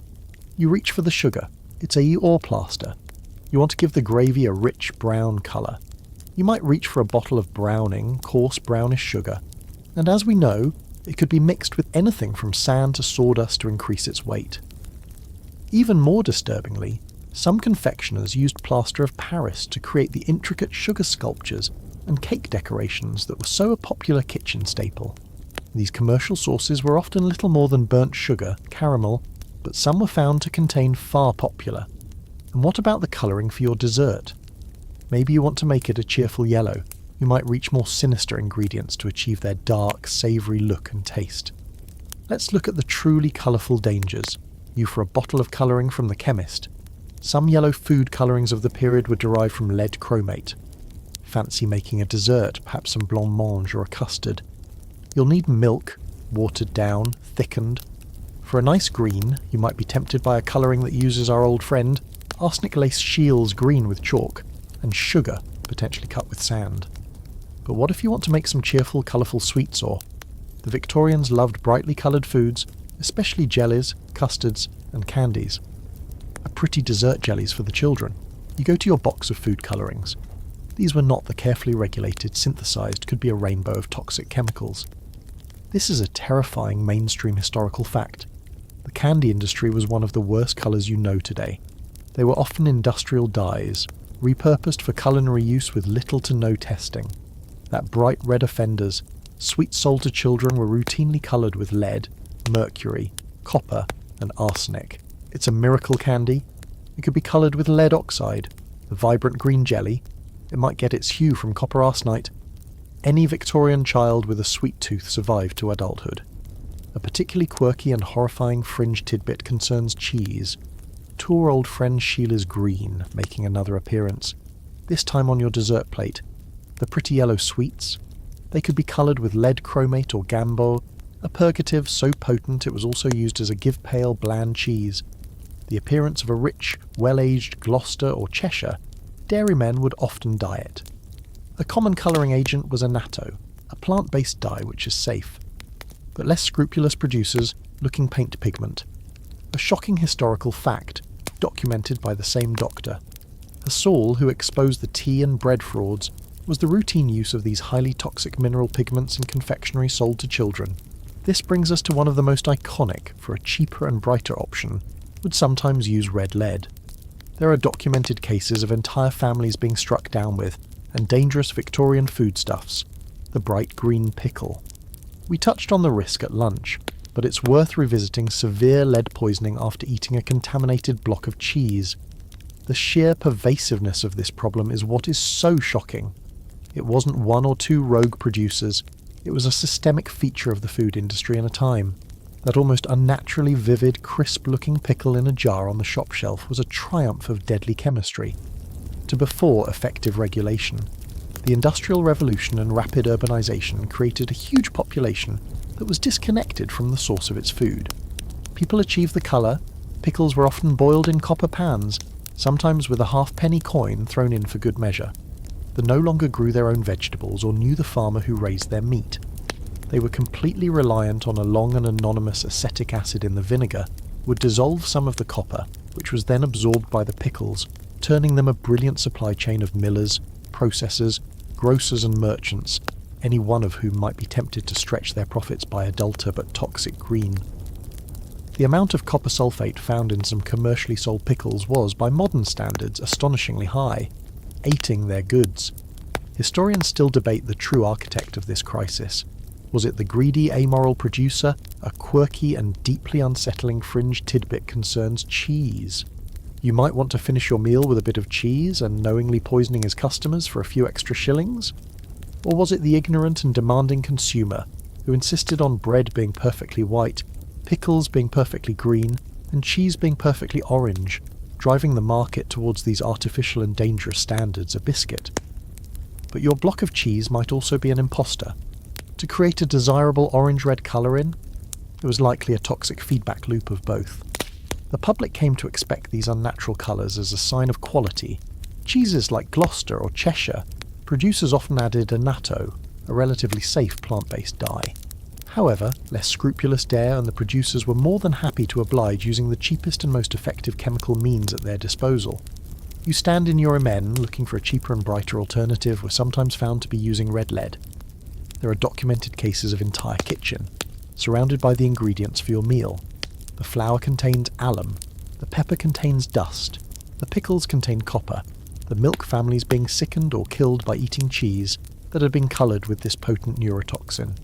You reach for the sugar. It's a or plaster. You want to give the gravy a rich brown colour. You might reach for a bottle of browning, coarse brownish sugar. And as we know, it could be mixed with anything from sand to sawdust to increase its weight. Even more disturbingly, some confectioners used plaster of Paris to create the intricate sugar sculptures and cake decorations that were so a popular kitchen staple. These commercial sauces were often little more than burnt sugar, caramel, but some were found to contain far popular. And what about the colouring for your dessert? Maybe you want to make it a cheerful yellow. You might reach more sinister ingredients to achieve their dark, savoury look and taste. Let's look at the truly colourful dangers. You for a bottle of colouring from the chemist. Some yellow food colourings of the period were derived from lead chromate. Fancy making a dessert, perhaps some blancmange or a custard. You'll need milk, watered down, thickened. For a nice green, you might be tempted by a colouring that uses our old friend, arsenic-laced Shields green with chalk, and sugar, potentially cut with sand. But what if you want to make some cheerful, colourful sweets or? The Victorians loved brightly coloured foods, especially jellies, custards, and candies. A pretty dessert jellies for the children. You go to your box of food colourings. These were not the carefully regulated, synthesised, could be a rainbow of toxic chemicals. This is a terrifying mainstream historical fact. The candy industry was one of the worst colours you know today. They were often industrial dyes, repurposed for culinary use with little to no testing. That bright red offenders, sweet sold to children, were routinely coloured with lead, mercury, copper, and arsenic. It's a miracle candy. It could be coloured with lead oxide, the vibrant green jelly. It might get its hue from copper arsenite. Any Victorian child with a sweet tooth survived to adulthood. A particularly quirky and horrifying fringe tidbit concerns cheese. To our old friend Sheila's green making another appearance, this time on your dessert plate. The pretty yellow sweets. They could be coloured with lead chromate or gambo, a purgative so potent it was also used as a give-pale bland cheese. The appearance of a rich, well-aged Gloucester or Cheshire, dairymen would often dye it. A common colouring agent was annatto, a plant-based dye which is safe. But less scrupulous producers looking paint pigment. A shocking historical fact, documented by the same doctor. A Saul who exposed the tea and bread frauds was the routine use of these highly toxic mineral pigments in confectionery sold to children. This brings us to one of the most iconic, for a cheaper and brighter option, would sometimes use red lead. There are documented cases of entire families being struck down with, and dangerous Victorian foodstuffs, the bright green pickle. We touched on the risk at lunch, but it's worth revisiting severe lead poisoning after eating a contaminated block of cheese. The sheer pervasiveness of this problem is what is so shocking. It wasn't one or two rogue producers, it was a systemic feature of the food industry in a time. That almost unnaturally vivid, crisp-looking pickle in a jar on the shop shelf was a triumph of deadly chemistry. To before effective regulation, the Industrial Revolution and rapid urbanization created a huge population that was disconnected from the source of its food. People achieved the colour, pickles were often boiled in copper pans, sometimes with a halfpenny coin thrown in for good measure. They no longer grew their own vegetables or knew the farmer who raised their meat. They were completely reliant on a long and anonymous acetic acid in the vinegar would dissolve some of the copper, which was then absorbed by the pickles, turning them a brilliant supply chain of millers, processors, grocers and merchants, any one of whom might be tempted to stretch their profits by a duller but toxic green. The amount of copper sulfate found in some commercially sold pickles was, by modern standards, astonishingly high, ating their goods. Historians still debate the true architect of this crisis. Was it the greedy, amoral producer? A quirky and deeply unsettling fringe tidbit concerns cheese. You might want to finish your meal with a bit of cheese and knowingly poisoning his customers for a few extra shillings? Or was it the ignorant and demanding consumer who insisted on bread being perfectly white, pickles being perfectly green, and cheese being perfectly orange, driving the market towards these artificial and dangerous standards a biscuit? But your block of cheese might also be an imposter. To create a desirable orange-red colour in, it was likely a toxic feedback loop of both. The public came to expect these unnatural colours as a sign of quality. Cheeses like Gloucester or Cheshire, producers often added annatto, a relatively safe plant-based dye. However, less scrupulous dare and the producers were more than happy to oblige using the cheapest and most effective chemical means at their disposal. You stand in your amend looking for a cheaper and brighter alternative were sometimes found to be using red lead. There are documented cases of entire kitchen, surrounded by the ingredients for your meal. The flour contains alum, the pepper contains dust, the pickles contain copper, the milk families being sickened or killed by eating cheese that had been coloured with this potent neurotoxin.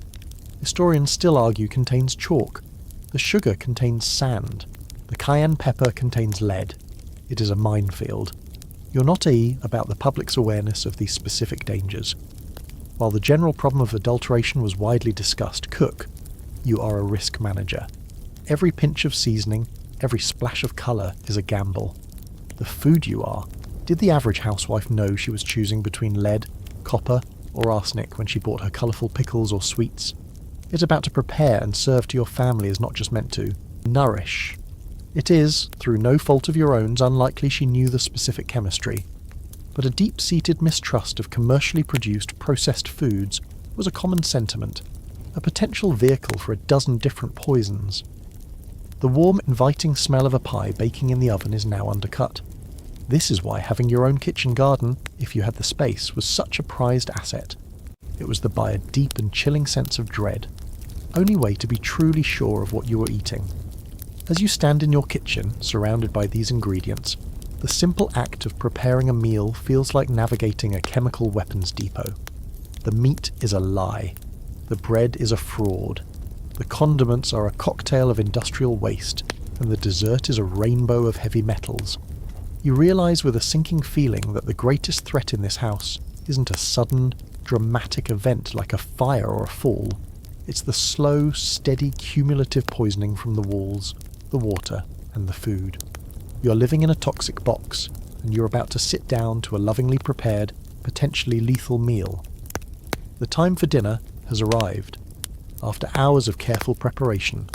Historians still argue contains chalk, the sugar contains sand, the cayenne pepper contains lead. It is a minefield. You're not about the public's awareness of these specific dangers. While the general problem of adulteration was widely discussed, cook, you are a risk manager. Every pinch of seasoning, every splash of colour is a gamble. The food you are. Did the average housewife know she was choosing between lead, copper, or arsenic when she bought her colourful pickles or sweets? It's about to prepare and serve to your family is not just meant to nourish. It is, through no fault of your own, unlikely she knew the specific chemistry. But a deep-seated mistrust of commercially produced, processed foods was a common sentiment, a potential vehicle for a dozen different poisons. The warm, inviting smell of a pie baking in the oven is now undercut. This is why having your own kitchen garden, if you had the space, was such a prized asset. It was by a deep and chilling sense of dread. Only way to be truly sure of what you were eating. As you stand in your kitchen, surrounded by these ingredients, the simple act of preparing a meal feels like navigating a chemical weapons depot. The meat is a lie. The bread is a fraud. The condiments are a cocktail of industrial waste, and the dessert is a rainbow of heavy metals. You realise with a sinking feeling that the greatest threat in this house isn't a sudden, dramatic event like a fire or a fall. It's the slow, steady, cumulative poisoning from the walls, the water, and the food. You're living in a toxic box, and you're about to sit down to a lovingly prepared, potentially lethal meal. The time for dinner has arrived, after hours of careful preparation.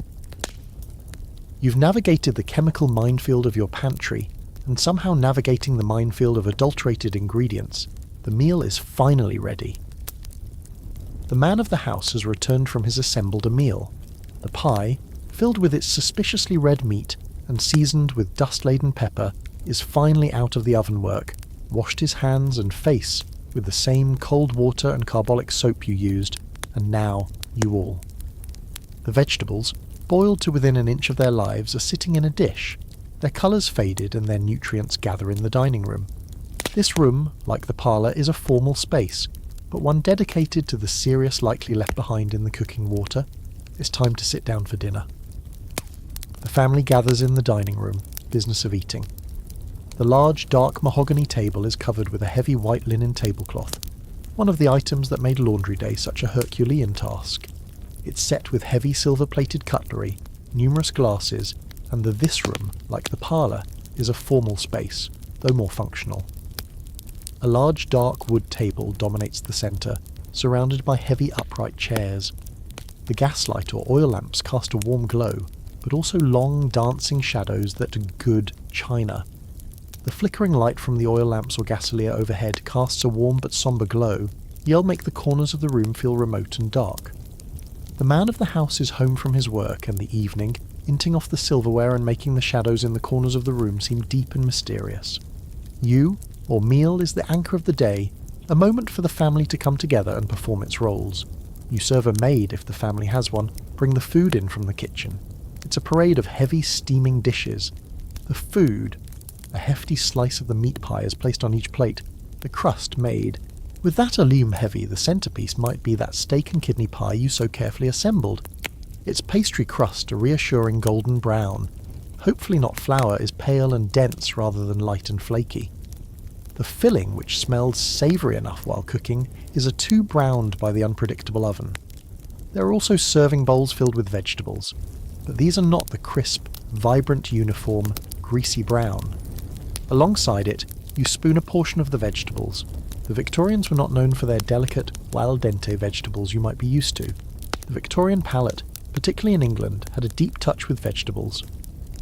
You've navigated the chemical minefield of your pantry, and somehow navigating the minefield of adulterated ingredients, the meal is finally ready. The man of the house has returned from his assembled meal. The pie, filled with its suspiciously red meat and seasoned with dust-laden pepper, is finally out of the oven work, washed his hands and face with the same cold water and carbolic soap you used, and now you all. The vegetables, boiled to within an inch of their lives, are sitting in a dish. Their colours faded and their nutrients gather in the dining room. This room, like the parlour, is a formal space, but one dedicated to the serious likely left behind in the cooking water. It's time to sit down for dinner. The family gathers in the dining room, business of eating. The large, dark mahogany table is covered with a heavy white linen tablecloth, one of the items that made laundry day such a Herculean task. It's set with heavy silver-plated cutlery, numerous glasses, and this room, like the parlour, is a formal space, though more functional. A large dark wood table dominates the centre, surrounded by heavy upright chairs. The gaslight or oil lamps cast a warm glow, but also long dancing shadows that are good china. The flickering light from the oil lamps or gasolier overhead casts a warm but sombre glow, yet make the corners of the room feel remote and dark. The man of the house is home from his work, and the evening, inting off the silverware and making the shadows in the corners of the room seem deep and mysterious. You, or meal, is the anchor of the day, a moment for the family to come together and perform its roles. You serve a maid if the family has one, bring the food in from the kitchen. It's a parade of heavy steaming dishes. The food, a hefty slice of the meat pie is placed on each plate, the crust made. With that allume heavy, the centrepiece might be that steak and kidney pie you so carefully assembled. Its pastry crust, a reassuring golden brown, hopefully not flour, is pale and dense rather than light and flaky. The filling, which smelled savoury enough while cooking, is too browned by the unpredictable oven. There are also serving bowls filled with vegetables, but these are not the crisp, vibrant, uniform, greasy brown. Alongside it, you spoon a portion of the vegetables. The Victorians were not known for their delicate, al dente vegetables you might be used to. The Victorian palate, particularly in England, had a deep touch with vegetables.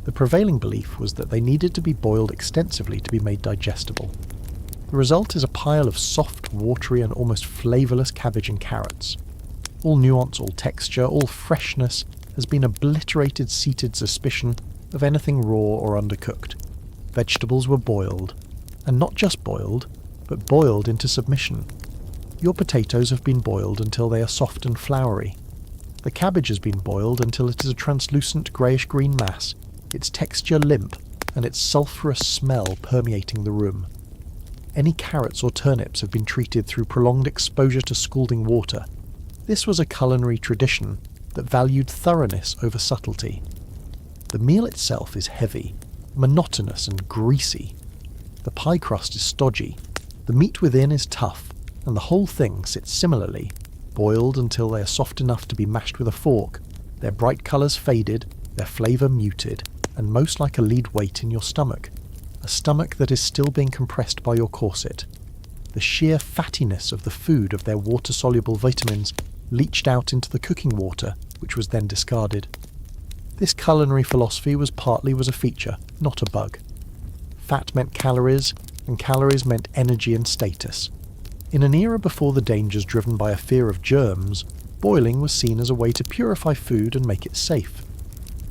The prevailing belief was that they needed to be boiled extensively to be made digestible. The result is a pile of soft, watery and almost flavourless cabbage and carrots. All nuance, all texture, all freshness has been obliterated seated suspicion of anything raw or undercooked. Vegetables were boiled, and not just boiled, but boiled into submission. Your potatoes have been boiled until they are soft and floury. The cabbage has been boiled until it is a translucent greyish-green mass, its texture limp, and its sulphurous smell permeating the room. Any carrots or turnips have been treated through prolonged exposure to scalding water. This was a culinary tradition that valued thoroughness over subtlety. The meal itself is heavy, monotonous and greasy. The pie crust is stodgy, the meat within is tough, and the whole thing sits similarly, boiled until they are soft enough to be mashed with a fork, their bright colours faded, their flavour muted, and most like a lead weight in your stomach. A stomach that is still being compressed by your corset. The sheer fattiness of the food of their water-soluble vitamins leached out into the cooking water, which was then discarded. This culinary philosophy was a feature, not a bug. Fat meant calories, and calories meant energy and status. In an era before the dangers driven by a fear of germs, boiling was seen as a way to purify food and make it safe.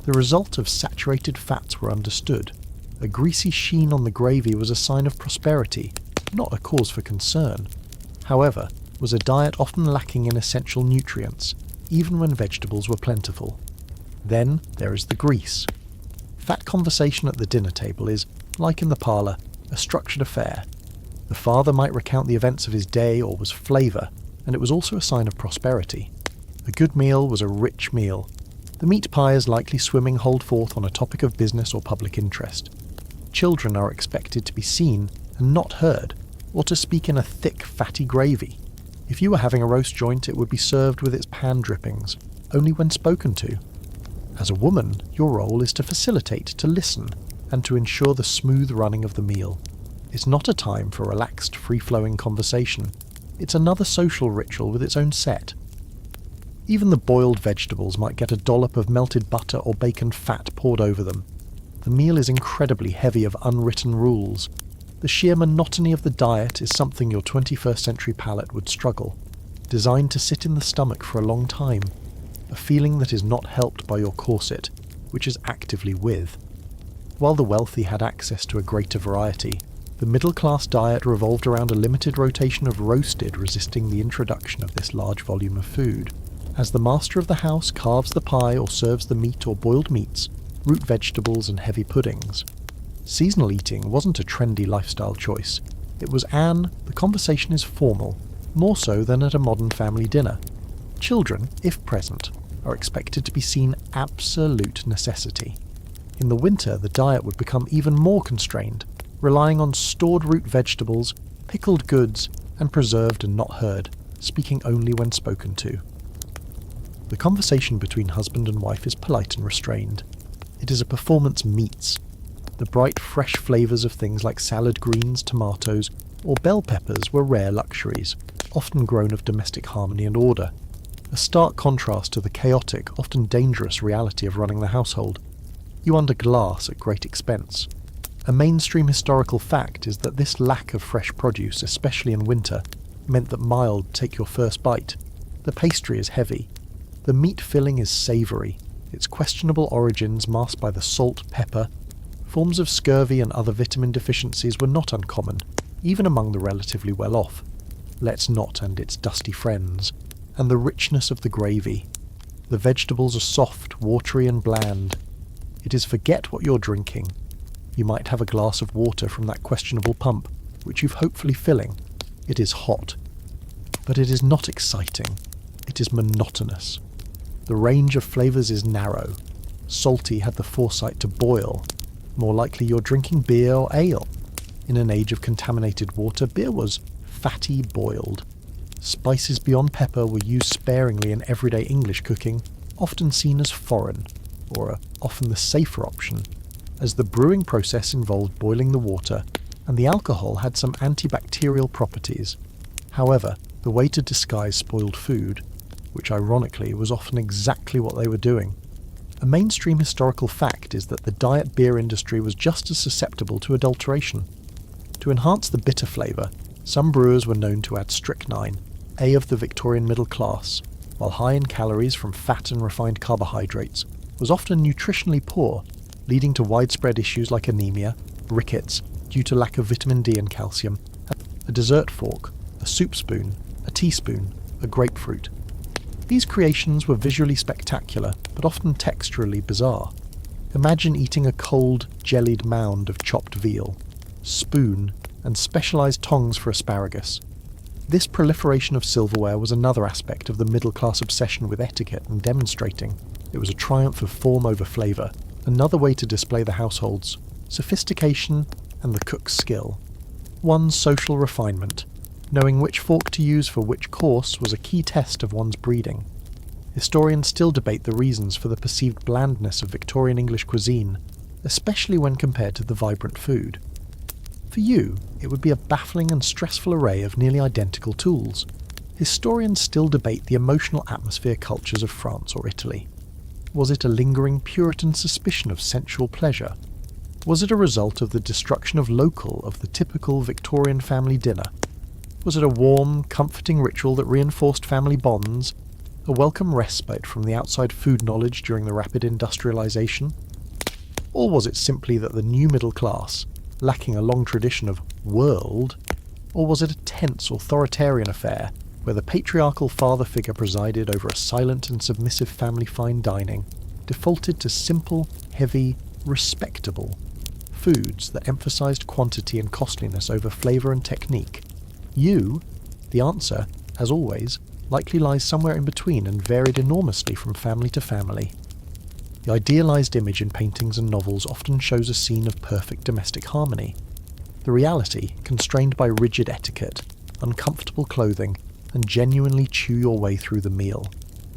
The result of saturated fats were understood. A greasy sheen on the gravy was a sign of prosperity, not a cause for concern. However, was a diet often lacking in essential nutrients, even when vegetables were plentiful. Then there is the grease. Fat conversation at the dinner table is, like in the parlour, a structured affair. The father might recount the events of his day or was flavour, and it was also a sign of prosperity. A good meal was a rich meal. The meat pie is likely swimming hold forth on a topic of business or public interest. Children are expected to be seen and not heard, or to speak in a thick, fatty gravy. If you were having a roast joint, it would be served with its pan drippings, only when spoken to. As a woman, your role is to facilitate, to listen, and to ensure the smooth running of the meal. It's not a time for relaxed, free-flowing conversation. It's another social ritual with its own set. Even the boiled vegetables might get a dollop of melted butter or bacon fat poured over them. The meal is incredibly heavy of unwritten rules. The sheer monotony of the diet is something your 21st century palate would struggle. Designed to sit in the stomach for a long time. A feeling that is not helped by your corset, which is actively with. While the wealthy had access to a greater variety, the middle-class diet revolved around a limited rotation of roasted, resisting the introduction of this large volume of food. As the master of the house carves the pie or serves the meat or boiled meats, root vegetables and heavy puddings. Seasonal eating wasn't a trendy lifestyle choice. It was the conversation is formal, more so than at a modern family dinner. Children, if present, are expected to be seen absolute necessity. In the winter, the diet would become even more constrained, relying on stored root vegetables, pickled goods, and preserved and not heard, speaking only when spoken to. The conversation between husband and wife is polite and restrained. It is a performance meets. The bright, fresh flavours of things like salad greens, tomatoes, or bell peppers were rare luxuries, often grown of domestic harmony and order. A stark contrast to the chaotic, often dangerous reality of running the household. You under glass at great expense. A mainstream historical fact is that this lack of fresh produce, especially in winter, meant that mild take your first bite. The pastry is heavy. The meat filling is savoury, its questionable origins masked by the salt, pepper. Forms of scurvy and other vitamin deficiencies were not uncommon, even among the relatively well-off. Let's not and its dusty friends. And the richness of the gravy. The vegetables are soft, watery and bland. It is forget what you're drinking. You might have a glass of water from that questionable pump, which you've hopefully filling. It is hot. But it is not exciting. It is monotonous. The range of flavours is narrow. Salty had the foresight to boil. More likely you're drinking beer or ale. In an age of contaminated water, beer was fatty boiled. Spices beyond pepper were used sparingly in everyday English cooking, often seen as foreign, or often the safer option, as the brewing process involved boiling the water, and the alcohol had some antibacterial properties. However, the way to disguise spoiled food, which ironically was often exactly what they were doing. A mainstream historical fact is that the diet beer industry was just as susceptible to adulteration. To enhance the bitter flavour, some brewers were known to add strychnine, of the Victorian middle class, while high in calories from fat and refined carbohydrates, was often nutritionally poor, leading to widespread issues like anemia, rickets, due to lack of vitamin D and calcium, a dessert fork, a soup spoon, a teaspoon, a grapefruit. These creations were visually spectacular, but often texturally bizarre. Imagine eating a cold, jellied mound of chopped veal, spoon, and specialised tongs for asparagus. This proliferation of silverware was another aspect of the middle-class obsession with etiquette and demonstrating. It was a triumph of form over flavour, another way to display the household's sophistication and the cook's skill. One's social refinement, knowing which fork to use for which course was a key test of one's breeding. Historians still debate the reasons for the perceived blandness of Victorian English cuisine, especially when compared to the vibrant food. For you, it would be a baffling and stressful array of nearly identical tools. Historians still debate the emotional atmosphere cultures of France or Italy. Was it a lingering Puritan suspicion of sensual pleasure? Was it a result of the destruction of the typical Victorian family dinner? Was it a warm, comforting ritual that reinforced family bonds? A welcome respite from the outside food knowledge during the rapid industrialisation? Or was it simply that the new middle class, lacking a long tradition of world, or was it a tense authoritarian affair where the patriarchal father figure presided over a silent and submissive family fine dining, defaulted to simple, heavy, respectable foods that emphasised quantity and costliness over flavour and technique? The answer, as always, likely lies somewhere in between and varied enormously from family to family. The idealised image in paintings and novels often shows a scene of perfect domestic harmony. The reality, constrained by rigid etiquette, uncomfortable clothing, and genuinely chew your way through the meal.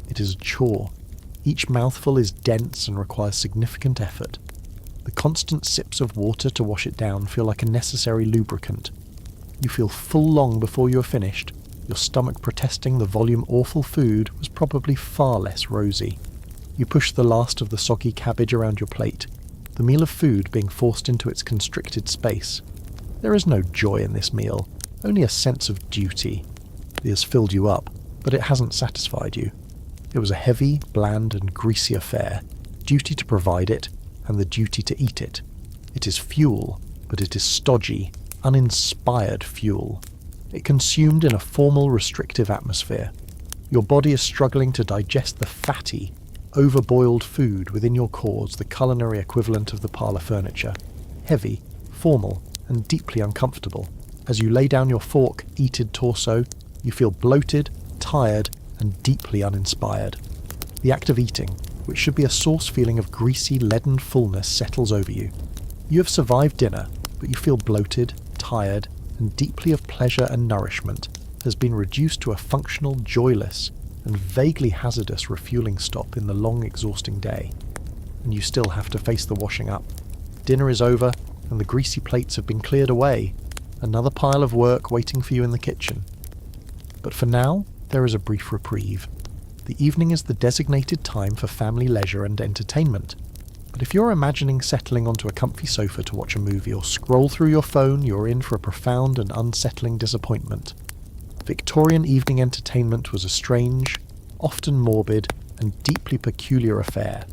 It is a chore. Each mouthful is dense and requires significant effort. The constant sips of water to wash it down feel like a necessary lubricant. You feel full long before you are finished, your stomach protesting the volume awful food was probably far less rosy. You push the last of the soggy cabbage around your plate, the meal of food being forced into its constricted space. There is no joy in this meal, only a sense of duty. It has filled you up, but it hasn't satisfied you. It was a heavy, bland and greasy affair, duty to provide it, and the duty to eat it. It is fuel, but it is stodgy, uninspired fuel. It consumed in a formal, restrictive atmosphere. Your body is struggling to digest the fatty, overboiled food within your cords, the culinary equivalent of the parlour furniture. Heavy, formal, and deeply uncomfortable. As you lay down your fork-eated torso, you feel bloated, tired, and deeply uninspired. The act of eating, which should be a source feeling of greasy, leaden fullness, settles over you. You have survived dinner, but you feel bloated, tired, and deeply of pleasure and nourishment has been reduced to a functional, joyless, and vaguely hazardous refueling stop in the long, exhausting day. And you still have to face the washing up. Dinner is over, and the greasy plates have been cleared away. Another pile of work waiting for you in the kitchen. But for now, there is a brief reprieve. The evening is the designated time for family leisure and entertainment. But if you're imagining settling onto a comfy sofa to watch a movie or scroll through your phone, you're in for a profound and unsettling disappointment. Victorian evening entertainment was a strange, often morbid, and deeply peculiar affair.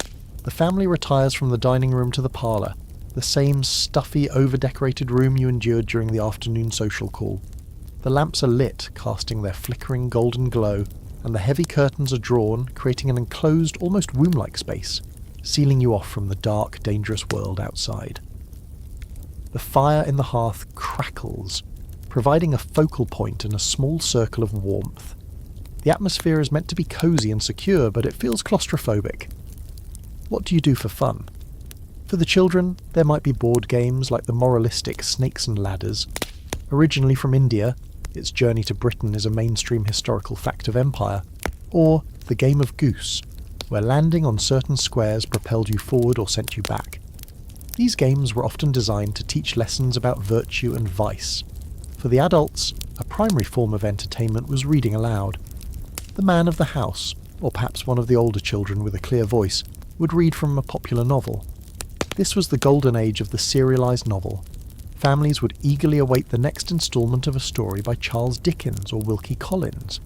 The family retires from the dining room to the parlour, the same stuffy, over-decorated room you endured during the afternoon social call. The lamps are lit, casting their flickering golden glow, and the heavy curtains are drawn, creating an enclosed, almost womb-like space, sealing you off from the dark, dangerous world outside. The fire in the hearth crackles, providing a focal point and a small circle of warmth. The atmosphere is meant to be cosy and secure, but it feels claustrophobic. What do you do for fun? For the children, there might be board games like the moralistic Snakes and Ladders. Originally from India, its journey to Britain is a mainstream historical fact of empire. Or the game of Goose, where landing on certain squares propelled you forward or sent you back. These games were often designed to teach lessons about virtue and vice. For the adults, a primary form of entertainment was reading aloud. The man of the house, or perhaps one of the older children with a clear voice, would read from a popular novel. This was the golden age of the serialised novel. Families would eagerly await the next instalment of a story by Charles Dickens or Wilkie Collins.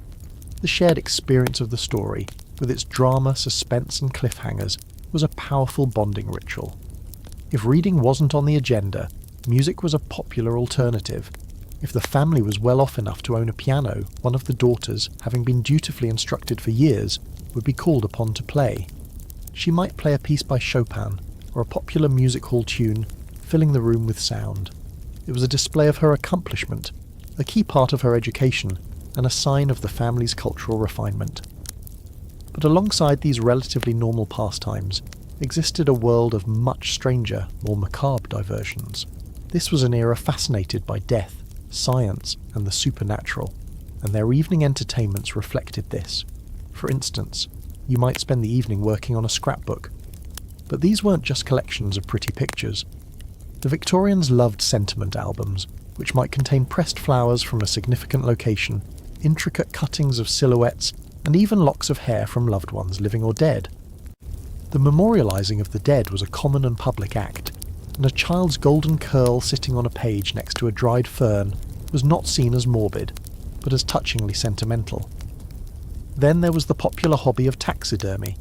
The shared experience of the story, with its drama, suspense and cliffhangers, was a powerful bonding ritual. If reading wasn't on the agenda, music was a popular alternative. If the family was well off enough to own a piano, one of the daughters, having been dutifully instructed for years, would be called upon to play. She might play a piece by Chopin, or a popular music hall tune, filling the room with sound. It was a display of her accomplishment, a key part of her education, and a sign of the family's cultural refinement. But alongside these relatively normal pastimes, existed a world of much stranger, more macabre diversions. This was an era fascinated by death, science, and the supernatural, and their evening entertainments reflected this. For instance, you might spend the evening working on a scrapbook. But these weren't just collections of pretty pictures. The Victorians loved sentiment albums, which might contain pressed flowers from a significant location, intricate cuttings of silhouettes, and even locks of hair from loved ones, living or dead. The memorialising of the dead was a common and public act, and a child's golden curl sitting on a page next to a dried fern was not seen as morbid, but as touchingly sentimental. Then there was the popular hobby of taxidermy.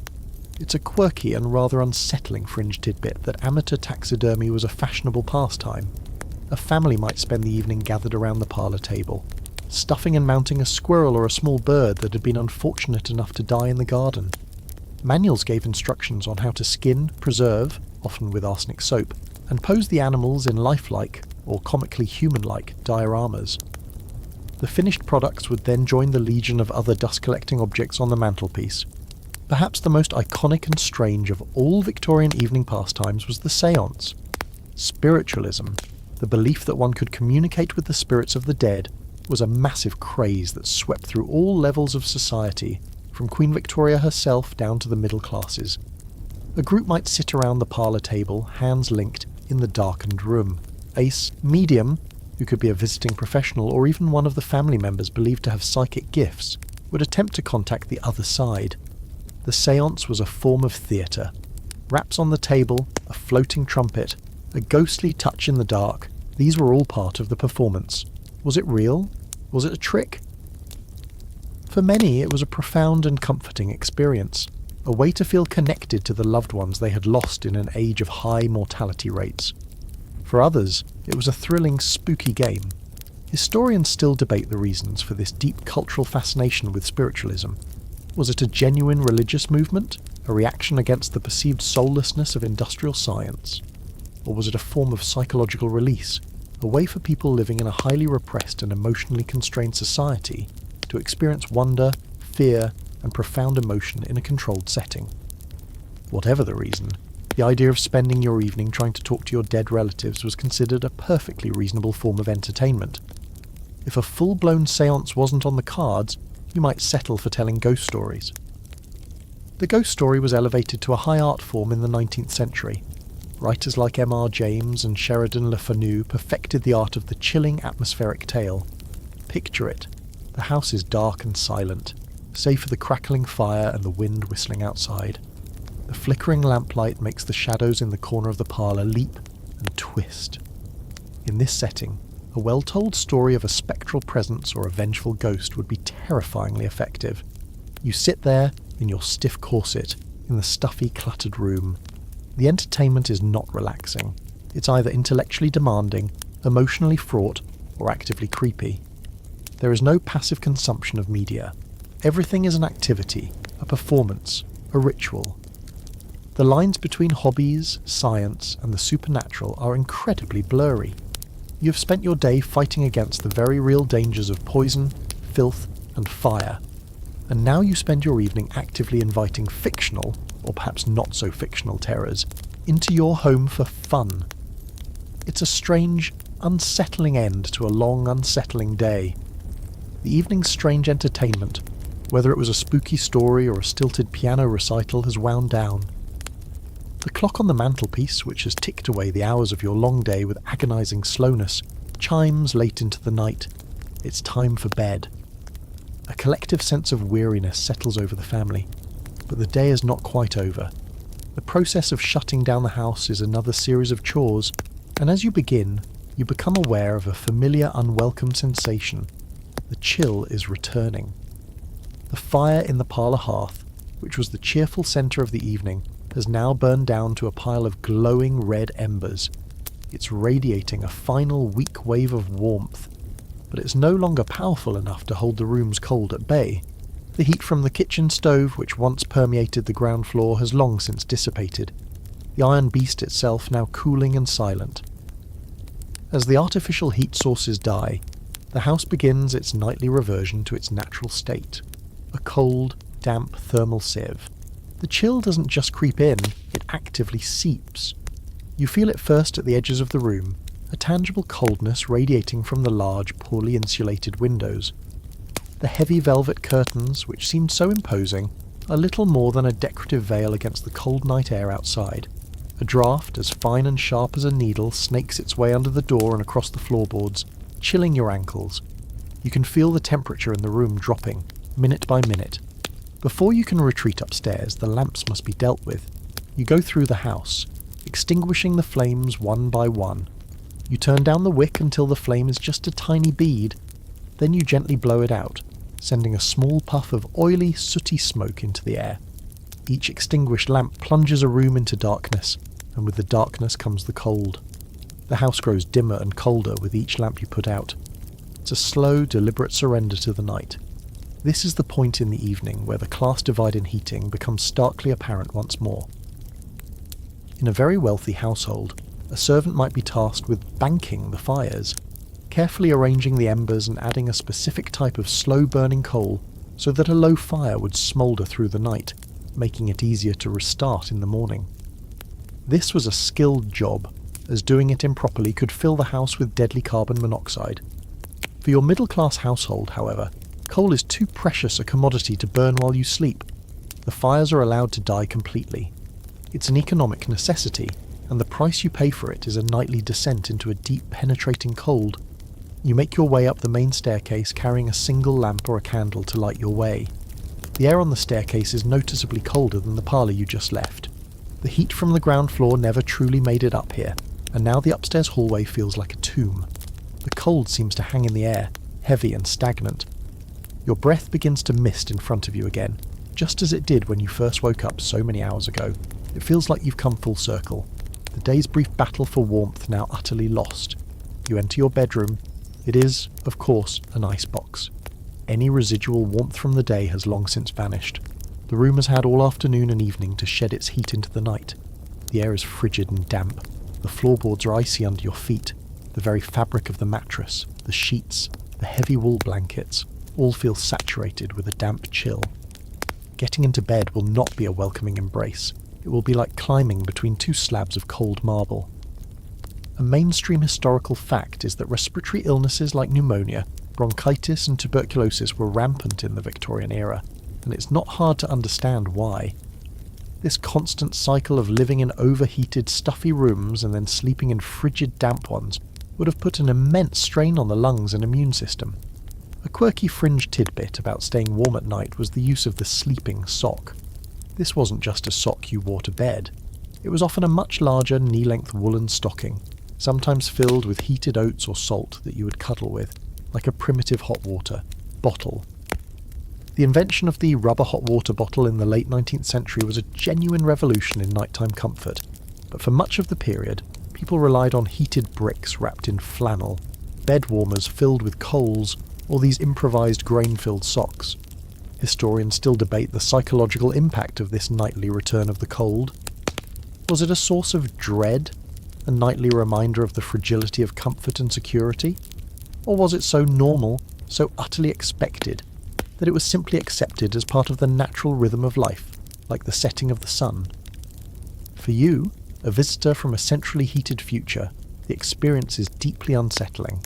It's a quirky and rather unsettling fringe tidbit that amateur taxidermy was a fashionable pastime. A family might spend the evening gathered around the parlour table, stuffing and mounting a squirrel or a small bird that had been unfortunate enough to die in the garden. Manuals gave instructions on how to skin, preserve, often with arsenic soap, and pose the animals in lifelike, or comically human-like, dioramas. The finished products would then join the legion of other dust-collecting objects on the mantelpiece. Perhaps the most iconic and strange of all Victorian evening pastimes was the séance. Spiritualism, the belief that one could communicate with the spirits of the dead, was a massive craze that swept through all levels of society, from Queen Victoria herself down to the middle classes. A group might sit around the parlour table, hands linked, in the darkened room. A medium, who could be a visiting professional or even one of the family members believed to have psychic gifts, would attempt to contact the other side. The séance was a form of theatre. Raps on the table, a floating trumpet, a ghostly touch in the dark, these were all part of the performance. Was it real? Was it a trick? For many, it was a profound and comforting experience, a way to feel connected to the loved ones they had lost in an age of high mortality rates. For others, it was a thrilling, spooky game. Historians still debate the reasons for this deep cultural fascination with spiritualism. Was it a genuine religious movement, a reaction against the perceived soullessness of industrial science? Or was it a form of psychological release, a way for people living in a highly repressed and emotionally constrained society to experience wonder, fear, and profound emotion in a controlled setting? Whatever the reason, the idea of spending your evening trying to talk to your dead relatives was considered a perfectly reasonable form of entertainment. If a full-blown séance wasn't on the cards, you might settle for telling ghost stories. The ghost story was elevated to a high art form in the 19th century. Writers like M.R. James and Sheridan Le Fanu perfected the art of the chilling atmospheric tale. Picture it. The house is dark and silent, save for the crackling fire and the wind whistling outside. The flickering lamplight makes the shadows in the corner of the parlour leap and twist. In this setting, a well-told story of a spectral presence or a vengeful ghost would be terrifyingly effective. You sit there in your stiff corset in the stuffy, cluttered room. The entertainment is not relaxing. It's either intellectually demanding, emotionally fraught, or actively creepy. There is no passive consumption of media. Everything is an activity, a performance, a ritual. The lines between hobbies, science, and the supernatural are incredibly blurry. You have spent your day fighting against the very real dangers of poison, filth, and fire, and now you spend your evening actively inviting fictional, or perhaps not so fictional terrors, into your home for fun. It's a strange, unsettling end to a long, unsettling day. The evening's strange entertainment, whether it was a spooky story or a stilted piano recital, has wound down. The clock on the mantelpiece, which has ticked away the hours of your long day with agonising slowness, chimes late into the night. It's time for bed. A collective sense of weariness settles over the family, but the day is not quite over. The process of shutting down the house is another series of chores, and as you begin, you become aware of a familiar, unwelcome sensation. The chill is returning. The fire in the parlour hearth, which was the cheerful centre of the evening, has now burned down to a pile of glowing red embers. It's radiating a final weak wave of warmth, but it's no longer powerful enough to hold the room's cold at bay. The heat from the kitchen stove, which once permeated the ground floor, has long since dissipated, the iron beast itself now cooling and silent. As the artificial heat sources die, the house begins its nightly reversion to its natural state, a cold, damp thermal sieve. The chill doesn't just creep in, it actively seeps. You feel it first at the edges of the room, a tangible coldness radiating from the large, poorly insulated windows. The heavy velvet curtains, which seemed so imposing, are little more than a decorative veil against the cold night air outside. A draught, as fine and sharp as a needle, snakes its way under the door and across the floorboards, chilling your ankles. You can feel the temperature in the room dropping, minute by minute. Before you can retreat upstairs, the lamps must be dealt with. You go through the house, extinguishing the flames one by one. You turn down the wick until the flame is just a tiny bead. Then you gently blow it out, sending a small puff of oily, sooty smoke into the air. Each extinguished lamp plunges a room into darkness, and with the darkness comes the cold. The house grows dimmer and colder with each lamp you put out. It's a slow, deliberate surrender to the night. This is the point in the evening where the class divide in heating becomes starkly apparent once more. In a very wealthy household, a servant might be tasked with banking the fires, carefully arranging the embers and adding a specific type of slow-burning coal so that a low fire would smoulder through the night, making it easier to restart in the morning. This was a skilled job, as doing it improperly could fill the house with deadly carbon monoxide. For your middle-class household, however, coal is too precious a commodity to burn while you sleep. The fires are allowed to die completely. It's an economic necessity, and the price you pay for it is a nightly descent into a deep, penetrating cold. You make your way up the main staircase carrying a single lamp or a candle to light your way. The air on the staircase is noticeably colder than the parlour you just left. The heat from the ground floor never truly made it up here, and now the upstairs hallway feels like a tomb. The cold seems to hang in the air, heavy and stagnant. Your breath begins to mist in front of you again, just as it did when you first woke up so many hours ago. It feels like you've come full circle. The day's brief battle for warmth now utterly lost. You enter your bedroom. It is, of course, an icebox. any residual warmth from the day has long since vanished. The room has had all afternoon and evening to shed its heat into the night. The air is frigid and damp. The floorboards are icy under your feet. The very fabric of the mattress, the sheets, the heavy wool blankets, all feel saturated with a damp chill. Getting into bed will not be a welcoming embrace. It will be like climbing between two slabs of cold marble. A mainstream historical fact is that respiratory illnesses like pneumonia, bronchitis and tuberculosis were rampant in the Victorian era, and it's not hard to understand why. This constant cycle of living in overheated, stuffy rooms and then sleeping in frigid, damp ones would have put an immense strain on the lungs and immune system. A quirky fringe tidbit about staying warm at night was the use of the sleeping sock. This wasn't just a sock you wore to bed. It was often a much larger knee-length woolen stocking, sometimes filled with heated oats or salt that you would cuddle with, like a primitive hot water bottle. The invention of the rubber hot water bottle in the late 19th century was a genuine revolution in nighttime comfort, but for much of the period, people relied on heated bricks wrapped in flannel, bed warmers filled with coals, or these improvised grain-filled socks. Historians still debate the psychological impact of this nightly return of the cold. Was it a source of dread, a nightly reminder of the fragility of comfort and security? Or was it so normal, so utterly expected, that it was simply accepted as part of the natural rhythm of life, like the setting of the sun? For you, a visitor from a centrally heated future, the experience is deeply unsettling.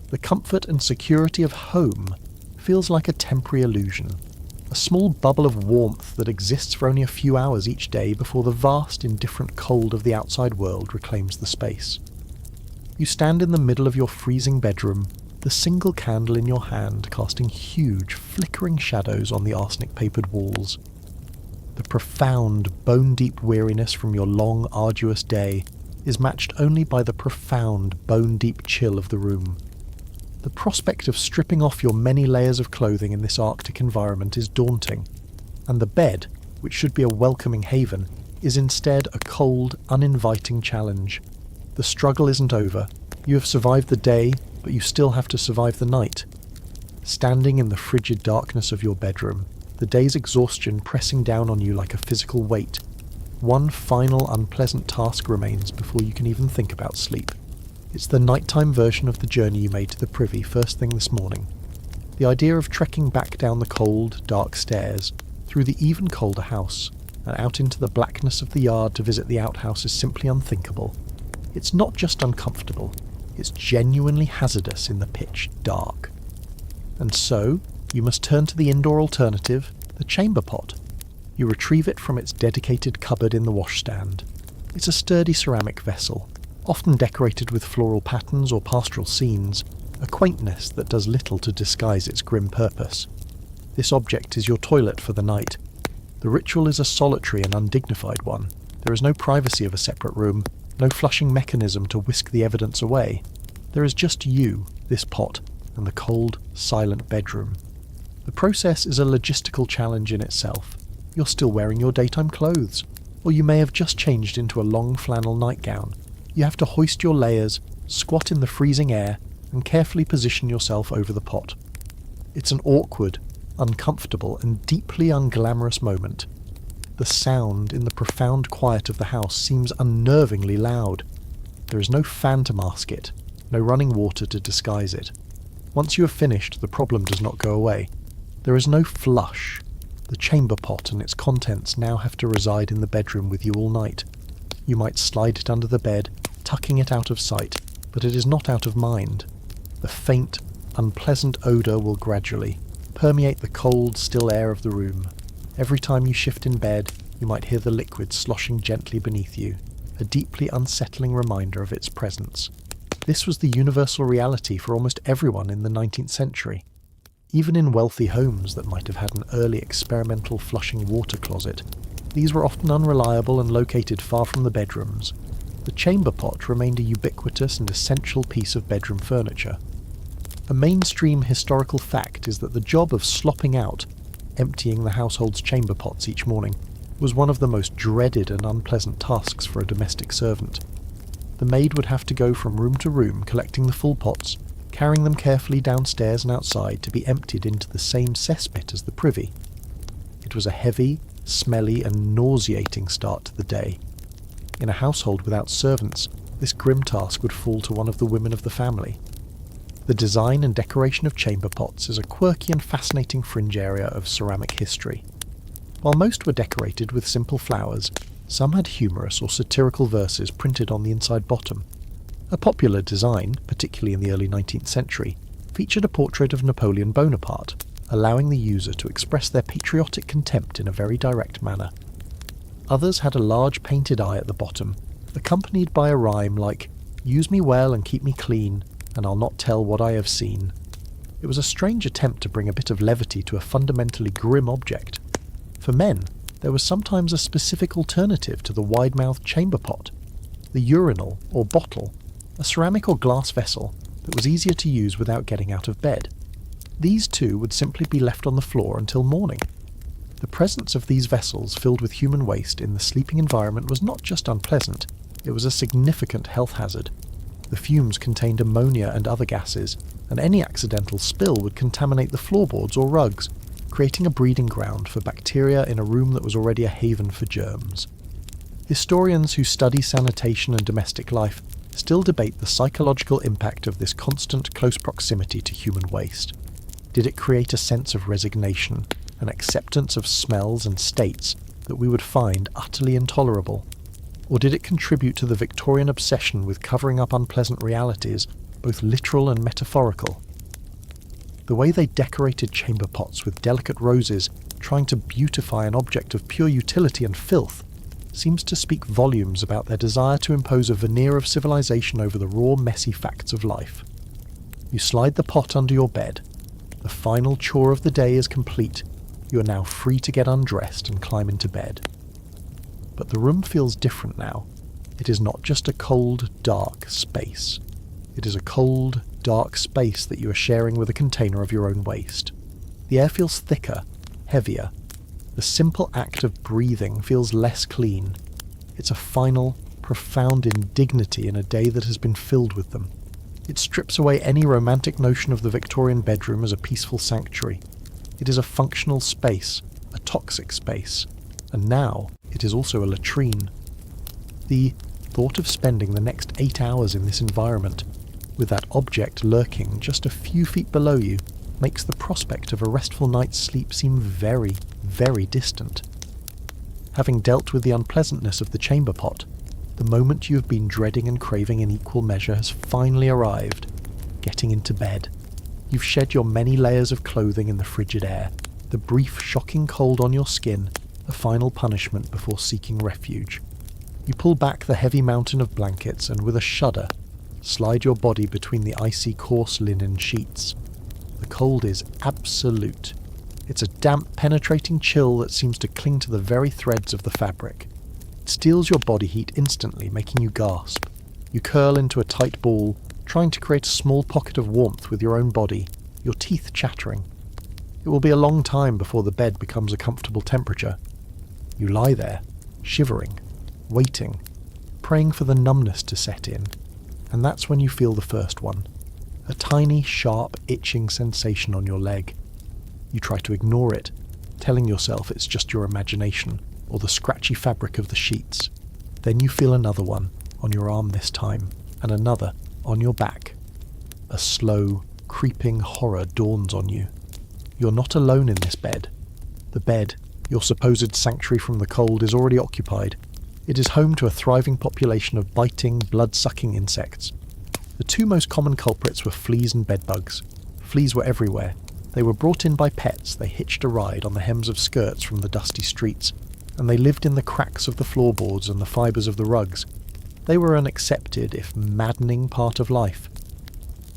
The comfort and security of home feels like a temporary illusion, a small bubble of warmth that exists for only a few hours each day before the vast, indifferent cold of the outside world reclaims the space. You stand in the middle of your freezing bedroom, the single candle in your hand casting huge, flickering shadows on the arsenic-papered walls. The profound, bone-deep weariness from your long, arduous day is matched only by the profound, bone-deep chill of the room. The prospect of stripping off your many layers of clothing in this Arctic environment is daunting, and the bed, which should be a welcoming haven, is instead a cold, uninviting challenge. The struggle isn't over. You have survived the day, but you still have to survive the night. Standing in the frigid darkness of your bedroom, the day's exhaustion pressing down on you like a physical weight, one final unpleasant task remains before you can even think about sleep. It's the nighttime version of the journey you made to the privy first thing this morning. The idea of trekking back down the cold, dark stairs, through the even colder house, and out into the blackness of the yard to visit the outhouse is simply unthinkable. It's not just uncomfortable, it's genuinely hazardous in the pitch dark. And so, you must turn to the indoor alternative, the chamber pot. You retrieve it from its dedicated cupboard in the washstand. It's a sturdy ceramic vessel, often decorated with floral patterns or pastoral scenes, a quaintness that does little to disguise its grim purpose. This object is your toilet for the night. The ritual is a solitary and undignified one. There is no privacy of a separate room, no flushing mechanism to whisk the evidence away. There is just you, this pot, and the cold, silent bedroom. The process is a logistical challenge in itself. You're still wearing your daytime clothes, or you may have just changed into a long flannel nightgown. You have to hoist your layers, squat in the freezing air, and carefully position yourself over the pot. It's an awkward, uncomfortable, and deeply unglamorous moment. The sound in the profound quiet of the house seems unnervingly loud. There is no fan to mask it, no running water to disguise it. Once you have finished, the problem does not go away. There is no flush. The chamber pot and its contents now have to reside in the bedroom with you all night. You might slide it under the bed, tucking it out of sight, but it is not out of mind. The faint, unpleasant odour will gradually permeate the cold, still air of the room. Every time you shift in bed, you might hear the liquid sloshing gently beneath you, a deeply unsettling reminder of its presence. This was the universal reality for almost everyone in the 19th century. Even in wealthy homes that might have had an early experimental flushing water closet, these were often unreliable and located far from the bedrooms. The chamber pot remained a ubiquitous and essential piece of bedroom furniture. A mainstream historical fact is that the job of slopping out, emptying the household's chamber pots each morning, was one of the most dreaded and unpleasant tasks for a domestic servant. The maid would have to go from room to room collecting the full pots, carrying them carefully downstairs and outside to be emptied into the same cesspit as the privy. It was a heavy, smelly and nauseating start to the day. In a household without servants, this grim task would fall to one of the women of the family. The design and decoration of chamber pots is a quirky and fascinating fringe area of ceramic history. While most were decorated with simple flowers, some had humorous or satirical verses printed on the inside bottom. A popular design, particularly in the early 19th century, featured a portrait of Napoleon Bonaparte, allowing the user to express their patriotic contempt in a very direct manner. Others had a large painted eye at the bottom, accompanied by a rhyme like, "Use me well and keep me clean, and I'll not tell what I have seen." It was a strange attempt to bring a bit of levity to a fundamentally grim object. For men, there was sometimes a specific alternative to the wide-mouthed chamber pot, the urinal or bottle, a ceramic or glass vessel that was easier to use without getting out of bed. These two would simply be left on the floor until morning. The presence of these vessels filled with human waste in the sleeping environment was not just unpleasant, it was a significant health hazard. The fumes contained ammonia and other gases, and any accidental spill would contaminate the floorboards or rugs, creating a breeding ground for bacteria in a room that was already a haven for germs. Historians who study sanitation and domestic life still debate the psychological impact of this constant close proximity to human waste. Did it create a sense of resignation, an acceptance of smells and states that we would find utterly intolerable? Or did it contribute to the Victorian obsession with covering up unpleasant realities, both literal and metaphorical? The way they decorated chamber pots with delicate roses, trying to beautify an object of pure utility and filth, seems to speak volumes about their desire to impose a veneer of civilization over the raw, messy facts of life. You slide the pot under your bed. The final chore of the day is complete. You are now free to get undressed and climb into bed. But the room feels different now. It is not just a cold, dark space. It is a cold, dark space that you are sharing with a container of your own waste. The air feels thicker, heavier. The simple act of breathing feels less clean. It's a final, profound indignity in a day that has been filled with them. It strips away any romantic notion of the Victorian bedroom as a peaceful sanctuary. It is a functional space, a toxic space, and now it is also a latrine. The thought of spending the next 8 hours in this environment, with that object lurking just a few feet below you, makes the prospect of a restful night's sleep seem very, very distant. Having dealt with the unpleasantness of the chamber pot, the moment you have been dreading and craving in equal measure has finally arrived, getting into bed. You've shed your many layers of clothing in the frigid air, the brief shocking cold on your skin, a final punishment before seeking refuge. You pull back the heavy mountain of blankets and with a shudder, slide your body between the icy coarse linen sheets. The cold is absolute. It's a damp, penetrating chill that seems to cling to the very threads of the fabric. It steals your body heat instantly, making you gasp. You curl into a tight ball, trying to create a small pocket of warmth with your own body, your teeth chattering. It will be a long time before the bed becomes a comfortable temperature. You lie there, shivering, waiting, praying for the numbness to set in, and that's when you feel the first one. A tiny, sharp, itching sensation on your leg. You try to ignore it, telling yourself it's just your imagination, or the scratchy fabric of the sheets. Then you feel another one, on your arm this time, and another, on your back. A slow, creeping horror dawns on you. You're not alone in this bed. The bed, your supposed sanctuary from the cold, is already occupied. It is home to a thriving population of biting, blood-sucking insects. The two most common culprits were fleas and bedbugs. Fleas were everywhere. They were brought in by pets. They hitched a ride on the hems of skirts from the dusty streets, and they lived in the cracks of the floorboards and the fibres of the rugs. They were an accepted, if maddening, part of life.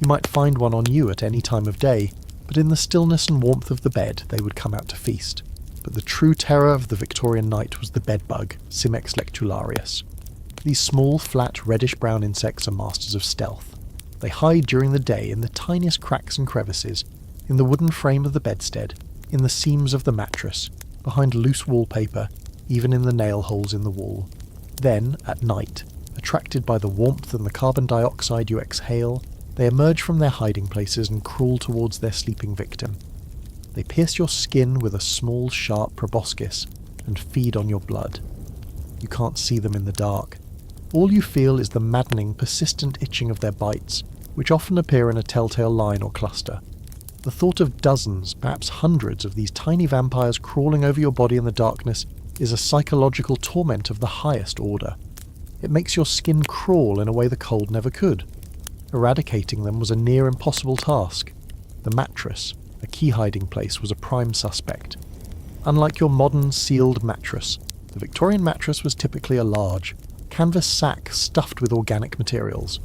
You might find one on you at any time of day, but in the stillness and warmth of the bed they would come out to feast. But the true terror of the Victorian night was the bedbug, Cimex lectularius. These small, flat, reddish-brown insects are masters of stealth. They hide during the day in the tiniest cracks and crevices, in the wooden frame of the bedstead, in the seams of the mattress, behind loose wallpaper, even in the nail holes in the wall. Then, at night, attracted by the warmth and the carbon dioxide you exhale, They emerge from their hiding places and crawl towards their sleeping victim. They pierce your skin with a small, sharp proboscis and feed on your blood. You can't see them in the dark. All you feel is the maddening, persistent itching of their bites, which often appear in a telltale line or cluster. The thought of dozens, perhaps hundreds of these tiny vampires crawling over your body in the darkness is a psychological torment of the highest order. It makes your skin crawl in a way the cold never could. Eradicating them was a near impossible task. The mattress, a key hiding place, was a prime suspect. Unlike your modern sealed mattress, the Victorian mattress was typically a large, canvas sack stuffed with organic materials.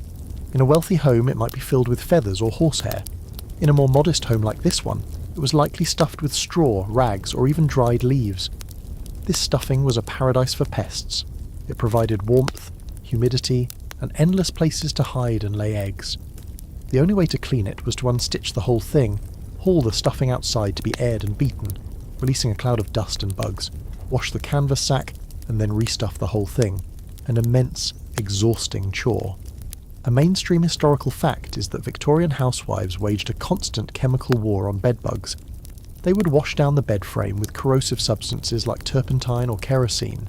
In a wealthy home it might be filled with feathers or horsehair. In a more modest home like this one, it was likely stuffed with straw, rags, or even dried leaves. This stuffing was a paradise for pests. It provided warmth, humidity, and endless places to hide and lay eggs. The only way to clean it was to unstitch the whole thing, haul the stuffing outside to be aired and beaten, releasing a cloud of dust and bugs, wash the canvas sack, and then restuff the whole thing. An immense, exhausting chore. A mainstream historical fact is that Victorian housewives waged a constant chemical war on bedbugs. They would wash down the bed frame with corrosive substances like turpentine or kerosene.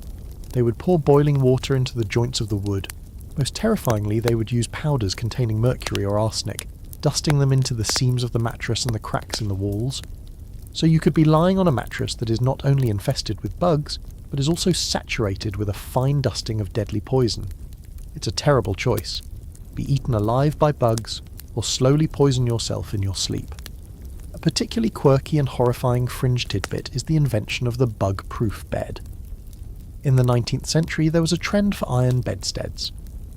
They would pour boiling water into the joints of the wood. Most terrifyingly, they would use powders containing mercury or arsenic, dusting them into the seams of the mattress and the cracks in the walls. So you could be lying on a mattress that is not only infested with bugs, but is also saturated with a fine dusting of deadly poison. It's a terrible choice. Be eaten alive by bugs, or slowly poison yourself in your sleep. A particularly quirky and horrifying fringe tidbit is the invention of the bug-proof bed. In the 19th century, there was a trend for iron bedsteads.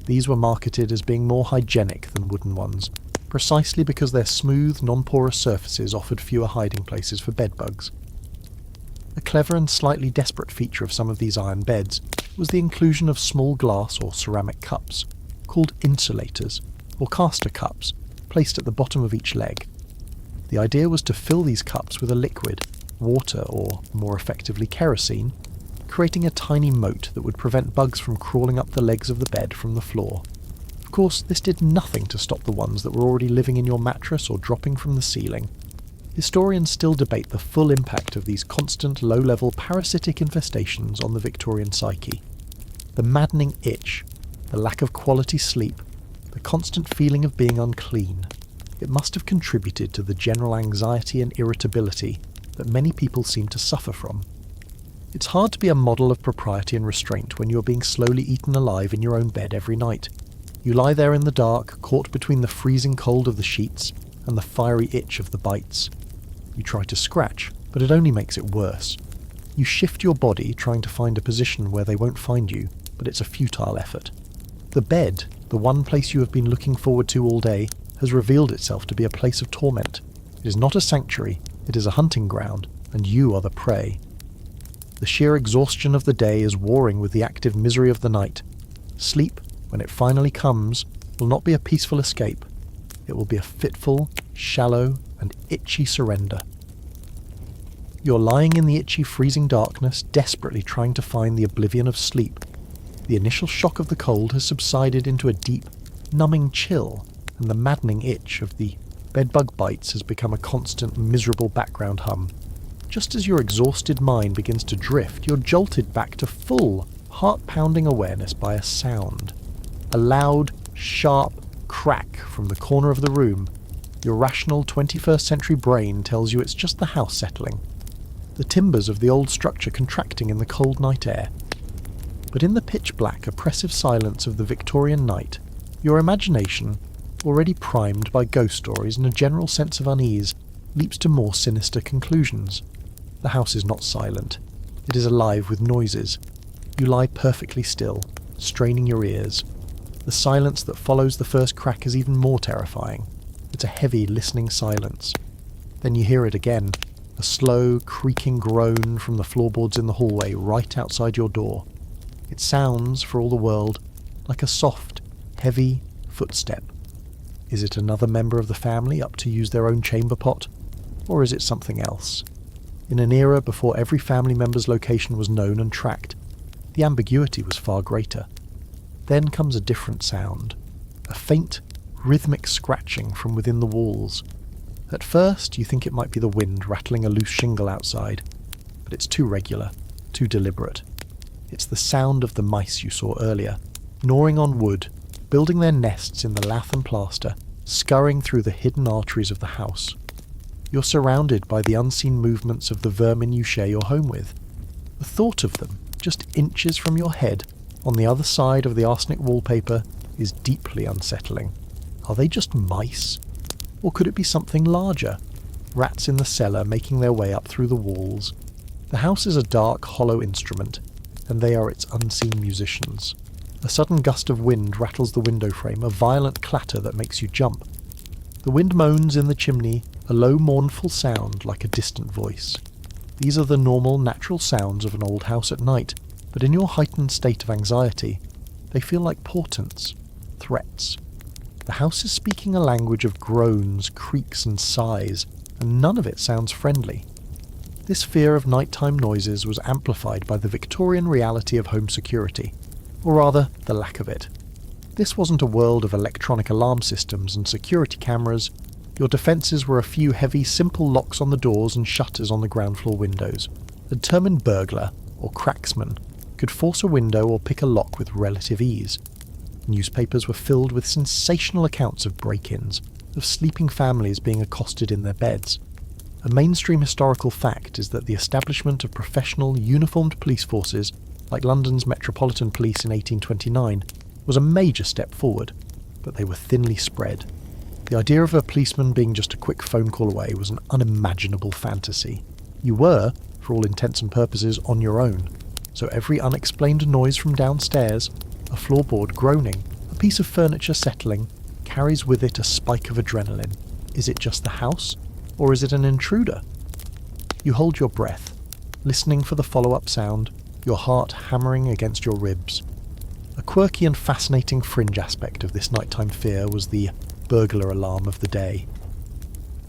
These were marketed as being more hygienic than wooden ones, precisely because their smooth, non-porous surfaces offered fewer hiding places for bedbugs. A clever and slightly desperate feature of some of these iron beds was the inclusion of small glass or ceramic cups, called insulators, or caster cups, placed at the bottom of each leg. The idea was to fill these cups with a liquid, water or, more effectively, kerosene, creating a tiny moat that would prevent bugs from crawling up the legs of the bed from the floor. Of course, this did nothing to stop the ones that were already living in your mattress or dropping from the ceiling. Historians still debate the full impact of these constant low-level parasitic infestations on the Victorian psyche. The maddening itch, the lack of quality sleep, the constant feeling of being unclean. It must have contributed to the general anxiety and irritability that many people seem to suffer from. It's hard to be a model of propriety and restraint when you are being slowly eaten alive in your own bed every night. You lie there in the dark, caught between the freezing cold of the sheets and the fiery itch of the bites. You try to scratch, but it only makes it worse. You shift your body trying to find a position where they won't find you, but it's a futile effort. The bed, the one place you have been looking forward to all day, has revealed itself to be a place of torment. It is not a sanctuary, it is a hunting ground, and you are the prey. The sheer exhaustion of the day is warring with the active misery of the night. Sleep, when it finally comes, will not be a peaceful escape. It will be a fitful, shallow, and itchy surrender. You're lying in the itchy, freezing darkness, desperately trying to find the oblivion of sleep. The initial shock of the cold has subsided into a deep, numbing chill, and the maddening itch of the bedbug bites has become a constant, miserable background hum. Just as your exhausted mind begins to drift, you're jolted back to full, heart-pounding awareness by a sound. A loud, sharp crack from the corner of the room. Your rational 21st century brain tells you it's just the house settling. The timbers of the old structure contracting in the cold night air. But in the pitch-black, oppressive silence of the Victorian night, your imagination, already primed by ghost stories and a general sense of unease, leaps to more sinister conclusions. The house is not silent. It is alive with noises. You lie perfectly still, straining your ears. The silence that follows the first crack is even more terrifying. It's a heavy, listening silence. Then you hear it again, a slow, creaking groan from the floorboards in the hallway right outside your door. It sounds, for all the world, like a soft, heavy footstep. Is it another member of the family up to use their own chamber pot? Or is it something else? In an era before every family member's location was known and tracked, the ambiguity was far greater. Then comes a different sound. A faint, rhythmic scratching from within the walls. At first, you think it might be the wind rattling a loose shingle outside, but it's too regular, too deliberate. It's the sound of the mice you saw earlier, gnawing on wood, building their nests in the lath and plaster, scurrying through the hidden arteries of the house. You're surrounded by the unseen movements of the vermin you share your home with. The thought of them, just inches from your head, on the other side of the arsenic wallpaper, is deeply unsettling. Are they just mice? Or could it be something larger? Rats in the cellar making their way up through the walls. The house is a dark, hollow instrument, and they are its unseen musicians. A sudden gust of wind rattles the window frame, a violent clatter that makes you jump. The wind moans in the chimney, a low, mournful sound like a distant voice. These are the normal, natural sounds of an old house at night, but in your heightened state of anxiety, they feel like portents, threats. The house is speaking a language of groans, creaks and sighs, and none of it sounds friendly. This fear of nighttime noises was amplified by the Victorian reality of home security, or rather, the lack of it. This wasn't a world of electronic alarm systems and security cameras. Your defences were a few heavy, simple locks on the doors and shutters on the ground floor windows. A determined burglar, or cracksman, could force a window or pick a lock with relative ease. Newspapers were filled with sensational accounts of break-ins, of sleeping families being accosted in their beds. A mainstream historical fact is that the establishment of professional, uniformed police forces, like London's Metropolitan Police in 1829, was a major step forward, but they were thinly spread. The idea of a policeman being just a quick phone call away was an unimaginable fantasy. You were, for all intents and purposes, on your own, so every unexplained noise from downstairs, a floorboard groaning, a piece of furniture settling, carries with it a spike of adrenaline. Is it just the house, or is it an intruder? You hold your breath, listening for the follow-up sound, your heart hammering against your ribs. A quirky and fascinating fringe aspect of this nighttime fear was the burglar alarm of the day.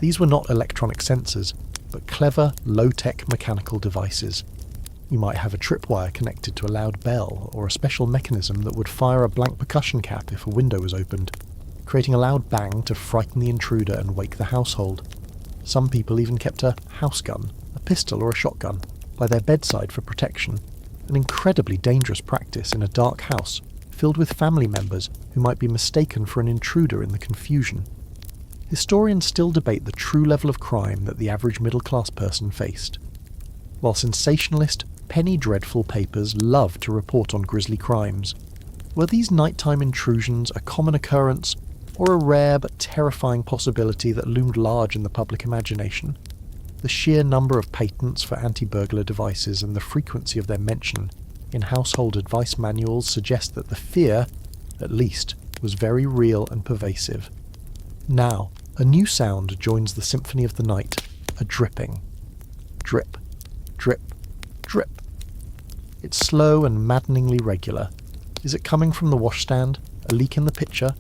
These were not electronic sensors, but clever, low-tech mechanical devices. You might have a tripwire connected to a loud bell, or a special mechanism that would fire a blank percussion cap if a window was opened, creating a loud bang to frighten the intruder and wake the household. Some people even kept a house gun, a pistol or a shotgun, by their bedside for protection, an incredibly dangerous practice in a dark house filled with family members who might be mistaken for an intruder in the confusion. Historians still debate the true level of crime that the average middle-class person faced. While sensationalist, penny-dreadful papers love to report on grisly crimes, were these nighttime intrusions a common occurrence, or a rare but terrifying possibility that loomed large in the public imagination? The sheer number of patents for anti-burglar devices and the frequency of their mention in household advice manuals suggest that the fear, at least, was very real and pervasive. Now, a new sound joins the symphony of the night, a dripping. Drip, drip, drip. It's slow and maddeningly regular. Is it coming from the washstand, a leak in the pitcher,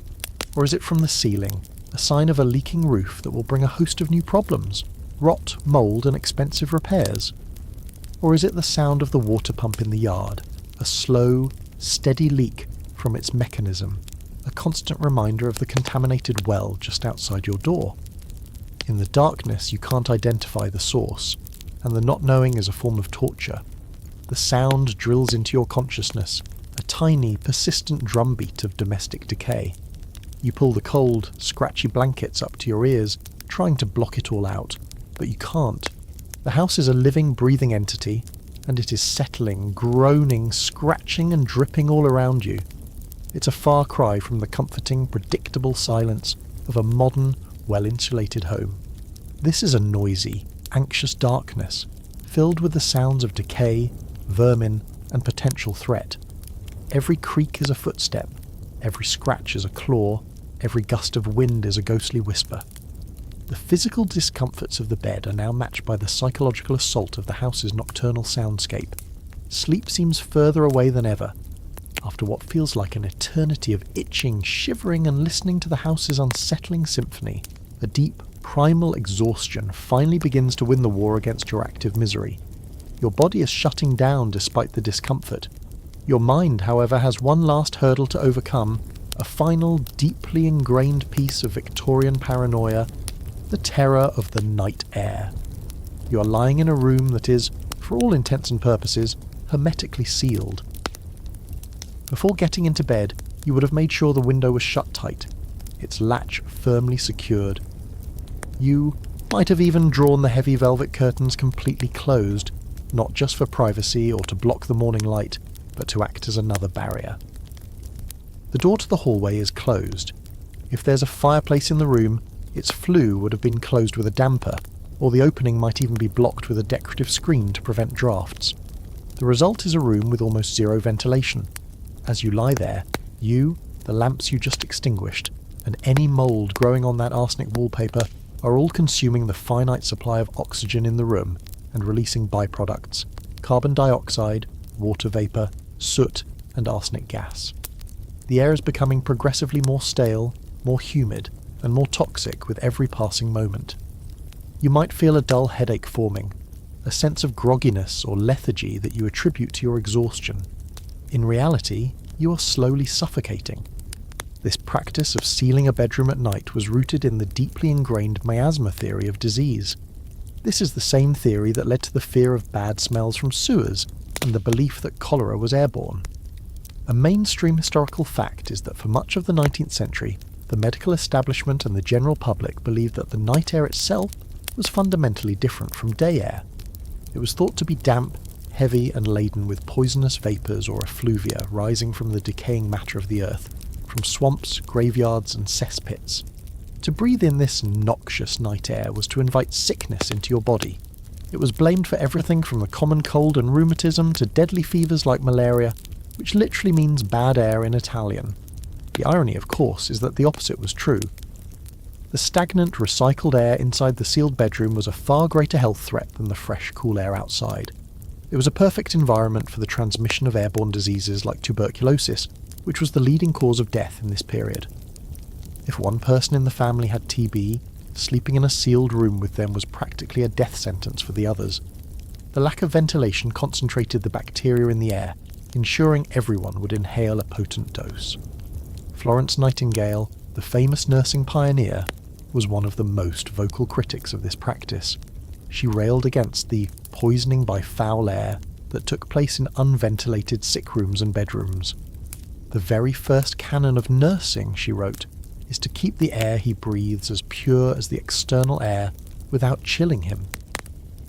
or is it from the ceiling, a sign of a leaking roof that will bring a host of new problems, rot, mould and expensive repairs? Or is it the sound of the water pump in the yard, a slow, steady leak from its mechanism, a constant reminder of the contaminated well just outside your door? In the darkness you can't identify the source, and the not knowing is a form of torture. The sound drills into your consciousness, a tiny, persistent drumbeat of domestic decay. You pull the cold, scratchy blankets up to your ears, trying to block it all out, but you can't. The house is a living, breathing entity, and it is settling, groaning, scratching and dripping all around you. It's a far cry from the comforting, predictable silence of a modern, well-insulated home. This is a noisy, anxious darkness, filled with the sounds of decay, vermin, and potential threat. Every creak is a footstep, every scratch is a claw, every gust of wind is a ghostly whisper. The physical discomforts of the bed are now matched by the psychological assault of the house's nocturnal soundscape. Sleep seems further away than ever. After what feels like an eternity of itching, shivering, and listening to the house's unsettling symphony, a deep, primal exhaustion finally begins to win the war against your active misery. Your body is shutting down despite the discomfort. Your mind, however, has one last hurdle to overcome, a final, deeply ingrained piece of Victorian paranoia, the terror of the night air. You are lying in a room that is, for all intents and purposes, hermetically sealed. Before getting into bed, you would have made sure the window was shut tight, its latch firmly secured. You might have even drawn the heavy velvet curtains completely closed, not just for privacy or to block the morning light, but to act as another barrier. The door to the hallway is closed. If there's a fireplace in the room, its flue would have been closed with a damper, or the opening might even be blocked with a decorative screen to prevent drafts. The result is a room with almost zero ventilation. As you lie there, you, the lamps you just extinguished, and any mould growing on that arsenic wallpaper are all consuming the finite supply of oxygen in the room and releasing byproducts: carbon dioxide, water vapour, soot, and arsenic gas. The air is becoming progressively more stale, more humid, and more toxic with every passing moment. You might feel a dull headache forming, a sense of grogginess or lethargy that you attribute to your exhaustion. In reality, you are slowly suffocating. This practice of sealing a bedroom at night was rooted in the deeply ingrained miasma theory of disease. This is the same theory that led to the fear of bad smells from sewers and the belief that cholera was airborne. A mainstream historical fact is that for much of the 19th century, the medical establishment and the general public believed that the night air itself was fundamentally different from day air. It was thought to be damp, heavy, and laden with poisonous vapours or effluvia rising from the decaying matter of the earth, from swamps, graveyards, and cesspits. To breathe in this noxious night air was to invite sickness into your body. It was blamed for everything from the common cold and rheumatism to deadly fevers like malaria, which literally means bad air in Italian. The irony, of course, is that the opposite was true. The stagnant, recycled air inside the sealed bedroom was a far greater health threat than the fresh, cool air outside. It was a perfect environment for the transmission of airborne diseases like tuberculosis, which was the leading cause of death in this period. If one person in the family had TB, sleeping in a sealed room with them was practically a death sentence for the others. The lack of ventilation concentrated the bacteria in the air, ensuring everyone would inhale a potent dose. Florence Nightingale, the famous nursing pioneer, was one of the most vocal critics of this practice. She railed against the poisoning by foul air that took place in unventilated sick rooms and bedrooms. The very first canon of nursing, she wrote, is to keep the air he breathes as pure as the external air without chilling him.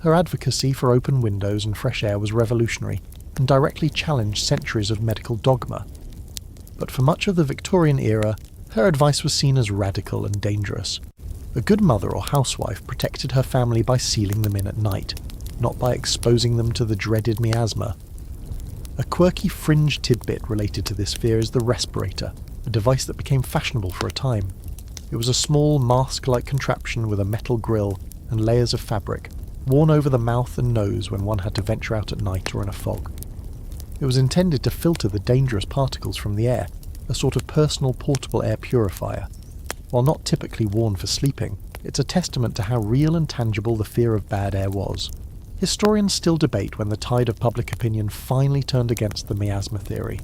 Her advocacy for open windows and fresh air was revolutionary and directly challenged centuries of medical dogma. But for much of the Victorian era, her advice was seen as radical and dangerous. A good mother or housewife protected her family by sealing them in at night, not by exposing them to the dreaded miasma. A quirky fringe tidbit related to this fear is the respirator, a device that became fashionable for a time. It was a small mask-like contraption with a metal grill and layers of fabric, worn over the mouth and nose when one had to venture out at night or in a fog. It was intended to filter the dangerous particles from the air, a sort of personal portable air purifier. While not typically worn for sleeping, it's a testament to how real and tangible the fear of bad air was. Historians still debate when the tide of public opinion finally turned against the miasma theory.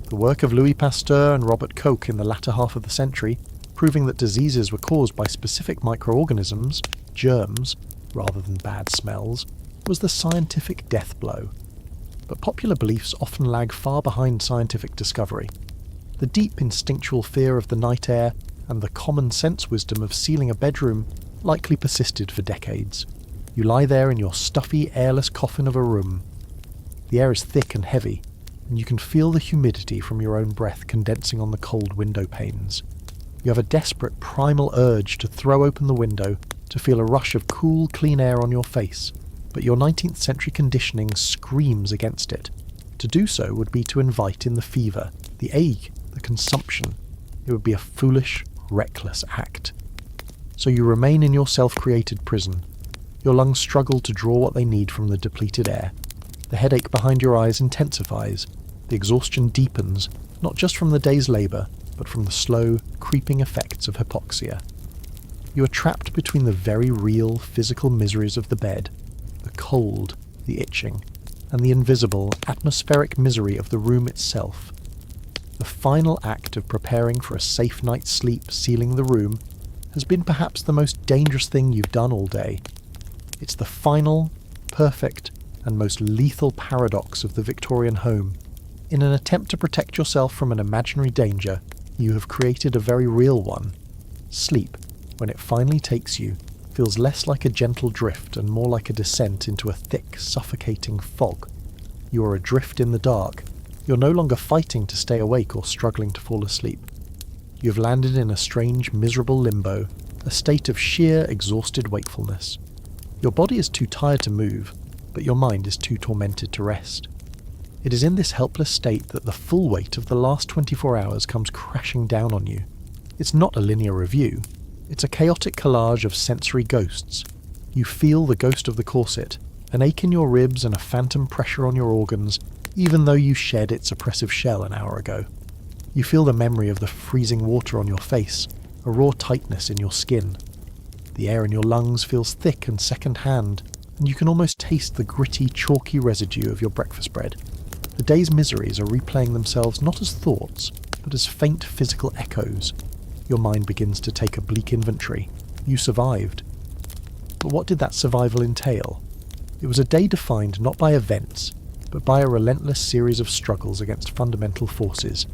The work of Louis Pasteur and Robert Koch in the latter half of the century, proving that diseases were caused by specific microorganisms, germs, rather than bad smells, was the scientific death blow. But popular beliefs often lag far behind scientific discovery. The deep instinctual fear of the night air and the common sense wisdom of sealing a bedroom likely persisted for decades. You lie there in your stuffy, airless coffin of a room. The air is thick and heavy, and you can feel the humidity from your own breath condensing on the cold window panes. You have a desperate primal urge to throw open the window to feel a rush of cool, clean air on your face, but your 19th century conditioning screams against it. To do so would be to invite in the fever, the ache, the consumption. It would be a foolish, reckless act. So you remain in your self-created prison. Your lungs struggle to draw what they need from the depleted air. The headache behind your eyes intensifies. The exhaustion deepens, not just from the day's labour, but from the slow, creeping effects of hypoxia. You are trapped between the very real physical miseries of the bed, the cold, the itching, and the invisible, atmospheric misery of the room itself. the final act of preparing for a safe night's sleep, sealing the room, has been perhaps the most dangerous thing you've done all day. It's the final, perfect, and most lethal paradox of the Victorian home. In an attempt to protect yourself from an imaginary danger, you have created a very real one. Sleep, when it finally takes you, feels less like a gentle drift and more like a descent into a thick, suffocating fog. You are adrift in the dark. You're no longer fighting to stay awake or struggling to fall asleep. You've landed in a strange, miserable limbo, a state of sheer, exhausted wakefulness. Your body is too tired to move, but your mind is too tormented to rest. It is in this helpless state that the full weight of the last 24 hours comes crashing down on you. It's not a linear review. It's a chaotic collage of sensory ghosts. You feel the ghost of the corset, an ache in your ribs and a phantom pressure on your organs, even though you shed its oppressive shell an hour ago. You feel the memory of the freezing water on your face, a raw tightness in your skin. The air in your lungs feels thick and second-hand, and you can almost taste the gritty, chalky residue of your breakfast bread. The day's miseries are replaying themselves not as thoughts, but as faint physical echoes. Your mind begins to take a bleak inventory. You survived. But what did that survival entail? It was a day defined not by events, but by a relentless series of struggles against fundamental forces.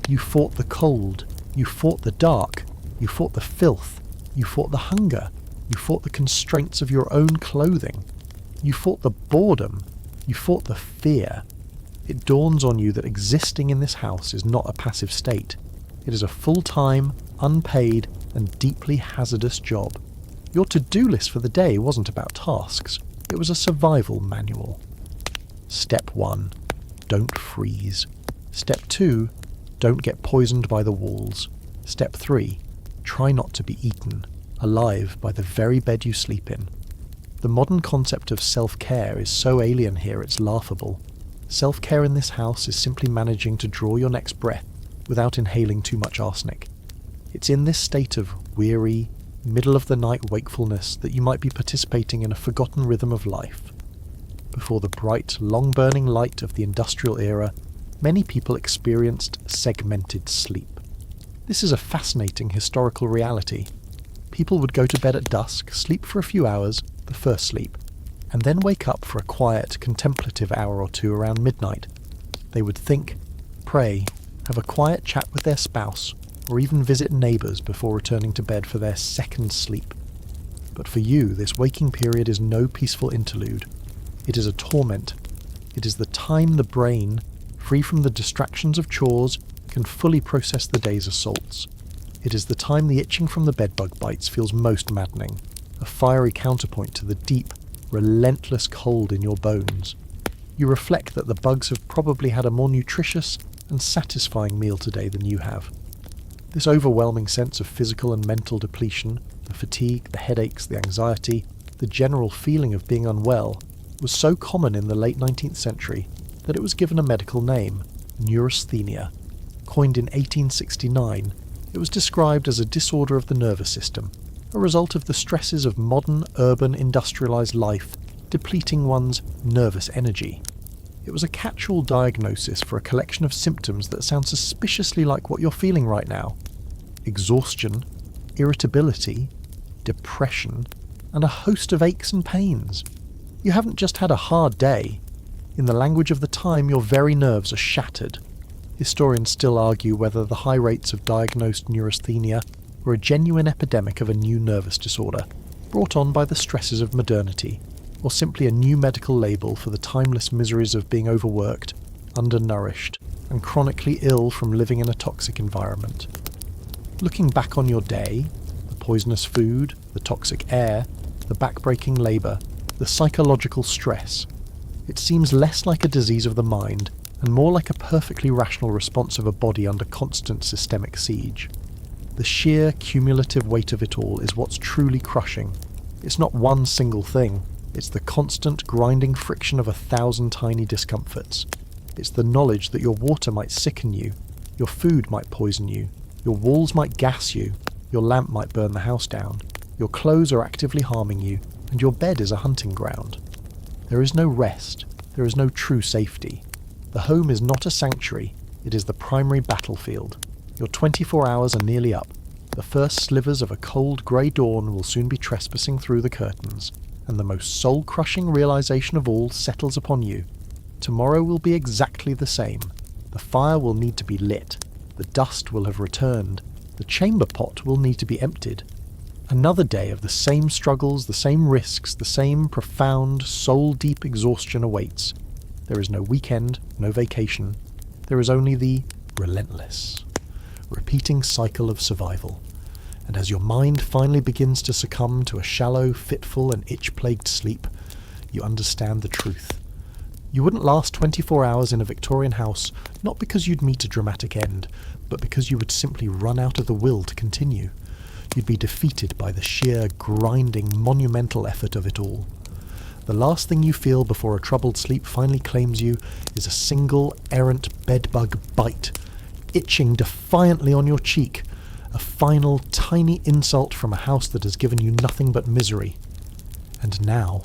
You fought the cold, you fought the dark, you fought the filth, you fought the hunger, you fought the constraints of your own clothing, you fought the boredom, you fought the fear. It dawns on you that existing in this house is not a passive state. It is a full-time, unpaid, and deeply hazardous job. Your to-do list for the day wasn't about tasks, it was a survival manual. Step 1. Don't freeze. Step 2. Don't get poisoned by the walls. Step 3. Try not to be eaten, alive by the very bed you sleep in. The modern concept of self-care is so alien here it's laughable. Self-care in this house is simply managing to draw your next breath without inhaling too much arsenic. It's in this state of weary, middle-of-the-night wakefulness that you might be participating in a forgotten rhythm of life. Before the bright, long-burning light of the industrial era, many people experienced segmented sleep. This is a fascinating historical reality. People would go to bed at dusk, sleep for a few hours, the first sleep, and then wake up for a quiet, contemplative hour or two around midnight. They would think, pray, have a quiet chat with their spouse, or even visit neighbours before returning to bed for their second sleep. But for you, this waking period is no peaceful interlude. It is a torment. It is the time the brain, free from the distractions of chores, can fully process the day's assaults. It is the time the itching from the bedbug bites feels most maddening, a fiery counterpoint to the deep, relentless cold in your bones. You reflect that the bugs have probably had a more nutritious and satisfying meal today than you have. This overwhelming sense of physical and mental depletion, the fatigue, the headaches, the anxiety, the general feeling of being unwell, was so common in the late 19th century that it was given a medical name, neurasthenia. Coined in 1869, it was described as a disorder of the nervous system, a result of the stresses of modern, urban, industrialized life depleting one's nervous energy. It was a catch-all diagnosis for a collection of symptoms that sound suspiciously like what you're feeling right now. Exhaustion, irritability, depression, and a host of aches and pains. You haven't just had a hard day. In the language of the time, your very nerves are shattered. Historians still argue whether the high rates of diagnosed neurasthenia were a genuine epidemic of a new nervous disorder, brought on by the stresses of modernity, or simply a new medical label for the timeless miseries of being overworked, undernourished, and chronically ill from living in a toxic environment. Looking back on your day, the poisonous food, the toxic air, the back-breaking labour, the psychological stress, it seems less like a disease of the mind and more like a perfectly rational response of a body under constant systemic siege. The sheer cumulative weight of it all is what's truly crushing. It's not one single thing. It's the constant grinding friction of 1,000 tiny discomforts. It's the knowledge that your water might sicken you, your food might poison you, your walls might gas you, your lamp might burn the house down, your clothes are actively harming you, and your bed is a hunting ground. There is no rest. There is no true safety. The home is not a sanctuary. It is the primary battlefield. Your 24 hours are nearly up. The first slivers of a cold grey dawn will soon be trespassing through the curtains, and the most soul-crushing realization of all settles upon you. Tomorrow will be exactly the same. The fire will need to be lit. The dust will have returned. The chamber pot will need to be emptied. Another day of the same struggles, the same risks, the same profound, soul-deep exhaustion awaits. There is no weekend, no vacation. There is only the relentless, repeating cycle of survival. And as your mind finally begins to succumb to a shallow, fitful and itch-plagued sleep, you understand the truth. You wouldn't last 24 hours in a Victorian house, not because you'd meet a dramatic end, but because you would simply run out of the will to continue. You'd be defeated by the sheer, grinding, monumental effort of it all. The last thing you feel before a troubled sleep finally claims you is a single, errant bedbug bite, itching defiantly on your cheek, a final, tiny insult from a house that has given you nothing but misery. And now,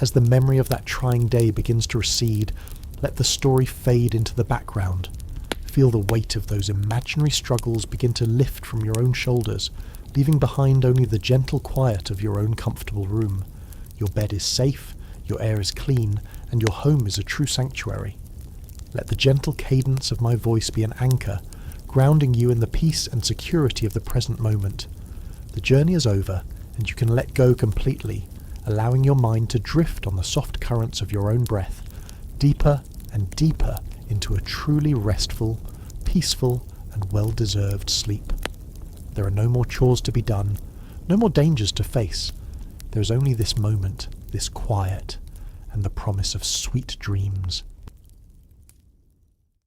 as the memory of that trying day begins to recede, let the story fade into the background. Feel the weight of those imaginary struggles begin to lift from your own shoulders, leaving behind only the gentle quiet of your own comfortable room. Your bed is safe, your air is clean, and your home is a true sanctuary. Let the gentle cadence of my voice be an anchor, grounding you in the peace and security of the present moment. The journey is over, and you can let go completely, allowing your mind to drift on the soft currents of your own breath, deeper and deeper into a truly restful, peaceful, and well-deserved sleep. There are no more chores to be done, no more dangers to face. There is only this moment, this quiet, and the promise of sweet dreams.